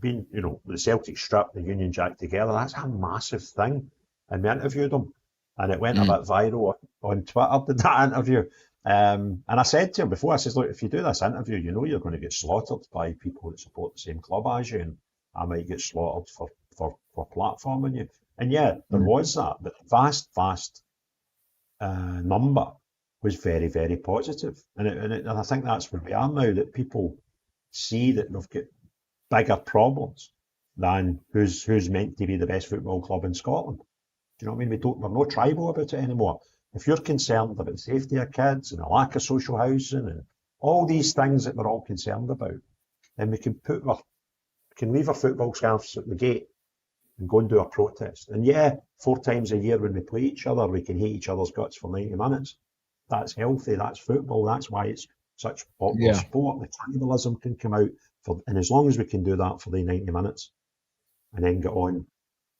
Speaker 1: being, the Celtic strip, the Union Jack together, that's a massive thing. And we interviewed him, and it went a bit viral on Twitter, did that interview. And I said to him before, I says, look, if you do this interview, you're going to get slaughtered by people that support the same club as you, and I might get slaughtered for platforming you. And yeah, there was that, but the vast number was very, very positive. And I think that's where we are now, that people see that we've got bigger problems than who's meant to be the best football club in Scotland. Do you know what I mean? We're not tribal about it anymore. If you're concerned about the safety of kids and the lack of social housing and all these things that we're all concerned about, then we can leave our football scarves at the gate and go and do a protest. And yeah, 4 times a year when we play each other, we can hate each other's guts for 90 minutes. That's healthy. That's football. That's why it's such popular sport. The cannibalism can come out, and as long as we can do that for the 90 minutes and then get on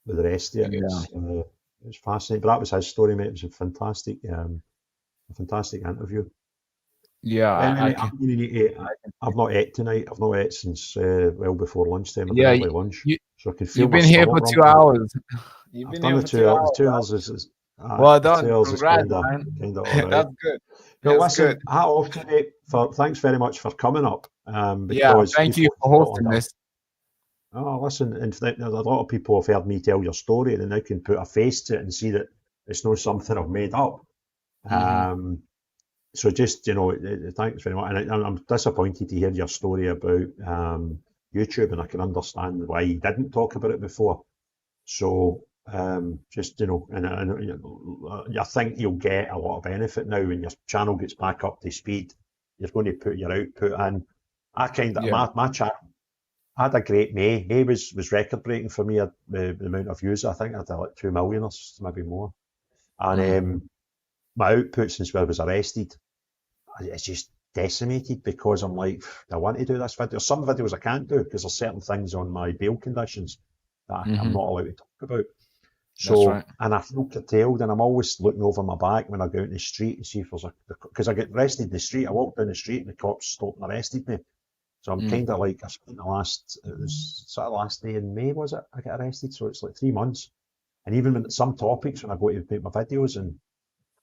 Speaker 1: with the rest of it, it's fascinating. But that was his story, mate. It was a fantastic interview.
Speaker 8: Yeah,
Speaker 1: I've not ate tonight. I've not ate since well before lunchtime. I've been early lunch, so I can feel
Speaker 8: you've been here for 2 hours.
Speaker 1: You've been here for 2 hours. 2 hours
Speaker 8: well done.
Speaker 1: 2 hours
Speaker 8: Congrats,
Speaker 1: is kind of all right.
Speaker 8: That's good.
Speaker 1: No, listen, hat off to you. Thanks very much for coming up.
Speaker 8: Thank you for hosting this.
Speaker 1: Oh, listen, in fact, a lot of people have heard me tell your story, and they now can put a face to it and see that it's not something I've made up. So just, thanks very much. And I'm disappointed to hear your story about YouTube, and I can understand why you didn't talk about it before. So just, and I think you'll get a lot of benefit now when your channel gets back up to speed. You're going to put your output in. My channel, I had a great May. May was record breaking for me, the amount of views. I think I had like 2 million or maybe more. And my output since I was arrested, it's just decimated, because I'm like, I want to do this video. Some videos I can't do because there's certain things on my bail conditions that I'm not allowed to talk about. So, and I feel curtailed, and I'm always looking over my back when I go out in the street and see if there's because I get arrested in the street. I walked down the street and the cops stopped and arrested me. So I'm kind of like, I spent it was sort of last day in May, was it? I got arrested. So it's like 3 months. And even when some topics, when I go to make my videos, and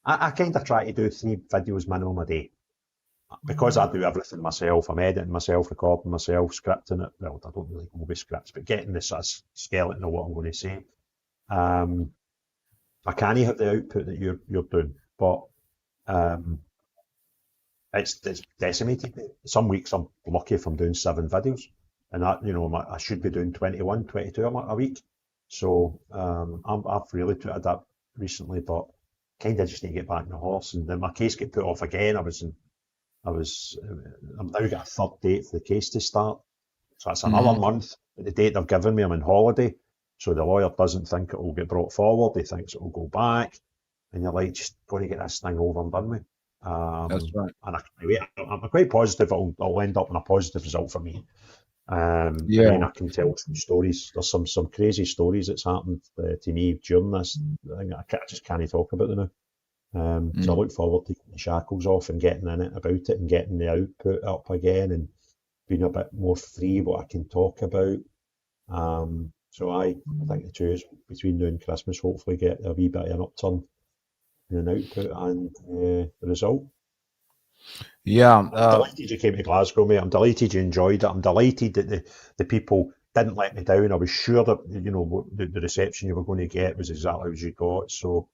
Speaker 1: I kind of try to do 3 videos minimum a day. Because I do everything myself, I'm editing myself, recording myself, scripting it. Well, I don't really go with scripts, but getting the sort of skeleton of what I'm going to say. I can't have the output that you're doing, but it's decimated. Some weeks I'm lucky if I'm doing 7 videos, and that, I should be doing 21, 22 a week. So I've really tweeted that recently, but kind of just need to get back on the horse. And then my case get put off again. I'm now got a 3rd date for the case to start, so that's another month. But the date they've given me, I'm on holiday, so the lawyer doesn't think it will get brought forward. He thinks it will go back, and you're like, just going to get this thing over and done with.
Speaker 8: That's right.
Speaker 1: And I'm quite positive it'll end up in a positive result for me. I mean, I can tell some stories. There's some crazy stories that's happened to me during this. I just can't talk about them now. So I look forward to getting the shackles off and getting in it about it and getting the output up again and being a bit more free what I can talk about. So I think the 2 years between now and Christmas hopefully get a wee bit of an upturn in an output and the result. I'm delighted you came to Glasgow, mate. I'm delighted you enjoyed it. I'm delighted that the people didn't let me down. I was sure that the reception you were going to get was exactly as you got. So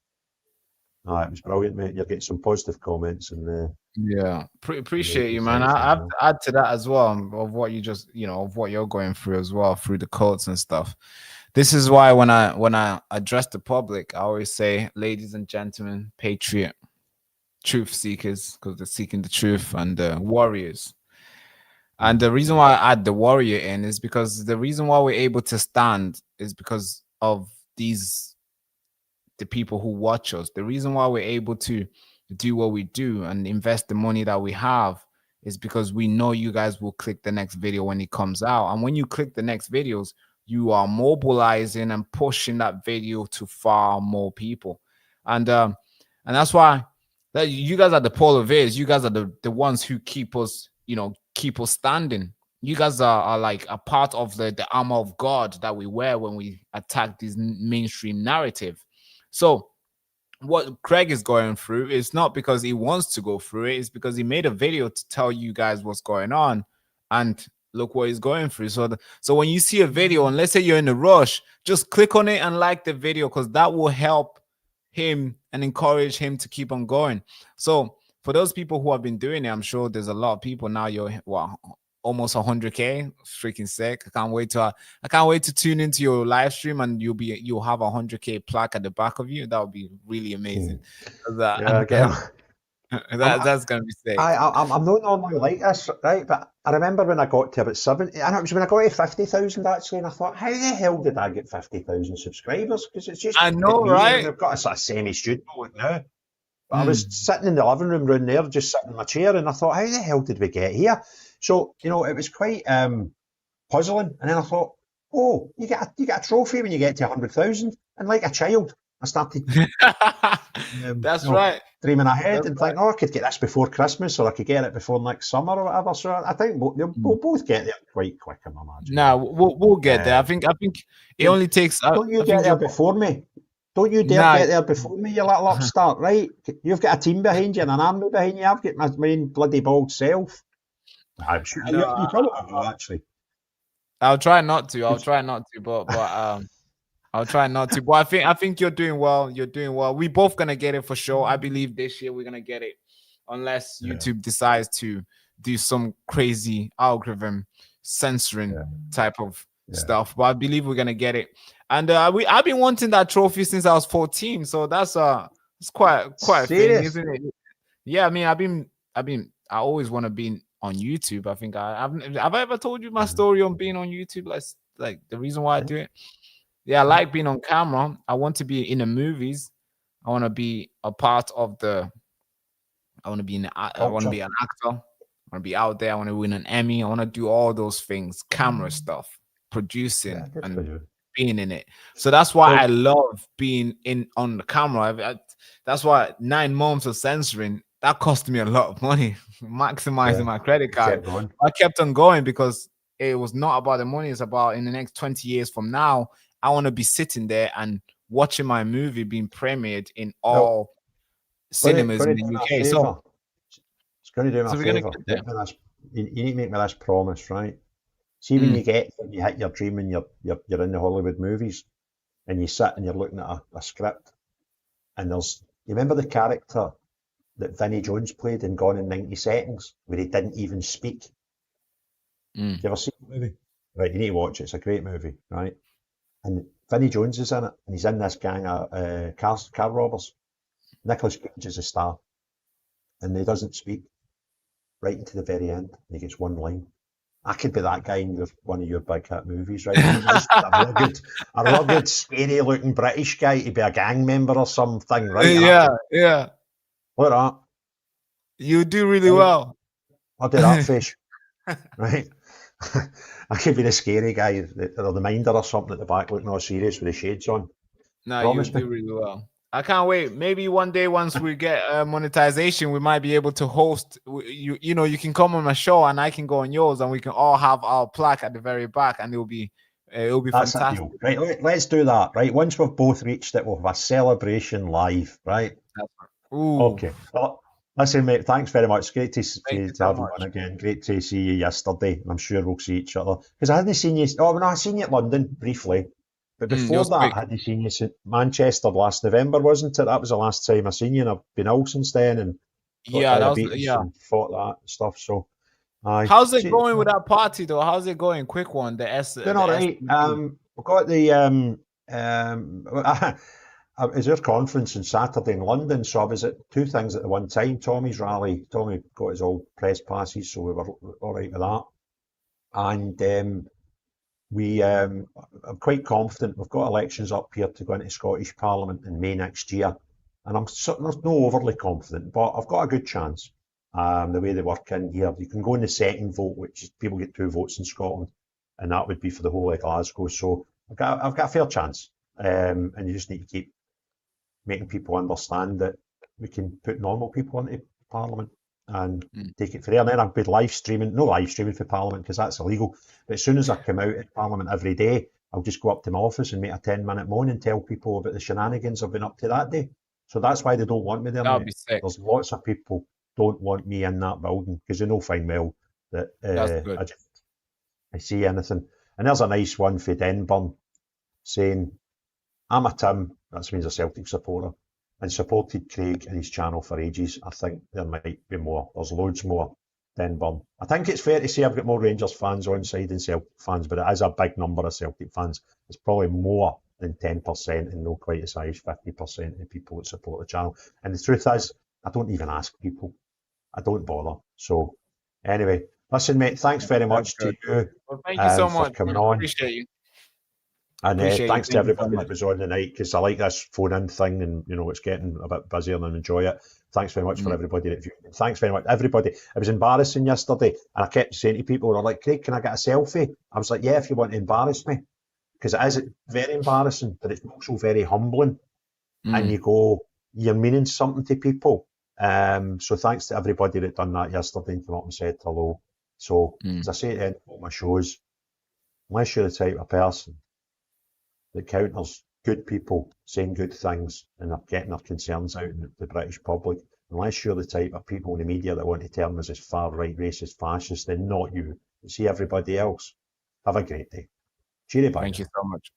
Speaker 1: it was brilliant, mate. You're getting some positive comments, and
Speaker 8: appreciate you, man. I have to add to that as well, of what you just, of what you're going through as well, through the courts and stuff. This is why when I address the public, I always say, ladies and gentlemen, patriot, truth seekers, because they're seeking the truth, and warriors. And the reason why I add the warrior in is because the reason why we're able to stand is because of the people who watch us. The reason why we're able to do what we do and invest the money that we have is because we know you guys will click the next video when it comes out. And when you click the next videos, you are mobilizing and pushing that video to far more people. And that's why That you guys are the polar bears. You guys are the ones who keep us, keep us standing. You guys are like a part of the armor of God that we wear when we attack this mainstream narrative. So what Craig is going through is not because he wants to go through it, it's because he made a video to tell you guys what's going on, and look what he's going through. So when you see a video, and let's say you're in a rush, just click on it and like the video, because that will help him and encourage him to keep on going. So for those people who have been doing it, I'm sure there's a lot of people now. You're almost 100K. Freaking sick. I can't wait to tune into your live stream and you'll have 100K plaque at the back of you. That would be really amazing. That's gonna be sick.
Speaker 1: I'm not normally like this, right? But I remember when I got to about 70, and it was when I got to 50,000 actually, and I thought, how the hell did I get 50,000 subscribers? Because it's just,
Speaker 8: I know, right?
Speaker 1: I've got a sort of semi-studio like now. But I was sitting in the living room round there, just sitting in my chair, and I thought, how the hell did we get here? So, it was quite puzzling. And then I thought, oh, you get a trophy when you get to 100,000. And like a child, I started
Speaker 8: That's right.
Speaker 1: dreaming ahead and thinking, I could get this before Christmas, or I could get it before next summer or whatever. So I think we'll both get there quite quick, I imagine.
Speaker 8: No, we'll get there. I think it only takes.
Speaker 1: Don't you get there before me? Don't you dare get there before me, you little upstart, right? You've got a team behind you and an army behind you. I've got my main bloody bald self. I'm sure you probably will, actually.
Speaker 8: I'll try not to, but I'll try not to. But I think you're doing well. You're doing well. We're both gonna get it for sure. I believe this year we're gonna get it, unless YouTube decides to do some crazy algorithm censoring type of stuff. But I believe we're gonna get it. And I've been wanting that trophy since I was 14. So that's quite a thing, isn't it? Yeah, I mean, I always want to be on YouTube. I think have I ever told you my story on being on YouTube? Like the reason why I do it. Yeah, I like being on camera. I want to be in the movies. I want to be a part of I want to be an actor. I want to be out there. I want to win an Emmy. I want to do all those things, camera stuff, producing and being in it. So that's why I love being on the camera. That's why 9 months of censoring, that cost me a lot of money, maximizing my credit card. I kept on going because it was not about the money. It's about in the next 20 years from now, I want to be sitting there and watching my movie being premiered in all cinemas in the UK. So
Speaker 1: it's going to do me a favour. You need to make me this promise, right? See, when you hit your dream and you're in the Hollywood movies and you sit and you're looking at a script and you remember the character that Vinnie Jones played in Gone in 90 Seconds where he didn't even speak? You ever seen the movie? Right, you need to watch it. It's a great movie, right? And Vinnie Jones is in it and he's in this gang of car robbers. Nicolas Cage is a star and he doesn't speak right into the very end. He gets one line. I could be that guy in one of your big hit movies, right? a real good, scary-looking British guy to be a gang member or something, right?
Speaker 8: Yeah.
Speaker 1: Look at that.
Speaker 8: You do really well.
Speaker 1: I'll do that fish, right? I could be the scary guy or the minder or something at the back looking all serious with the shades on.
Speaker 8: No, you do really well. I can't wait. Maybe one day, once we get monetization, we might be able to host. You can come on my show, and I can go on yours, and we can all have our plaque at the very back, and it'll be
Speaker 1: That's
Speaker 8: fantastic.
Speaker 1: Right, let's do that. Right, once we've both reached it, we'll have a celebration live. Right.
Speaker 8: Ooh.
Speaker 1: Okay. Well, listen, mate. Thanks very much. Great to have you on again. Great to see you yesterday. I'm sure we'll see each other because I hadn't seen you. Oh no, I seen you at London briefly. But before that, I hadn't seen you since Manchester last November, wasn't it? That was the last time I seen you, and I've been ill since then, and and fought that and stuff. So,
Speaker 8: how's it going with that party though? How's it going? Quick one.
Speaker 1: Doing all right. We've got the it was our conference on Saturday in London, so I was at two things at the one time. Tommy's rally. Tommy got his old press passes, so we were all right with that, and. I'm quite confident. We've got elections up here to go into Scottish Parliament in May next year, and I'm not overly confident, but I've got a good chance. The way they work in here, you can go in the second vote, which is people get 2 votes in Scotland, and that would be for the whole of Glasgow. So I've got a fair chance, and you just need to keep making people understand that we can put normal people into Parliament and take it from there. And then I'll be live streaming, no live streaming for Parliament because that's illegal. But as soon as I come out at Parliament every day, I'll just go up to my office and make a 10-minute moan and tell people about the shenanigans I've been up to that day. So that's why they don't want me there.
Speaker 8: That'd be sick.
Speaker 1: There's lots of people don't want me in that building because they know fine well that I see anything. And there's a nice one for Denburn saying, I'm a Tim, that means a Celtic supporter, and supported Craig and his channel for ages. I think there might be more. There's loads more. Denburn. I think it's fair to say I've got more Rangers fans on side than Celtic fans, but it is a big number of Celtic fans. It's probably more than 10% and not quite as high as 50% of people that support the channel. And the truth is, I don't even ask people. I don't bother. So anyway, listen, mate, thanks very much to you.
Speaker 8: Well, thank you so much
Speaker 1: for coming on.
Speaker 8: Appreciate you.
Speaker 1: And thanks to everybody
Speaker 8: so
Speaker 1: that was on tonight, because I like this phone-in thing, and you know it's getting a bit busier and I enjoy it. Thanks very much for everybody that viewed. Thanks very much, everybody. It was embarrassing yesterday, and I kept saying to people, they're like, Craig, can I get a selfie? I was like, yeah, if you want to embarrass me, because it is very embarrassing, but it's also very humbling. And you go, you're meaning something to people. So thanks to everybody that done that yesterday and came up and said hello. So as I say at the end of all my shows, unless you're the type of person that counters good people saying good things and are getting their concerns out in the British public, unless you're the type of people in the media that want to term us as far-right, racist, fascist, then not you. See everybody else. Have a great day. Cheery bye.
Speaker 8: Thank you so much.